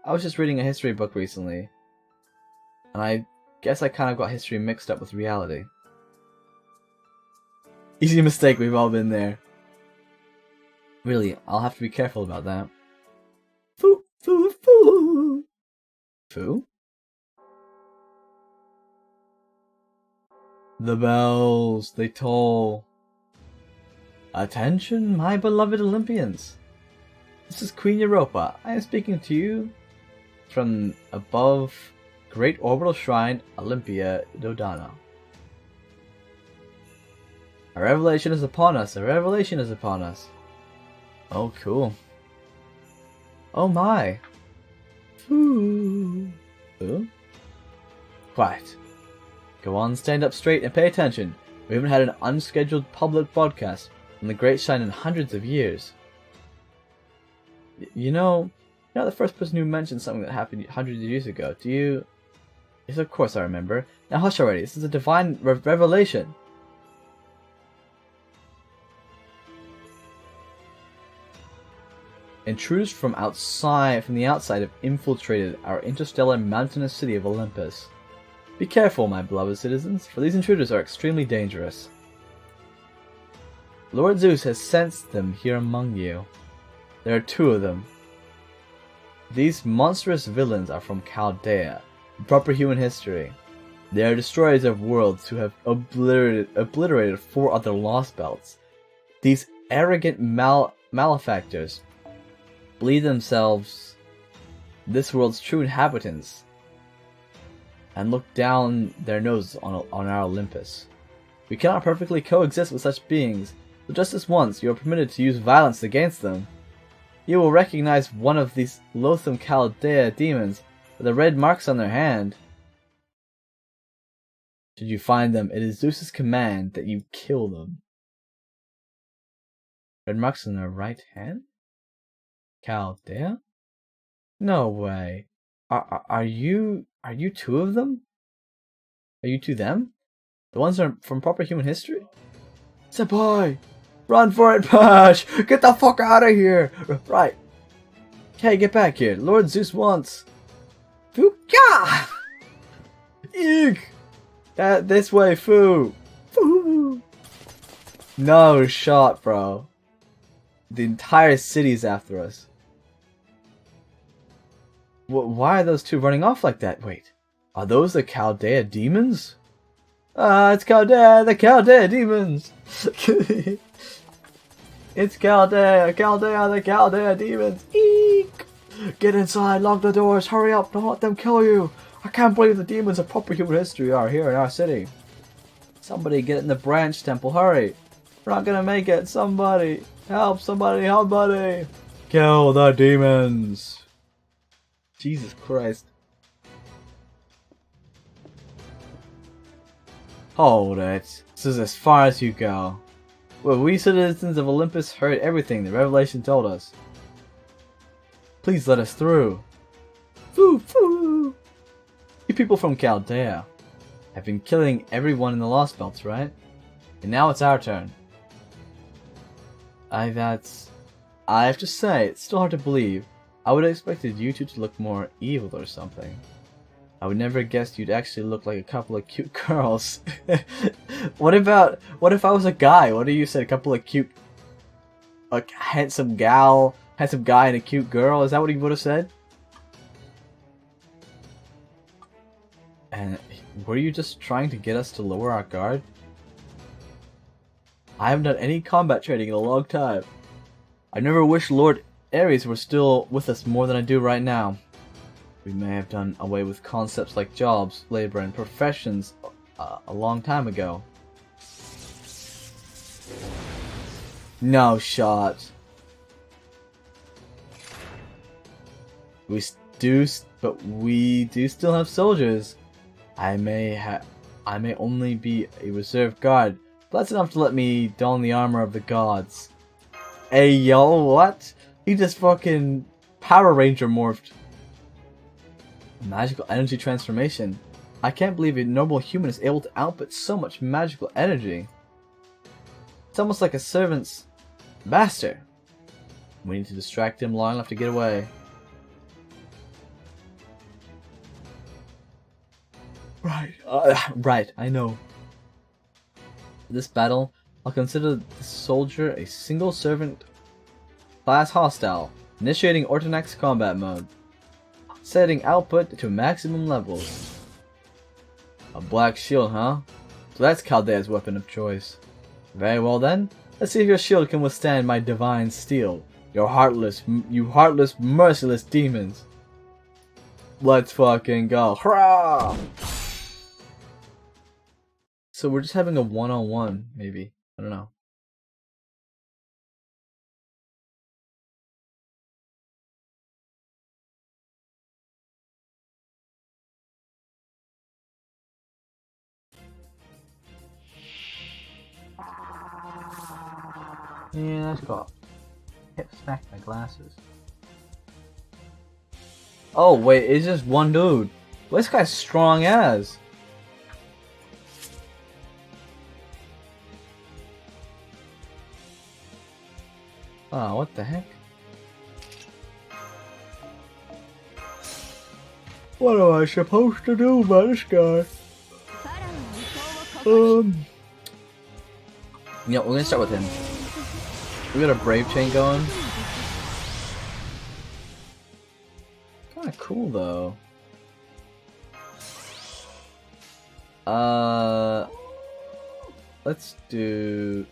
A: I was just reading a history book recently, and I guess I kind of got history mixed up with reality. Easy mistake, we've all been there. Really, I'll have to be careful about that. Foo, foo, foo. Foo? The bells, they toll. Attention, my beloved Olympians. This is Queen Europa. I am speaking to you from above Great Orbital Shrine, Olympia, Dodana. A revelation is upon us. A revelation is upon us. Oh, cool. Oh my. Ooh. Ooh. Quiet. Go on, stand up straight and pay attention. We haven't had an unscheduled public broadcast on the Great Shrine in hundreds of years. You know, you're not the first person who mentioned something that happened hundreds of years ago. Do you? Yes, of course I remember. Now hush already. This is a divine revelation. Intruders from the outside have infiltrated our interstellar mountainous city of Olympus. Be careful, my beloved citizens, for these intruders are extremely dangerous. Lord Zeus has sensed them here among you. There are two of them. These monstrous villains are from Chaldea, proper human history. They are destroyers of worlds who have obliterated 4 other lost belts. These arrogant malefactors believe themselves this world's true inhabitants and look down their noses on our Olympus. We cannot perfectly coexist with such beings, but just this once you are permitted to use violence against them. You will recognize one of these loathsome Chaldea demons with the red marks on their hand. Should you find them, it is Zeus's command that you kill them. Red marks on their right hand? Chaldea? No way. Are you 2 of them? Are you 2 them? The ones that are from proper human history? Senpai! Run for it, Pash! Get the fuck out of here! Right. Okay, get back here. Lord Zeus wants... Fuka! Eek! This way, Foo! Foo! No shot, bro. The entire city's after us. Why are those 2 running off like that? Wait, are those the Chaldea demons? It's Chaldea, the Chaldea demons! It's Chaldea, the Chaldea demons! Eek! Get inside, lock the doors, hurry up, don't let them kill you! I can't believe the demons of proper human history are here in our city. Somebody get in the branch temple, hurry! We're not gonna make it, somebody! Help, somebody, help, buddy! Kill the demons! Jesus Christ. Hold it. This is as far as you go. Well, we citizens of Olympus heard everything the revelation told us. Please let us through. Foo foo! You people from Chaldea have been killing everyone in the Lost Belts, right? And now it's our turn. I have to say, it's still hard to believe. I would have expected you 2 to look more evil or something. I would never have guessed you'd actually look like a couple of cute girls. What if I was a guy? What if you said a couple of cute, like, handsome guy and a cute girl? Is that what he would have said? And were you just trying to get us to lower our guard? I haven't done any combat training in a long time. I never wished Lord Ares were still with us more than I do right now, we may have done away with concepts like jobs, labor, and professions a long time ago. No shot. We do still have soldiers. I may only be a reserve guard, but that's enough to let me don the armor of the gods. Hey yo, what? He just fucking Power Ranger morphed. Magical energy transformation. I can't believe a normal human is able to output so much magical energy. It's almost like a servant's master. We need to distract him long enough to get away. Right, I know. For this battle, I'll consider the soldier a single servant class hostile, initiating Ortonax combat mode, setting output to maximum levels. A black shield, huh? So that's Chaldea's weapon of choice. Very well then, let's see if your shield can withstand my divine steel. You heartless, merciless demons. Let's fucking go. Hurrah! So we're just having a one-on-one, maybe. I don't know. Yeah, that's cool. Hit smack my glasses. Oh wait, it's just one dude. Well, this guy's strong as. Oh, what the heck? What am I supposed to do about this guy? Yeah, we're gonna start with him. We got a Brave Chain going. Kinda cool though. Let's do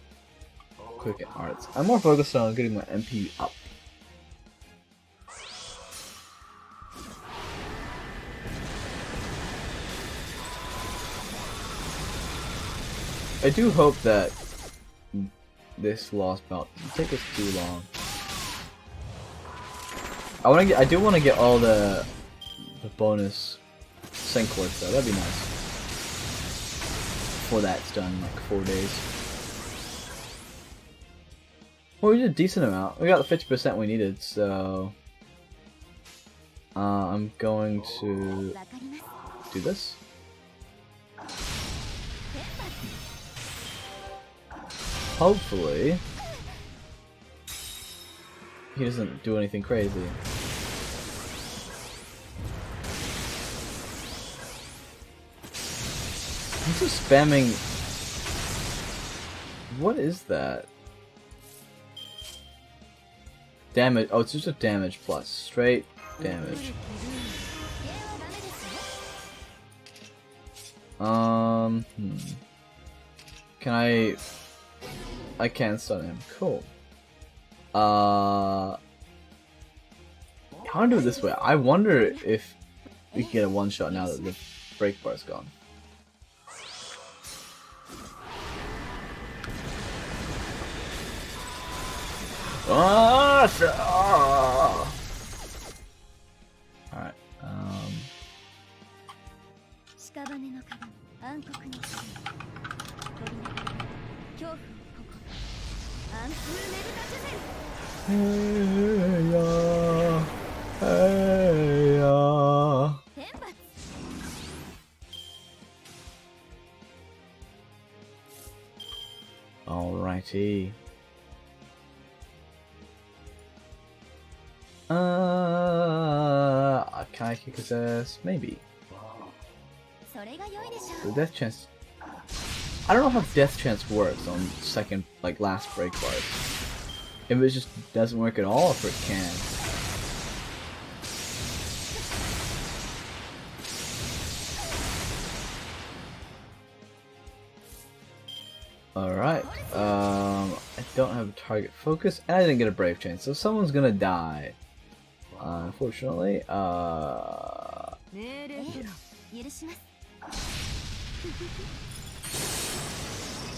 A: Quick Arts. I'm more focused on getting my MP up. I do hope that this lost belt doesn't take us too long. I do want to get all the bonus sync cords though. That'd be nice. Before that's done, in like 4 days. Well, we did a decent amount. We got the 50% we needed, so I'm going to do this. Hopefully, he doesn't do anything crazy. He's just spamming. What is that? Damage. Oh, it's just a damage plus. Straight damage. Can I can't stun him. Cool. How do I do it this way? I wonder if we can get a one shot now that the break bar is gone. Alright. Alrighty. Can I kick his ass? Maybe. The death chance. I don't know how death chance works on second, like last break bars. If it just doesn't work at all, if it can. Alright, I don't have a target focus, and I didn't get a brave chain, so someone's gonna die. Unfortunately,
F: 命令許します。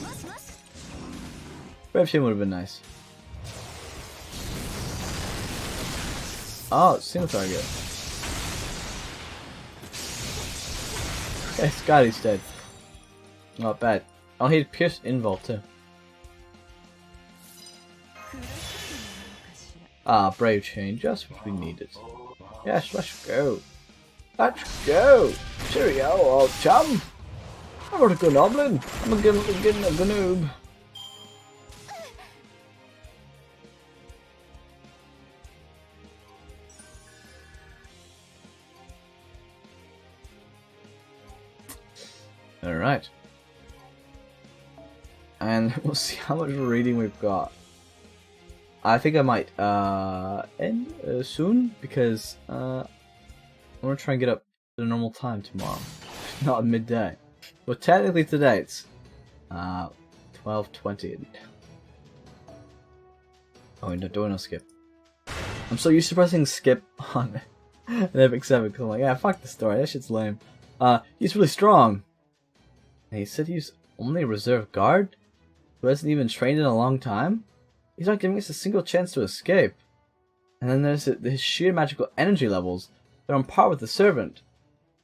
F: もしもし。
A: brave chain would have been nice. Oh, single target. Okay, Scotty's dead. Not bad. Oh, he had pierced invul too. Ah, brave chain, just what we needed. Yes, let's go. Let's go. Cheerio, old chum. I'm not a good goblin. I'm a good noob. Alright. And we'll see how much reading we've got. I think I might end soon because I want to try and get up to the normal time tomorrow. Not midday. Well, technically today it's 12:20. Oh, no, don't no skip. I'm so used to pressing skip on an Epic 7 because I'm like, yeah, fuck the story, that shit's lame. He's really strong. And he said he's only a reserve guard who hasn't even trained in a long time? He's not giving us a single chance to escape. And then there's his sheer magical energy levels. They're on par with the servant.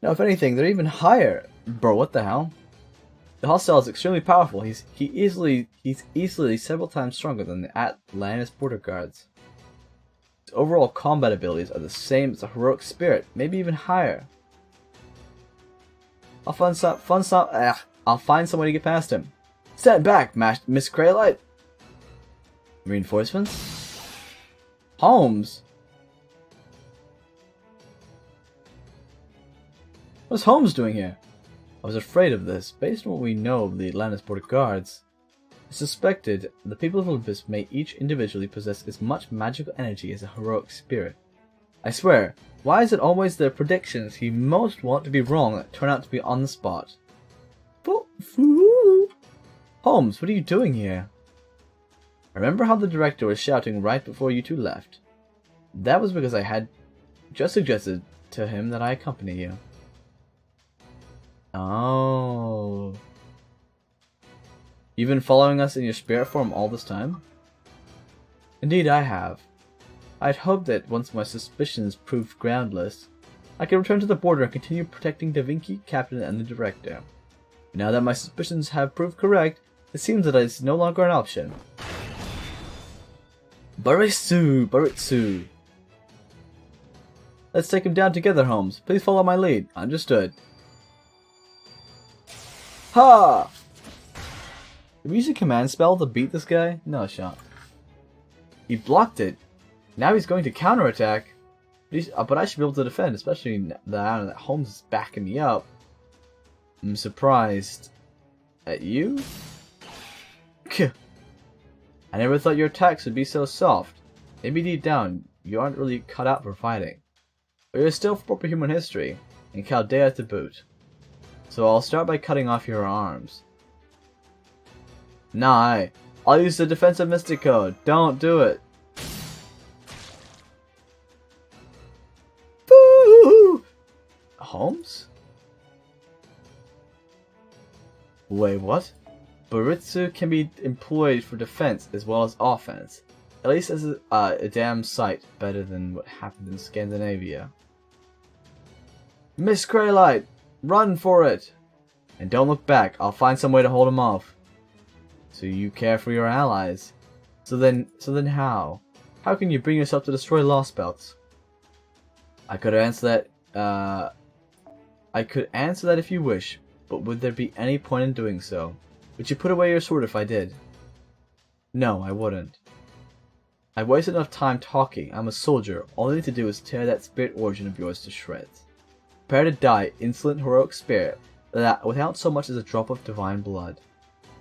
A: Now, if anything, they're even higher. Bro, what the hell? The hostile is extremely powerful. He's easily several times stronger than the Atlantis border guards. His overall combat abilities are the same as a heroic spirit, maybe even higher. I'll find some way to get past him. Stand back, Miss Craylite. Reinforcements? Holmes? What's Holmes doing here? I was afraid of this. Based on what we know of the Atlantis border guards, I suspected the people of Olympus may each individually possess as much magical energy as a heroic spirit. I swear, why is it always the predictions he most want to be wrong that turn out to be on the spot? Holmes, what are you doing here? Remember how the director was shouting right before you two left? That was because I had just suggested to him that I accompany you. Oh. You've been following us in your spirit form all this time? Indeed I have. I'd hoped that once my suspicions proved groundless, I could return to the border and continue protecting Da Vinci, Captain, and the director. But now that my suspicions have proved correct, it seems that it's no longer an option. Baritsu! Let's take him down together, Holmes. Please follow my lead. Understood. Ha! Did we use a command spell to beat this guy? No shot. He blocked it. Now he's going to counterattack. But I should be able to defend, especially now that Holmes is backing me up. I'm surprised. At you? I never thought your attacks would be so soft. Maybe deep down, you aren't really cut out for fighting. But you're still proper human history, and Chaldea to boot. So I'll start by cutting off your arms. Nah, I'll use the defensive mystic code. Don't do it. Boo! Holmes? Wait, what? Baritsu can be employed for defense as well as offense. At least as a damn sight better than what happened in Scandinavia. Miss Craylite! Run for it! And don't look back, I'll find some way to hold him off. So you care for your allies. So then how? How can you bring yourself to destroy Lost Belts? I could answer that, if you wish, but would there be any point in doing so? Would you put away your sword if I did? No, I wouldn't. I've wasted enough time talking. I'm a soldier. All I need to do is tear that spirit origin of yours to shreds. Prepare to die, insolent heroic spirit, without so much as a drop of divine blood.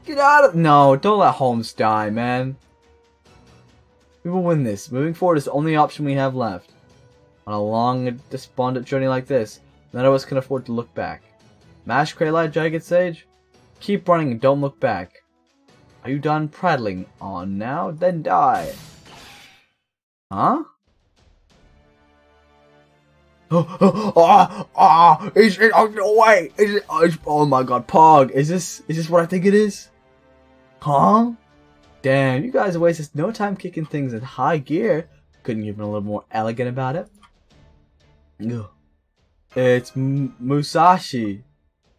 A: Get out of— No, don't let Holmes die, man. We will win this. Moving forward is the only option we have left. On a long and despondent journey like this, none of us can afford to look back. Mash Craylite, Jagged Sage? Keep running and don't look back. Are you done prattling on now? Then die. Huh? Is it? Oh no way! Is it? Oh my god, Pog! Is this what I think it is? Huh? Damn, you guys wasted no time kicking things in high gear. Couldn't you have been a little more elegant about it? Ugh. It's Musashi.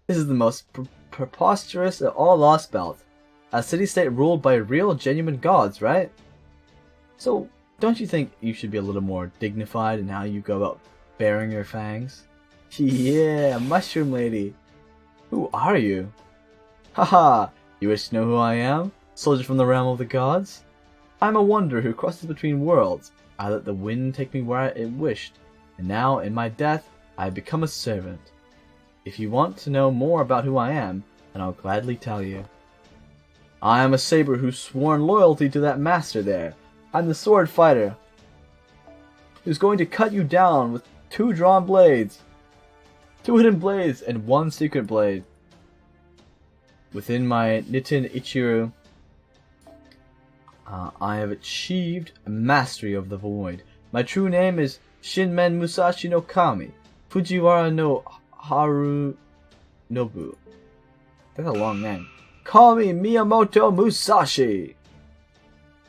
A: This is the most preposterous of all Lost Belts. A city-state ruled by real, genuine gods, right? So, don't you think you should be a little more dignified in how you go about baring your fangs? Yeah, Mushroom Lady. Who are you? Haha, you wish to know who I am? Soldier from the realm of the gods? I'm a wanderer who crosses between worlds. I let the wind take me where it wished, and now, in my death, I have become a servant. If you want to know more about who I am, then I'll gladly tell you. I am a saber who's sworn loyalty to that master there. I'm the sword fighter who's going to cut you down with 2 drawn blades, 2 hidden blades, and 1 secret blade. Within my Niten Ichiru, I have achieved a mastery of the void. My true name is Shinmen Musashi no Kami, Fujiwara no Harunobu. That's a long name. Call me Miyamoto Musashi!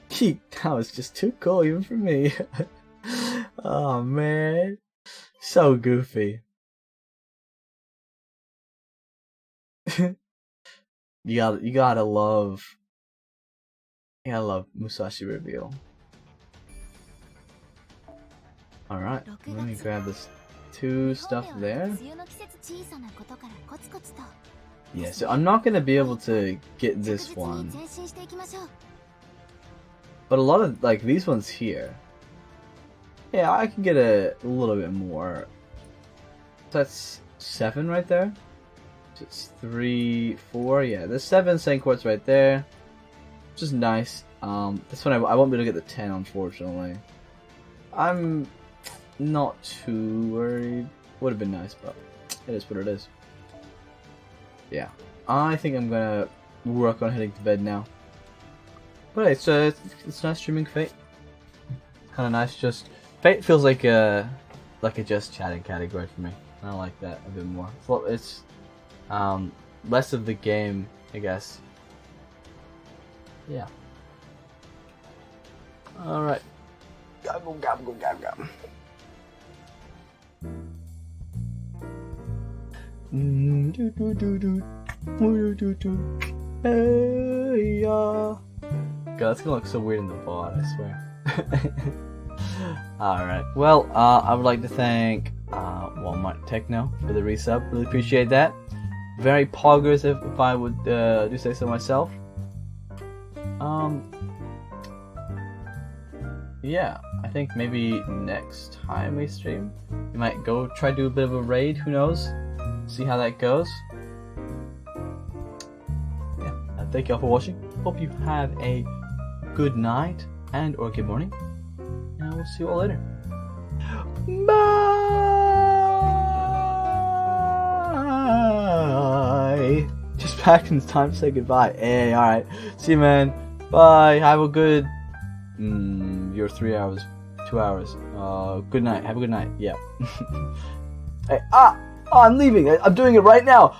A: That was just too cool even for me. Oh man. So goofy. You gotta love Musashi reveal. Alright, let me grab this 2 stuff there. Yeah, so I'm not gonna be able to get this one. But a lot of, like, these ones here. Yeah, I can get a little bit more. That's 7 right there. It's 3, 4, yeah. There's 7 Saint Quartz right there. Which is nice. This one I won't be able to get the 10, unfortunately. I'm not too worried. Would have been nice, but it is what it is. Yeah. I think I'm gonna work on heading to bed now. But hey, so it's nice streaming Fate. Kinda nice, just Fate feels like a just chatting category for me. I like that a bit more. It's less of the game, I guess. Yeah. Alright. Gobble, gobble, gobble, gobble. Hey, God, that's gonna look so weird in the VOD, I swear. Alright, well, I would like to thank Walmart Techno for the resub. Really appreciate that. Very poggers if I would do say so myself. Yeah, I think maybe next time we stream, we might go try to do a bit of a raid, who knows? See how that goes. Yeah, thank you all for watching. Hope you have a good night and or good morning. And we'll see you all later. Bye! Just back in time to say goodbye. Hey, alright. See you, man. Bye. Have a good... you're 3 hours. 2 hours. Good night. Have a good night. Yeah. Hey, I'm leaving. I'm doing it right now.